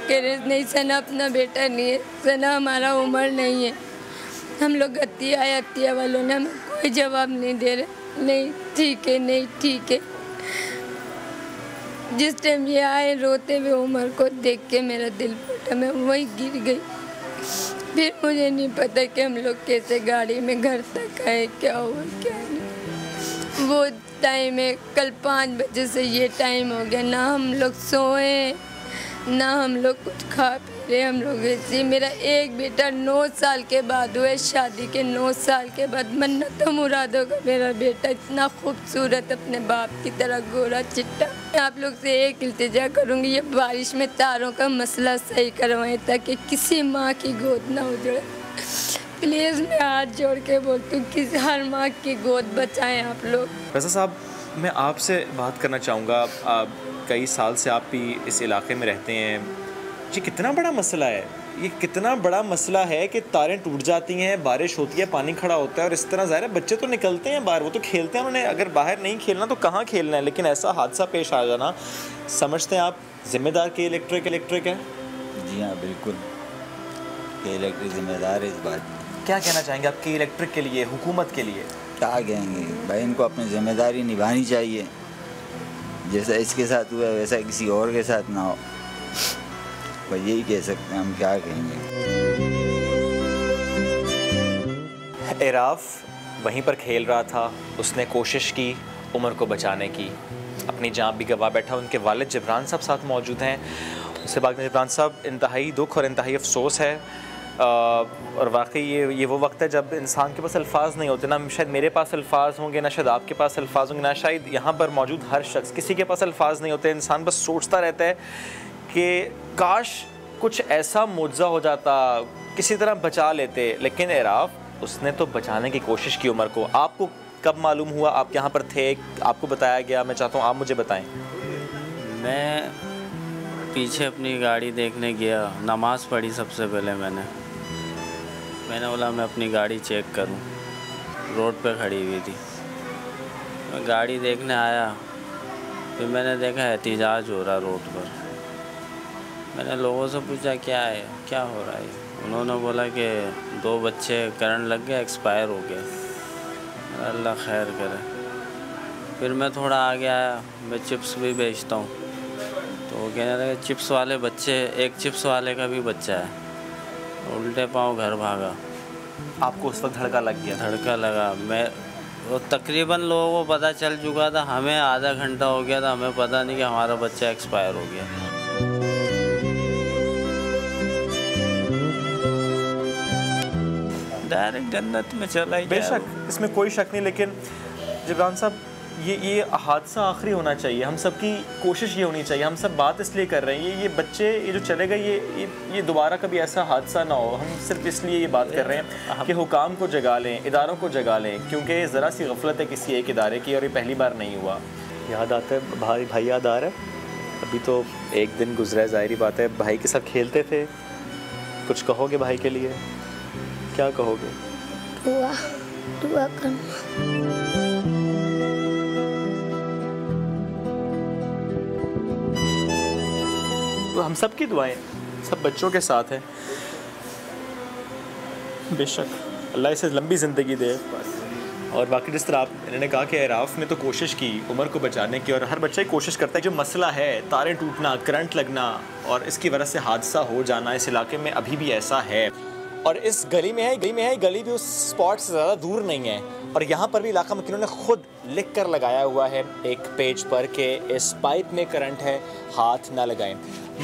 कह रहे नहीं सना अपना बेटा नहीं है, सना हमारा उमर नहीं है। हम लोग अतिया वालों ने हमें कोई जवाब नहीं दे रहे, नहीं ठीक है, नहीं ठीक है। जिस टाइम ये आए रोते हुए उमर को देख के मेरा दिल फटा, मैं वही गिर गई। फिर मुझे नहीं पता कि हम लोग कैसे गाड़ी में घर तक आए, क्या हुआ क्या नहीं। वो टाइम है, कल 5 बजे से ये टाइम हो गया, ना हम लोग सोए ना हम लोग कुछ खा पी रहे। हम लोग ऐसे, मेरा एक बेटा 9 साल के बाद हुआ, शादी के 9 साल के बाद। मन्नत मुरादों का मेरा बेटा, इतना खूबसूरत, अपने बाप की तरह गोरा चिट्टा। मैं आप लोग से एक इल्तिजा करूँगी, ये बारिश में तारों का मसला सही करवाएं ताकि किसी माँ की गोद ना उजड़े। प्लीज़ मैं हाथ जोड़ के बोलती हूँ, किसी हर माँ की गोद बचाएं आप लोग। रज़ा साहब, मैं आपसे बात करना चाहूँगा। कई साल से आप भी इस इलाके में रहते हैं, ये कितना बड़ा मसला है, ये कितना बड़ा मसला है कि तारें टूट जाती हैं, बारिश होती है, पानी खड़ा होता है और इस तरह। ज़ाहिर है बच्चे तो निकलते हैं बाहर, वो तो खेलते हैं, उन्होंने अगर बाहर नहीं खेलना तो कहाँ खेलना है, लेकिन ऐसा हादसा पेश आ जाना, समझते हैं आप जिम्मेदार के इलेक्ट्रिक है? जी हाँ बिल्कुल, के इलेक्ट्रिक जिम्मेदार है इस बात। क्या कहना चाहेंगे आप के इलेक्ट्रिक के लिए, हुकूमत के लिए? क्या कहेंगे भाई, इनको अपनी जिम्मेदारी निभानी चाहिए। जैसा इसके साथ हुआ वैसा किसी और के साथ ना हो, बस यही कह सकते हैं हम, क्या कहेंगे। एराफ वहीं पर खेल रहा था, उसने कोशिश की उमर को बचाने की, अपनी जान भी गवा बैठा। उनके वालिद जबरान साहब साथ मौजूद हैं। उससे बाद में जबरान साहब, इंतहाई दुख और इंतहाई अफसोस है और वाकई ये वो वक्त है जब इंसान के पास अल्फाज नहीं होते, ना शायद मेरे पास अल्फाज होंगे, ना शायद आपके पास अल्फाज होंगे, ना शायद यहाँ पर मौजूद हर शख्स, किसी के पास अल्फाज नहीं होते। इंसान बस सोचता रहता है कि काश कुछ ऐसा मुआवजा हो जाता, किसी तरह बचा लेते। लेकिन एराफ, उसने तो बचाने की कोशिश की उमर को। आपको कब मालूम हुआ? आप यहाँ पर थे, आपको बताया गया? मैं चाहता हूँ आप मुझे बताएं। मैं पीछे अपनी गाड़ी देखने गया, नमाज़ पढ़ी सबसे पहले मैंने बोला मैं अपनी गाड़ी चेक करूं। रोड पे खड़ी हुई थी, मैं गाड़ी देखने आया, फिर मैंने देखा एहतिजाज हो रहा रोड पर। मैंने लोगों से पूछा क्या है, क्या हो रहा है? उन्होंने बोला कि 2 बच्चे करंट लग गया, एक्सपायर हो गए। अल्लाह खैर करे। फिर मैं थोड़ा आगे आया, मैं चिप्स भी बेचता हूँ, तो वो कहने लगे चिप्स वाले बच्चे, एक चिप्स वाले का भी बच्चा है। उल्टे पाँव घर भागा। आपको उस वक्त धड़का लग गया? धड़का लगा। मैं वो तकरीबन लोगों को पता चल चुका था, हमें आधा घंटा हो गया था, हमें पता नहीं कि हमारा बच्चा एक्सपायर हो गया। डायरेक्ट जन्नत में चला ही। बेशक, इसमें कोई शक नहीं। लेकिन जबरान साहब, ये हादसा आखिरी होना चाहिए। हम सब की कोशिश ये होनी चाहिए। हम सब बात इसलिए कर रहे हैं, ये बच्चे ये जो चले गए, ये दोबारा कभी ऐसा हादसा ना हो। हम सिर्फ इसलिए ये बात कर रहे हैं कि हुकाम को जगा लें, इदारों को जगा लें, क्योंकि ज़रा सी गफलत है किसी एक इदारे की और ये पहली बार नहीं हुआ। याद आता है भाई याद आ रहा है? अभी तो एक दिन गुजरा है, ज़ाहिरी बात है। भाई के साथ खेलते थे, कुछ कहोगे भाई के लिए? क्या कहोगे? दुआ करना। तो हम सब की दुआएं सब बच्चों के साथ हैं। बेशक अल्लाह इसे लंबी ज़िंदगी दे। और बाकी जिस तरह इन्होंने कहा कि एराफ ने तो कोशिश की उमर को बचाने की, और हर बच्चा ही कोशिश करता है। जो मसला है तारें टूटना, करंट लगना और इसकी वजह से हादसा हो जाना, इस इलाके में अभी भी ऐसा है। और इस गली में है, गली भी उस स्पॉट से ज़्यादा दूर नहीं है। और यहाँ पर भी इलाका मकीनों ने खुद लिख कर लगाया हुआ है एक पेज पर कि इस पाइप में करंट है, हाथ ना लगाएं।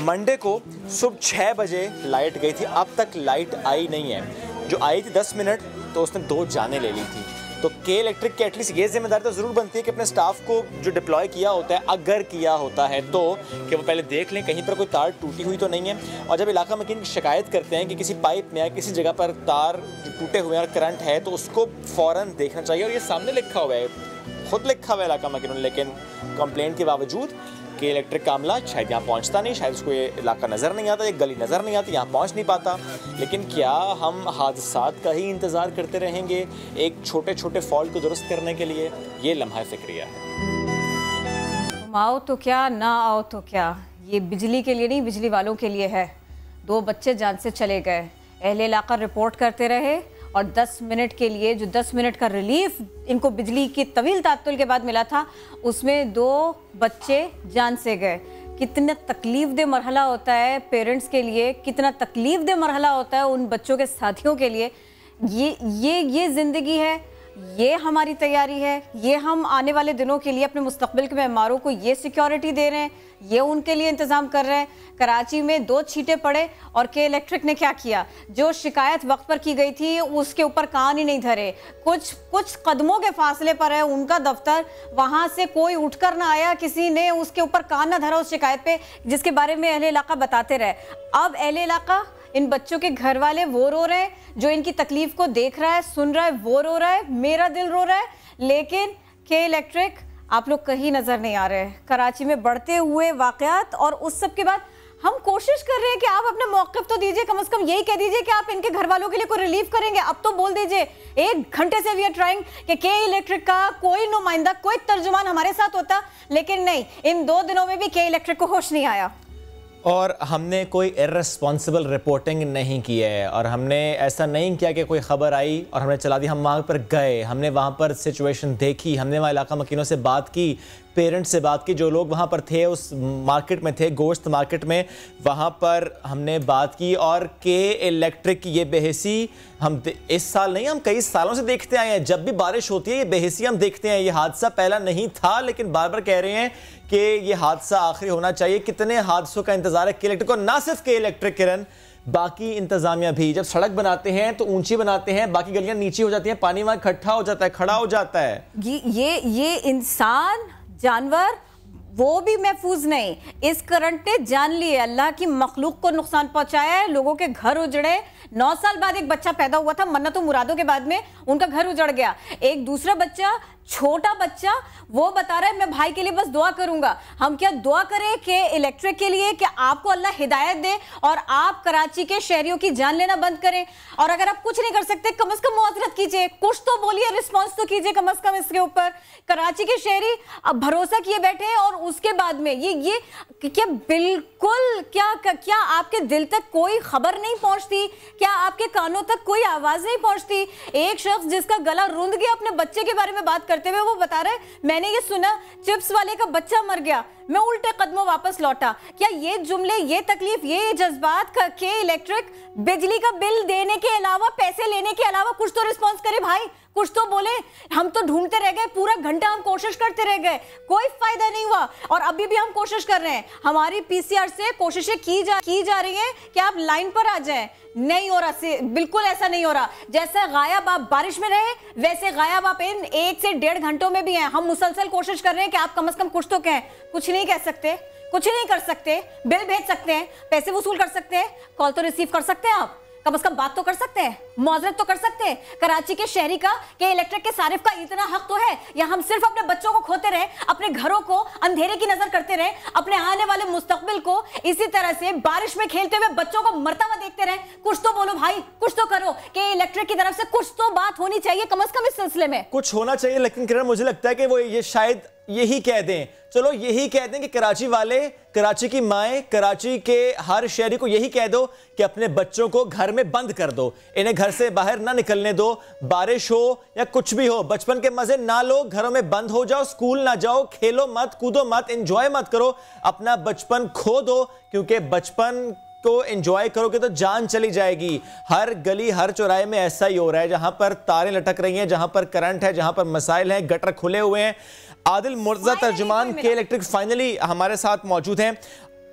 मंडे को सुबह 6 बजे लाइट गई थी, अब तक लाइट आई नहीं है। जो आई थी 10 मिनट, तो उसने 2 जानें ले ली थी। तो के इलेक्ट्रिक की एटलीस्ट ये जिम्मेदारी तो ज़रूर बनती है कि अपने स्टाफ को जो डिप्लॉय किया होता है, अगर किया होता है तो, कि वो पहले देख लें कहीं पर कोई तार टूटी हुई तो नहीं है। और जब इलाका मकीन की शिकायत करते हैं कि किसी पाइप में या किसी जगह पर तार टूटे हुए हैं और करंट है, तो उसको फ़ौरन देखना चाहिए। और ये सामने लिखा हुआ है, खुद लिखा हुआ है इलाका मकीन, लेकिन कंप्लेंट के बावजूद कि इलेक्ट्रिक का अमला शायद यहाँ पहुँचता नहीं, शायद उसको ये इलाका नज़र नहीं आता, ये गली नज़र नहीं आती, यहाँ पहुँच नहीं पाता। लेकिन क्या हम हादसात का ही इंतज़ार करते रहेंगे एक छोटे छोटे फॉल्ट को दुरुस्त करने के लिए? ये लम्हा फ़िक्रिया है। आओ तो क्या, ना आओ तो क्या, ये बिजली के लिए नहीं, बिजली वालों के लिए है। 2 बच्चे जान से चले गए। अहले इलाका रिपोर्ट करते रहे और 10 मिनट के लिए, जो 10 मिनट का रिलीफ इनको बिजली की तवील तात्तुल के बाद मिला था, उसमें 2 बच्चे जान से गए। कितना तकलीफ दे मरहला होता है पेरेंट्स के लिए, कितना तकलीफ दे मरहला होता है उन बच्चों के साथियों के लिए। ये ज़िंदगी है, ये हमारी तैयारी है, ये हम आने वाले दिनों के लिए अपने मुस्तकबिल के मेहमारों को ये सिक्योरिटी दे रहे हैं, ये उनके लिए इंतज़ाम कर रहे हैं। कराची में 2 छींटे पड़े और के इलेक्ट्रिक ने क्या किया? जो शिकायत वक्त पर की गई थी उसके ऊपर कान ही नहीं धरे। कुछ कदमों के फासले पर है उनका दफ्तर, वहाँ से कोई उठकर ना आया, किसी ने उसके ऊपर कान ना धरा उस शिकायत पे, जिसके बारे में अहले इलाका बताते रहे। अब अहले इलाका, इन बच्चों के घर वाले वो रो रहे हैं, जो इनकी तकलीफ को देख रहा है, सुन रहा है, वो रो रहा है, मेरा दिल रो रहा है। लेकिन के इलेक्ट्रिक आप लोग कहीं नज़र नहीं आ रहे। कराची में बढ़ते हुए वाक़यात और उस सब के बाद हम कोशिश कर रहे हैं कि आप अपना मौक़िफ़ तो दीजिए, कम से कम यही कह दीजिए कि आप इनके घर वालों के लिए कोई रिलीफ करेंगे। अब तो बोल दीजिए, 1 घंटे से वी आर ट्राइंग कि के इलेक्ट्रिक का कोई नुमाइंदा, कोई तर्जुमान हमारे साथ होता, लेकिन नहीं, इन 2 दिनों में भी के इलेक्ट्रिक को होश नहीं आया। और हमने कोई इर्रेस्पॉन्सिबल रिपोर्टिंग नहीं की है, और हमने ऐसा नहीं किया कि कोई ख़बर आई और हमने चला दी। हम वहाँ पर गए, हमने वहाँ पर सिचुएशन देखी, हमने वहाँ इलाका मकीनों से बात की, पेरेंट्स से बात की जो लोग वहाँ पर थे, उस मार्केट में थे, गोश्त मार्केट में, वहाँ पर हमने बात की। और के इलेक्ट्रिक की ये बेहिसी हम इस साल नहीं, हम कई सालों से देखते आए हैं। जब भी बारिश होती है ये बेहिसी हम देखते हैं। ये हादसा पहला नहीं था, लेकिन बार बार कह रहे हैं कि ये हादसा आखिरी होना चाहिए। कितने हादसों का इंतजार है के इलेक्ट्रिक को, ना सिर्फ के इलेक्ट्रिक किरण, बाकी इंतजामिया भी। जब सड़क बनाते हैं तो ऊंची बनाते हैं, बाकी गलियां नीची हो जाती हैं, पानी वहां इकट्ठा हो जाता है, खड़ा हो जाता है। ये इंसान, जानवर, वो भी महफूज नहीं। इस करंट ने जान ली है, अल्लाह की मखलूक को नुकसान पहुंचाया है, लोगों के घर उजड़े। 9 साल बाद एक बच्चा पैदा हुआ था, मन्नतों मुरादों के बाद में उनका घर उजड़ गया। एक दूसरा बच्चा, छोटा बच्चा, वो बता रहा है मैं भाई के लिए बस दुआ करूंगा। हम क्या दुआ करें कि इलेक्ट्रिक के लिए कि आपको अल्लाह हिदायत दे और आप कराची के शहरियों की जान लेना बंद करें। और अगर आप कुछ नहीं कर सकते, कम से कम मुआवजत कीजिए, कुछ तो बोलिए, रिस्पॉन्स तो कीजिए कम से कम इसके ऊपर। कराची के शहरी अब भरोसा किए बैठे हैं और उसके बाद में ये क्या बिल्कुल क्या आपके दिल तक कोई खबर नहीं पहुंचती? क्या आपके कानों तक कोई आवाज नहीं पहुंचती? एक शख्स जिसका गला रुंध गया अपने बच्चे के बारे में बात करते हुए, वो बता रहे मैंने ये सुना चिप्स वाले का बच्चा मर गया, मैं उल्टे कदमों वापस लौटा। क्या ये जुमले, ये तकलीफ, ये जज्बात के इलेक्ट्रिक बिजली का बिल देने के अलावा, पैसे लेने के अलावा कुछ तो रिस्पॉन्स करे भाई, कुछ तो बोले। हम तो ढूंढते रह गए, पूरा घंटा हम कोशिश करते रह गए, कोई फायदा नहीं हुआ। और अभी भी हम कोशिश कर रहे हैं, हमारी पीसीआर से कोशिशें की जा रही हैं कि आप लाइन पर आ जाएं। नहीं हो रहा, बिल्कुल ऐसा नहीं हो रहा। जैसा गायब आप बारिश में रहे, वैसे गायब आप इन 1 से 1.5 घंटों में भी हैं। हम मुसलसल कोशिश कर रहे हैं कि आप कम से कम कुछ तो कहें। कुछ नहीं कह सकते, कुछ नहीं कर सकते। बिल भेज सकते हैं, पैसे वसूल कर सकते हैं, कॉल तो रिसीव कर सकते हैं, आप कम से कम बात तो कर सकते हैं, मुआवजत तो कर सकते हैं। कराची के शहरी का, के इलेक्ट्रिक के सारिफ का इतना हक तो है, या हम सिर्फ अपने बच्चों को खोते रहे, अपने घरों को अंधेरे की नजर करते रहे, अपने आने वाले मुस्तकबिल को इसी तरह से बारिश में खेलते हुए बच्चों को मरता हुआ देखते रहे? कुछ तो बोलो भाई, कुछ तो करो। के इलेक्ट्रिक की तरफ से कुछ तो बात होनी चाहिए कम से कम इस सिलसिले में। कुछ होना चाहिए, लेकिन किरण मुझे लगता है कि वो ये शायद यही कह दें, चलो यही कह दें कि कराची वाले, कराची की माएं, कराची के हर शहरी को यही कह दो कि अपने बच्चों को घर में बंद कर दो, इन्हें घर से बाहर ना निकलने दो, बारिश हो या कुछ भी हो, बचपन के मजे ना लो, घरों में बंद हो जाओ, स्कूल ना जाओ, खेलो मत, कूदो मत, एंजॉय मत करो, अपना बचपन खो दो, क्योंकि बचपन को एंजॉय करोगे तो जान चली जाएगी। हर गली, हर चौराहे में ऐसा ही हो रहा है, जहां पर तारें लटक रही हैं, जहां पर करंट है, जहां पर मसाइल हैं, गटर खुले हुए हैं। आदिल मुर्तजा, तर्जुमान के इलेक्ट्रिक, फाइनली हमारे साथ मौजूद हैं।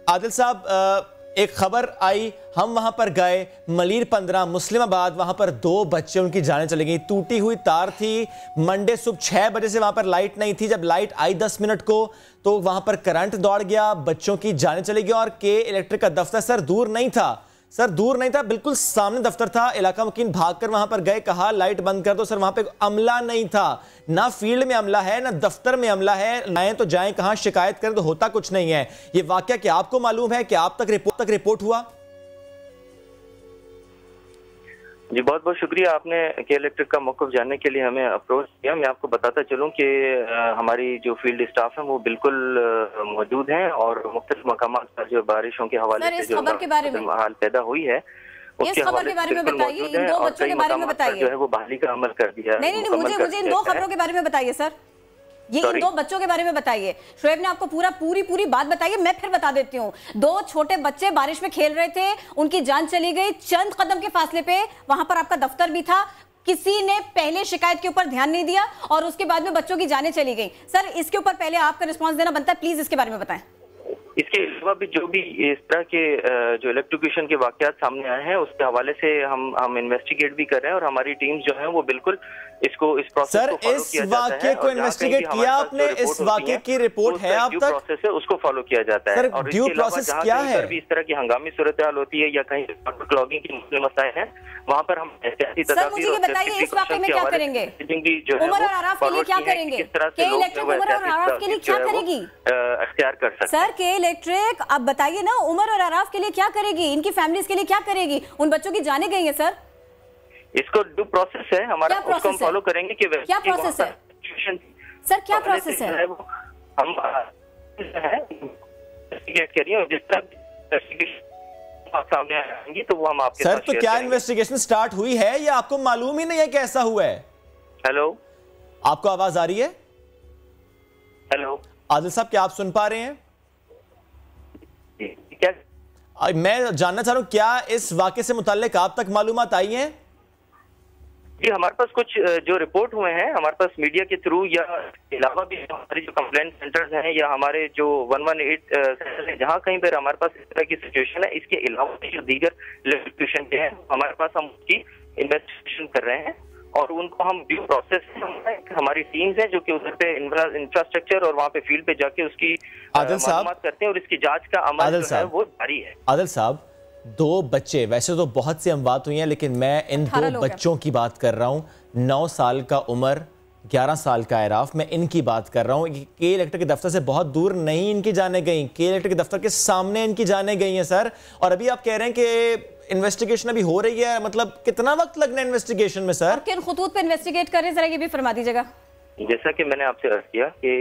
आदिल साहब, एक खबर आई, हम वहां पर गए, मलीर 15 मुस्लिमाबाद, वहां पर 2 बच्चे, उनकी जानें चली गई। टूटी हुई तार थी, मंडे सुबह 6 बजे से वहां पर लाइट नहीं थी। जब लाइट आई 10 मिनट को तो वहां पर करंट दौड़ गया, बच्चों की जानें चली गई। और के इलेक्ट्रिक का दफ्तर सर दूर नहीं था, सर दूर नहीं था, बिल्कुल सामने दफ्तर था। इलाका मुकीन भागकर वहां पर गए, कहा लाइट बंद कर दो। सर वहां पे अमला नहीं था, ना फील्ड में अमला है, ना दफ्तर में अमला है, आए तो जाएं कहां, शिकायत करें तो होता कुछ नहीं है। ये वाकया क्या आपको मालूम है कि आप तक रिपोर्ट हुआ? जी बहुत बहुत शुक्रिया, आपने के इलेक्ट्रिक का मौक़िफ़ जानने के लिए हमें अप्रोच किया। मैं आपको बताता चलूं कि हमारी जो फील्ड स्टाफ है वो बिल्कुल मौजूद हैं और मुख्तलिफ मकामात पर जो बारिशों के हवाले से जो हाल पैदा हुई है उसके हवाले से बिल्कुल मौजूद है और कई मकामात पर जो है वो बहाली का अमल कर दिया। नहीं, मुझे इन 2 खबरों के बारे में बताइए सर, ये इन 2 बच्चों के बारे में बताइए। शोएब ने आपको पूरी बात बताई है, मैं फिर बता देती हूँ। 2 छोटे बच्चे बारिश में खेल रहे थे, उनकी जान चली गई। चंद कदम के फासले पे वहां पर आपका दफ्तर भी था, किसी ने पहले शिकायत के ऊपर ध्यान नहीं दिया और उसके बाद में बच्चों की जानें चली गई। सर इसके ऊपर पहले आपका रिस्पॉन्स देना बनता है, प्लीज इसके बारे में बताएं। इसके अलावा भी जो भी इस तरह के जो इलेक्ट्रिक्यूशन के वाकयात सामने आए हैं उसके हवाले से हम इन्वेस्टिगेट भी कर रहे हैं और हमारी टीम्स जो हैं वो बिल्कुल इसको इस प्रोसेस सर, को फॉलो किया जाता है। वाकये को इन्वेस्टिगेट किया आपने? इस वाकये की रिपोर्ट है आप तक? प्रोसेस है उसको फॉलो किया जाता है। और ड्यू प्रोसेस क्या है? भी इस तरह की हंगामी सूरत हाल होती है या कहीं क्लॉगिंग की मसाइल है, वहाँ पर हम एहतियाती तदाबीर और बताइए इस वाकये में क्या करेंगे? उमर और आराफ के लिए क्या करेंगे? के इलेक्ट्रिक उमर और आराफ के लिए क्या करेगी? अख्तियार कर सकते सर के इलेक्ट्रिक, आप बताइए ना, उमर और आराफ के लिए क्या करेगी, इनकी फैमिलीज के लिए क्या करेगी? उन बच्चों की जाने गई है सर, इसको ड्यू प्रोसेस है हमारा, उसको हम फॉलो करेंगे कि क्या प्रोसेस है सर, क्या प्रोसेस है? हम इन्वेस्टिगेट करिए जिस तरह सामने आएंगी तो वो हम आपके सर, तो क्या इन्वेस्टिगेशन स्टार्ट हुई है या आपको मालूम ही नहीं है कैसा हुआ है? हेलो, आपको आवाज आ रही है? हेलो, आदिल साहब, क्या आप सुन पा रहे हैं? क्या मैं जानना चाह रहा हूं, क्या इस वाकये से मुताल्लिक आप तक मालूमात आई हैं? जी, हमारे पास कुछ जो रिपोर्ट हुए हैं हमारे पास मीडिया के थ्रू, या अलावा भी हमारे जो कंप्लेंट सेंटर्स हैं या हमारे जो 118 सेंटर है, जहाँ कहीं पर हमारे पास इस तरह की सिचुएशन है, इसके अलावा भी जो दीगर इलेक्ट्रिशियन के हैं हमारे पास, हम उसकी इन्वेस्टिगेशन कर रहे हैं और उनको हम ड्यू प्रोसेस, हमारी टीम्स हैं जो कि उधर पे इंफ्रास्ट्रक्चर और वहाँ पे फील्ड पे जाके उसकी मालूमात करते हैं और इसकी जांच का अमल जो है वो जारी है। आदिल साहब, 2 बच्चे, वैसे तो बहुत सी अमवात हुई हैं, लेकिन मैं इन 2 बच्चों की बात कर रहा हूँ। 9 साल का उमर, 11 साल का एराफ, मैं इनकी बात कर रहा हूँ। के इलेक्ट्रिक के दफ्तर से बहुत दूर नहीं इनकी जाने गई, के इलेक्ट्रिक के दफ्तर के सामने इनकी जाने गई हैं सर। और अभी आप कह रहे हैं कि इन्वेस्टिगेशन अभी हो रही है, मतलब कितना वक्त लगना है इन्वेस्टिगेशन में सर? किन खुतूत पे इन्वेस्टिगेट कर रहे हैं, जरा ये भी फरमा दीजिएगा। जैसा कि मैंने आपसे अर्ज किया कि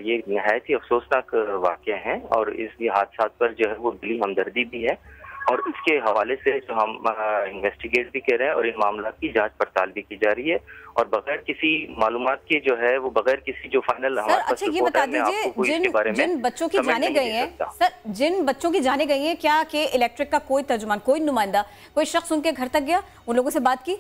ये नहायत ही अफसोसनाक वाक़या है और इस हादसा पर जो है वो दिली हमदर्दी भी है और इसके हवाले से जो हम इन्वेस्टिगेट भी कर रहे हैं और इन मामला की जांच पड़ताल भी की जा रही है और बगैर किसी मालूमात के जो है वो बगैर किसी जो फाइनल हमारे पास अच्छा, ये बता दीजिए, जिन बच्चों की जाने गई हैं सर, जिन बच्चों की जाने गई हैं, क्या के इलेक्ट्रिक का कोई तर्जुमान, कोई नुमाइंदा, कोई शख्स उनके घर तक गया, उन लोगों से बात की?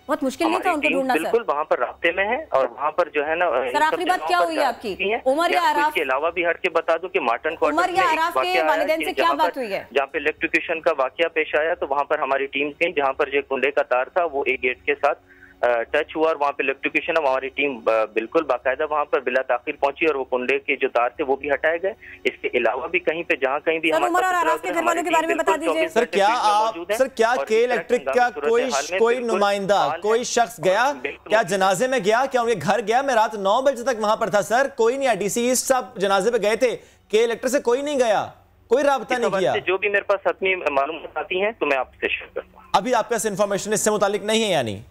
बहुत मुश्किल नहीं था उनको ढूंढना सर? बिल्कुल वहाँ पर रास्ते में है और वहाँ पर जो है ना सर, आखिरी बात क्या हुई है आपकी? उमर या आराफ के अलावा भी हट के बता दूं कि मार्टन क्वार्टर उमर या आराफ के वालिदैन से क्या बात हुई है? जहाँ पे इलेक्ट्रिशियन का वाकया पेश आया तो वहाँ पर हमारी टीम गई, जहाँ पर जो कुंडे का तार था वो एक गेट के साथ टच हुआ और वहाँ पे इलेक्ट्रिशियन, हमारी टीम बिल्कुल बाकायदा वहाँ पर बिला ताखिर पहुंची और वो कुंडे के जो तार थे वो भी हटाए गए। इसके अलावा भी कहीं पे जहाँ कहीं भी उमर और आराफ के घर वालों के बारे में बता दीजिए सर। क्या के इलेक्ट्रिक का कोई नुमाइंदा, कोई शख्स गया क्या, जनाजे में गया क्या, उनके घर गया? मैं रात 9 बजे तक वहां पर था सर, कोई नहीं आया। डीसी ईस्ट साहब जनाजे पे गए थे, के इलेक्ट्रिक से कोई नहीं गया, कोई राब्ता नहीं किया। जो भी मेरे पास हतमी मालूमात आती हैं तो मैं आपसे शेयर करता हूँ। अभी आपके पास इंफॉर्मेशन इससे मुतालिक नहीं है यानी?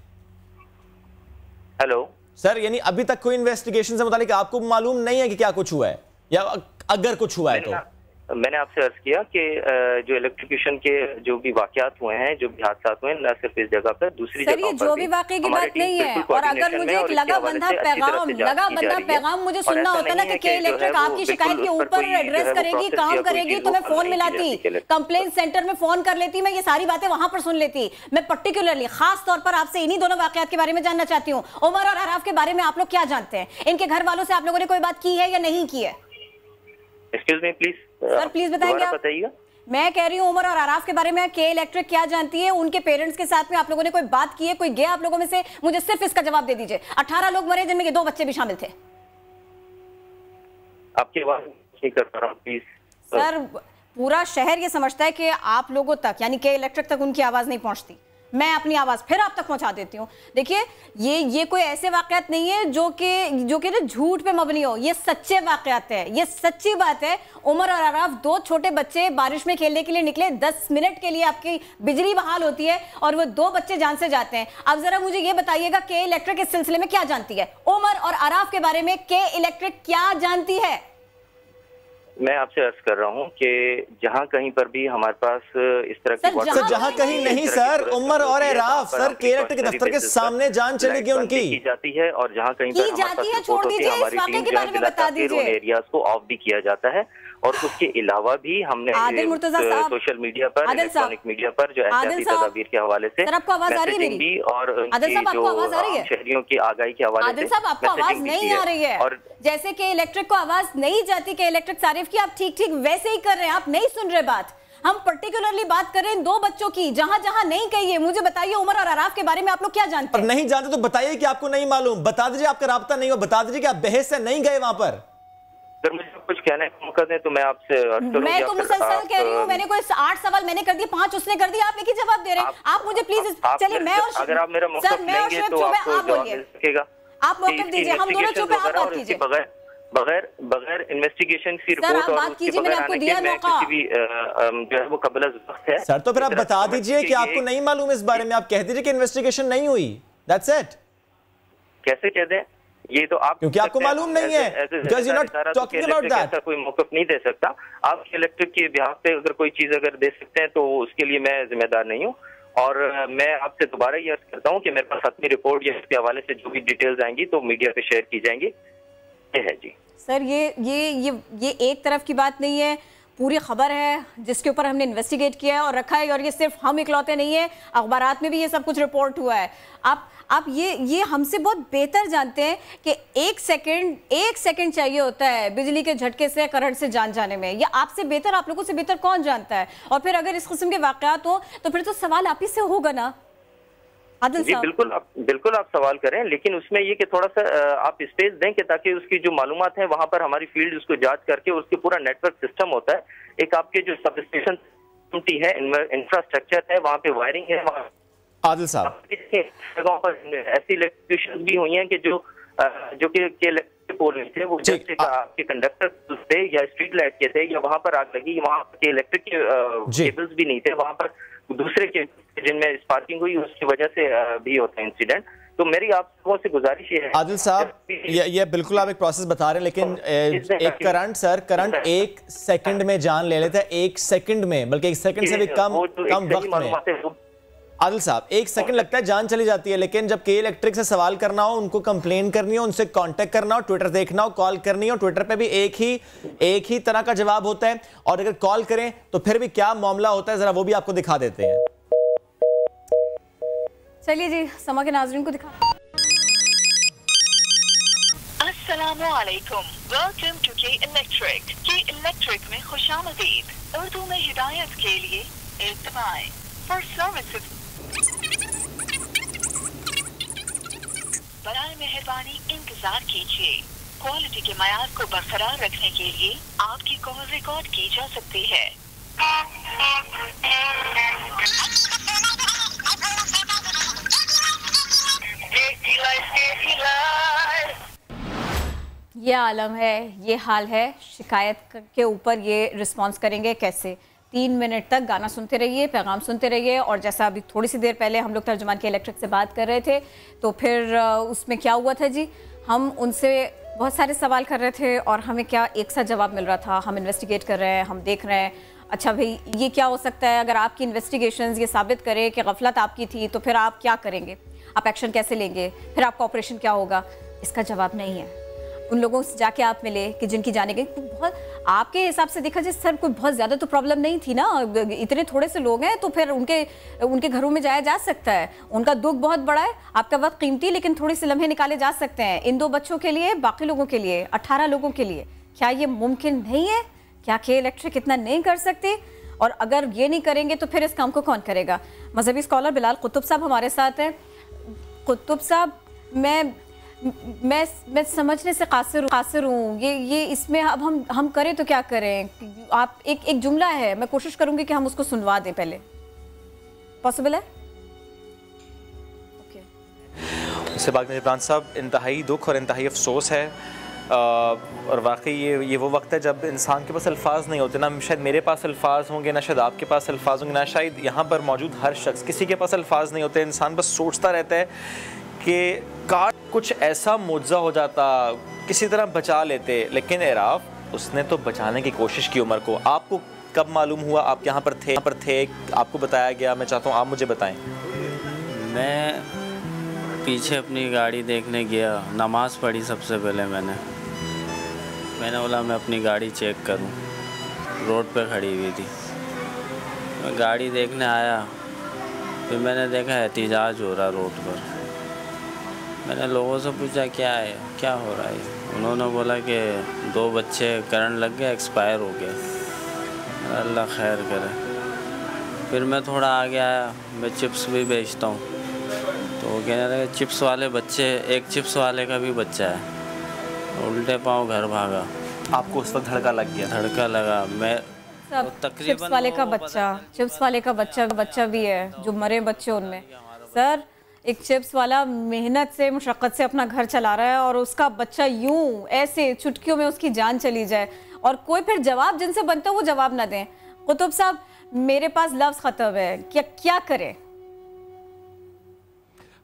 हेलो सर, यानी अभी तक कोई इन्वेस्टिगेशन से मुतालिक आपको मालूम नहीं है कि क्या कुछ हुआ है, या अगर कुछ हुआ है तो? मैंने आपसे अर्ज किया कि जो इलेक्ट्रिशियन के जो भी वाकयात हुए हैं, जो भी हादसा हुए हैं, न सिर्फ इस जगह पर, दूसरी जगह पर जो भी वाकई की बात नहीं है। और अगर मुझे एक लगा बंधा पैगाम मुझे सुनना होता ना कि के इलेक्ट्रिक आपकी शिकायत के ऊपर एड्रेस करेगी, काम करेगी, तो मैं फोन मिलाती, कंप्लेंट सेंटर में फोन कर लेती, मैं ये सारी बातें वहां पर सुन लेती। मैं पर्टिकुलरली खास तौर पर आपसे इन्हीं दोनों वाकयात के बारे में जानना चाहती हूँ। उमर और आराफ के बारे में आप लोग क्या जानते हैं? इनके घर वालों से आप लोगों ने कोई बात की है या नहीं की है? Excuse me please sir, please बताएंगे आप? बताइएगा। मैं कह रही हूँ उमर और आराफ के बारे में के इलेक्ट्रिक क्या जानती है? उनके पेरेंट्स के साथ में आप लोगों ने कोई बात की है? कोई गया आप लोगों में से? मुझे सिर्फ इसका जवाब दे दीजिए। 18 लोग मरे जिनमें ये 2 बच्चे भी शामिल थे। आपकी आवाज नहीं कर पा रहा हूं प्लीज सर। पूरा शहर ये समझता है कि आप लोगों तक यानी के इलेक्ट्रिक तक उनकी आवाज नहीं पहुंचती। मैं अपनी आवाज फिर आप तक पहुंचा देती हूँ। देखिए, ये कोई ऐसे वाकयात नहीं है जो कि ना झूठ पे मबनी हो, ये सच्चे वाकयात है, ये सच्ची बात है। उमर और आराफ 2 छोटे बच्चे बारिश में खेलने के लिए निकले, 10 मिनट के लिए आपकी बिजली बहाल होती है और वो 2 बच्चे जान से जाते हैं। अब जरा मुझे ये बताइएगा के इलेक्ट्रिक इस सिलसिले में क्या जानती है? उमर और आराफ के बारे में के इलेक्ट्रिक क्या जानती है? मैं आपसे अर्ज कर रहा हूँ कि जहाँ कहीं पर भी हमारे पास इस तरह की सर, जहाँ कहीं नहीं सर, उमर और आराफ सर के इलेक्ट्रिक के दफ्तर के सामने जान चलेगी उनकी की जाती है और जहाँ कहीं पर जाती है, छोड़ दीजिए, इस वाकये के बारे में बता दीजिए। एरियाज को ऑफ भी किया जाता है और उसके अलावा भी हमने सोशल मीडिया पर, इलेक्ट्रॉनिक मीडिया पर जो एहतियाती तदाबीर के हवाले से मैसेजिंग और शहरियों की आगाही के हवाले से आपको आवाज नहीं आ रही है। और जैसे कि इलेक्ट्रिक को आवाज नहीं जाती कि इलेक्ट्रिक सारिफ की, आप ठीक वैसे ही कर रहे हैं, आप नहीं सुन रहे बात। हम पर्टिकुलरली बात कर रहे हैं 2 बच्चों की, जहां जहां नहीं कही है। मुझे बताइए उमर और आराफ के बारे में आप लोग क्या जानते हैं? नहीं जानते तो बताइए कि आपको नहीं मालूम, बता दीजिए आपका राब्ता नहीं हो, बता दीजिए कि आप बहस से नहीं गए वहां पर। सर, मुझे कुछ कहने का मौका दें तो मैं आपसे मैं तो मुसलसल कह रही हूँ। मैंने कोई 8 सवाल मैंने कर दिए, 5 उसने कर दिया, आप एक ही जवाब दे रहे हैं। आप मुझे प्लीज चलिए, मैं और अगर आप मेरा मौका लेंगे तो आपको जवाब मिल सकेगा। आप मौका दीजिए, हम दोनों चुप हैं, आप बात कीजिए। बगैर इन्वेस्टिगेशन की रिपोर्ट और बात कीजिए, मैंने आपको दिया मौका। किसी भी जो है वो कबल वक्त है। सर, तो फिर आप बता दीजिए कि आपको नहीं मालूम इस बारे में, आप कह दीजिए कि इन्वेस्टिगेशन नहीं हुई, दैट्स इट। कैसे कह दें? ये तो आप, क्योंकि आपको मालूम नहीं है, because you're not talking about that। कोई मौक़िफ़ नहीं दे सकता। आप इलेक्ट्रिक के बिहाफ पे अगर कोई चीज अगर दे सकते हैं तो उसके लिए मैं जिम्मेदार नहीं हूँ। और मैं आपसे दोबारा ये अर्ज करता हूँ कि मेरे पास अपनी रिपोर्ट या इसके हवाले से जो भी डिटेल्स आएंगी तो मीडिया पे शेयर की जाएंगी। ये है जी। सर ये एक तरफ की बात नहीं है, पूरी खबर है जिसके ऊपर हमने इन्वेस्टिगेट किया है और रखा है, और ये सिर्फ हम इकलौते नहीं है, अखबारात में भी ये सब कुछ रिपोर्ट हुआ है। आप ये हमसे बहुत बेहतर जानते हैं कि एक सेकंड चाहिए होता है बिजली के झटके से, करंट से जान जाने में। ये आपसे बेहतर, आप लोगों से बेहतर कौन जानता है? और फिर अगर इस किस्म के वाकयात हो तो फिर तो सवाल आप ही से होगा ना आदिल जी। साहब, बिल्कुल आप सवाल करें, लेकिन उसमें ये कि थोड़ा सा आप स्पेस दें कि ताकि उसकी जो मालूमात है वहां पर हमारी फील्ड उसको जांच करके उसके पूरा नेटवर्क सिस्टम होता है। एक आपके जो सब स्टेशन है, इंफ्रास्ट्रक्चर है, वहाँ पे वायरिंग है, वहाँ आदिल साहब जगहों पर ऐसी इलेक्ट्रिफिकेशन भी हुई हैं कि जो कि पोल नहीं थे, वो जैसे आपके कंडक्टर थे या स्ट्रीट लाइट के थे, या वहाँ पर आग लगी, वहाँ के इलेक्ट्रिक के केबल्स भी नहीं थे, वहाँ पर दूसरे के जिनमें स्पार्किंग हुई उसकी वजह से भी होता है इंसिडेंट। तो मेरी आप लोगों से गुजारिश ये है आदिल साहब, ये बिल्कुल आप एक प्रोसेस बता रहे हैं, लेकिन एक करंट 1 सेकंड में जान ले लेता है, 1 सेकंड में, बल्कि 1 सेकंड से भी कम वक्त में। आदिल साहब, 1 सेकंड लगता है जान चली जाती है, लेकिन जब के इलेक्ट्रिक से सवाल करना हो, उनको कंप्लेन करनी हो, उनसे कांटेक्ट करना हो, ट्विटर देखना हो, कॉल करनी हो, ट्विटर पे भी एक ही तरह का जवाब होता है, और अगर कॉल करें तो फिर भी क्या मामला होता है, जरा वो भी आपको दिखा देते हैं। चलिए जी, समा के नाज़रीन को दिखा। अस्सलामुअलैकुम, वेलकम टू के इलेक्ट्रिक। के इलेक्ट्रिक में खुशामदीद। उर्दू में हिदायत के लिए एक दबाएं। फॉर सर्विसेज बराए मेहरबानी इंतजार कीजिए। क्वालिटी के मयार को बरकरार रखने के लिए आपकी कॉल रिकॉर्ड की जा सकती है। ये आलम है, ये हाल है। शिकायत के ऊपर ये रिस्पांस करेंगे कैसे? 3 मिनट तक गाना सुनते रहिए, पैगाम सुनते रहिए, और जैसा अभी थोड़ी सी देर पहले हम लोग तर्जुमान के इलेक्ट्रिक से बात कर रहे थे, तो फिर उसमें क्या हुआ था जी, हम उनसे बहुत सारे सवाल कर रहे थे और हमें क्या एक सा जवाब मिल रहा था। हम इन्वेस्टिगेट कर रहे हैं, हम देख रहे हैं, अच्छा भाई ये क्या हो सकता है, अगर आपकी इन्वेस्टिगेशंस ये साबित करे कि गफलत आपकी थी तो फिर आप क्या करेंगे, आप एक्शन कैसे लेंगे, फिर आपका ऑपरेशन क्या होगा? इसका जवाब नहीं है। उन लोगों से जाके आप मिले कि जिनकी जाने गई, बहुत आपके हिसाब से देखा जाए सर कोई बहुत ज़्यादा तो प्रॉब्लम नहीं थी ना, इतने थोड़े से लोग हैं तो फिर उनके घरों में जाया जा सकता है। उनका दुख बहुत बड़ा है, आपका वक्त कीमती, लेकिन थोड़े से लम्हे निकाले जा सकते हैं इन 2 बच्चों के लिए, बाकी लोगों के लिए, 18 लोगों के लिए। क्या ये मुमकिन नहीं है? क्या के इलेक्ट्रिक इतना नहीं कर सकते? और अगर ये नहीं करेंगे तो फिर इस काम को कौन करेगा? मजहबी स्कॉलर बिलाल कुतुब साहब हमारे साथ हैं। कुतुब साहब, मैं समझने से कासिर हूँ, ये इसमें अब हम करें तो क्या करें? आप एक जुमला है, मैं कोशिश करूंगी कि हम उसको सुनवा दें पहले। पॉसिबल है? उससे बाद में इमरान साहब, इंतहाई दुख और इंतहाई अफसोस है, और वाकई ये वो वक्त है जब इंसान के पास अल्फाज नहीं होते, ना शायद मेरे पास अल्फाज होंगे, ना शायद आपके पास अल्फाज होंगे, ना शायद यहाँ पर मौजूद हर शख्स, किसी के पास अल्फाज नहीं होते। इंसान बस सोचता रहता है कि काश कुछ ऐसा मुआवजा हो जाता, किसी तरह बचा लेते, लेकिन एराफ उसने तो बचाने की कोशिश की उमर को। आपको कब मालूम हुआ? आप यहाँ पर थे, आपको बताया गया? मैं चाहता हूँ आप मुझे बताएं। मैं पीछे अपनी गाड़ी देखने गया, नमाज़ पढ़ी सबसे पहले मैंने बोला मैं अपनी गाड़ी चेक करूं, रोड पे खड़ी हुई थी। मैं गाड़ी देखने आया, फिर मैंने देखा एहतिजाज हो रहा रोड पर। मैंने लोगों से पूछा क्या है, क्या हो रहा है? उन्होंने बोला कि 2 बच्चे करंट लग गए, एक्सपायर हो गए। अल्लाह खैर करे। फिर मैं थोड़ा आगे आया, मैं चिप्स भी बेचता हूँ, तो वो कहने लगे चिप्स वाले बच्चे, एक चिप्स वाले का भी बच्चा है। उल्टे पाँव घर भागा। आपको उस वक्त धड़का लग गया? धड़का लगा। मैं तो चिप्स वाले का बच्चा भी है, जो मरे बच्चे उनमें। सर, एक चिप्स वाला मेहनत से, मुशक्क़त से अपना घर चला रहा है और उसका बच्चा यूं ऐसे चुटकियों में उसकी जान चली जाए, और कोई फिर जवाब जिनसे बनता है वो जवाब ना दें। कुतुब साहब, मेरे पास लफ्ज़ ख़त्म है, क्या करें?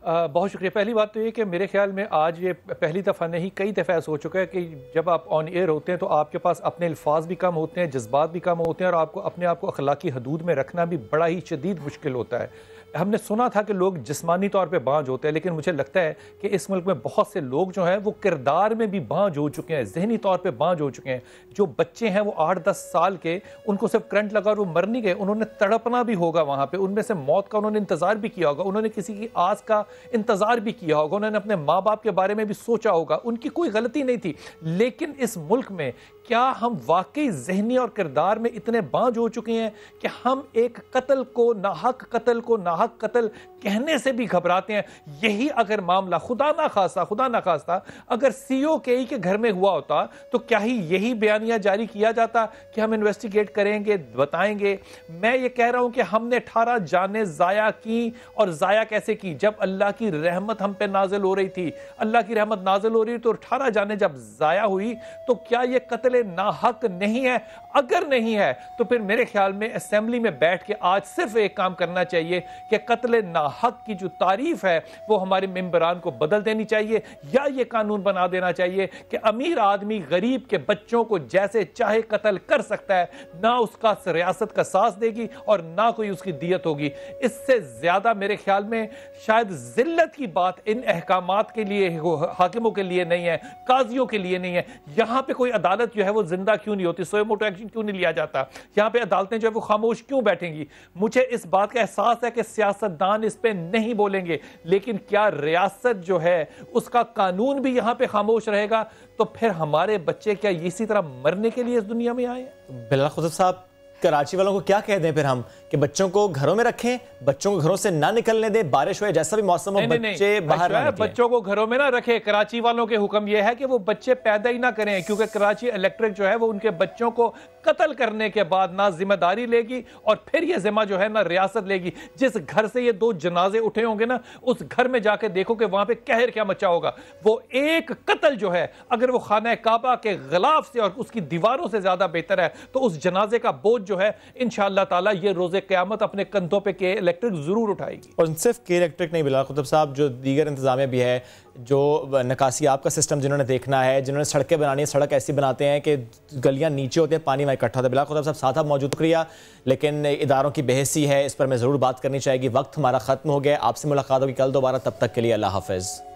बहुत शुक्रिया। पहली बात तो ये कि मेरे ख्याल में आज ये पहली दफ़ा नहीं, कई दफ़ा ऐसा हो चुका है कि जब आप ऑन एयर होते हैं तो आपके पास अपने अल्फाज भी कम होते हैं, जज्बात भी कम होते हैं, और आपको अपने आप को अखलाकी हदूद में रखना भी बड़ा ही शदीद मुश्किल होता है। हमने सुना था कि लोग जिस्मानी तौर पे बांझ होते हैं, लेकिन मुझे लगता है कि इस मुल्क में बहुत से लोग जो हैं वो किरदार में भी बांझ हो चुके हैं, जहनी तौर पे बांझ हो चुके हैं। जो बच्चे हैं वो 8-10 साल के, उनको सिर्फ करंट लगा और वो मर नहीं गए, उन्होंने तड़पना भी होगा वहाँ पे, उनमें से मौत का उन्होंने इंतज़ार भी किया होगा, उन्होंने किसी की आस का इंतज़ार भी किया होगा, उन्होंने अपने माँ बाप के बारे में भी सोचा होगा, उनकी कोई गलती नहीं थी। लेकिन इस मुल्क में क्या हम वाकई ज़हनी और किरदार में इतने बांझ हो चुके हैं कि हम एक कत्ल को नाहक कत्ल कहने से भी घबराते हैं? यही अगर मामला खुदा ना खास्ता अगर COKE के घर में हुआ होता तो क्या ही यही बयानिया जारी किया जाता कि हम इन्वेस्टिगेट करेंगे, बताएंगे? मैं ये कह रहा हूं कि हमने 18 जानें ज़ाया की, और ज़ाया कैसे की? जब अल्लाह की रहमत हम पे नाजिल हो रही थी, अल्लाह की रहमत नाजिल हो रही तो 18 जानें जब ज़ाया हुई तो क्या ये कत्ल नाहक नहीं है? अगर नहीं है तो फिर मेरे ख्याल में असेंबली में बैठ के आज सिर्फ एक काम करना चाहिए कि कत्ल नाहक की जो तारीफ है वो हमारे मेंबरान को बदल देनी चाहिए, या ये कानून बना देना चाहिए कि अमीर आदमी गरीब के बच्चों को जैसे चाहे कत्ल कर सकता है, ना उसका रियासत का साथ देगी और ना कोई उसकी दियत होगी। इससे ज्यादा मेरे ख्याल में शायद जिल्लत की बात इन अहकामात के लिए, हाकिमों के लिए नहीं है, काजियों के लिए नहीं है। यहां पे कोई अदालत जो है वो जिंदा क्यों नहीं होती? सोए मोटो एक्शन क्यों नहीं लिया जाता? यहाँ पे अदालतें जो है वो खामोश क्यों बैठेंगी? मुझे इस बात का एहसास है कि सियासतदान इस पे नहीं बोलेंगे, लेकिन क्या रियासत जो है उसका कानून भी यहाँ पे खामोश रहेगा? तो फिर हमारे बच्चे क्या इसी तरह मरने के लिए इस दुनिया में आए? बिलाल खुसरव साहब, कराची वालों को क्या कह दें फिर हम कि बच्चों को घरों में रखें, बच्चों को घरों से ना निकलने दें, बारिश हो जैसा भी मौसम हो, बच्चे बाहर ना निकलें? बच्चों को घरों में ना रखें। कराची वालों के हुक्म यह है कि वो बच्चे पैदा ही ना करें, क्योंकि कराची इलेक्ट्रिक जो है वो उनके बच्चों को कत्ल करने के बाद ना जिम्मेदारी लेगी और फिर ये जिम्मा जो है ना रियासत लेगी। जिस घर से ये 2 जनाजे उठे होंगे ना, उस घर में जाके देखो कि वहां पे कहर क्या मचा होगा। वो एक कत्ल जो है अगर वो खाना काबा के गिलाफ से और उसकी दीवारों से ज्यादा बेहतर है तो उस जनाजे का बोझ जो है इंशाअल्लाह ताला ये रोजे क़यामत अपने कंधों पे के इलेक्ट्रिक जरूर उठाएगी। और सिर्फ के इलेक्ट्रिक नहीं बिलाल खुसरव साहब, जो दीगर इंतजामिया भी है, जो नकासी आपका सिस्टम जिन्होंने देखना है, जिन्होंने सड़कें बनानी है, सड़क ऐसी बनाते हैं कि गलियां नीचे होती हैं, पानी वहाँ इकट्ठा होता है। बिलाल खुसरव साहब साथ आप मौजूद, शुक्रिया। लेकिन इदारों की बेहसी है, इस पर मैं ज़रूर बात करनी चाहिए। वक्त हमारा ख़त्म हो गया। आपसे मुलाकात होगी कल दोबारा, तब तक के लिए अल्लाह हाफ़िज़।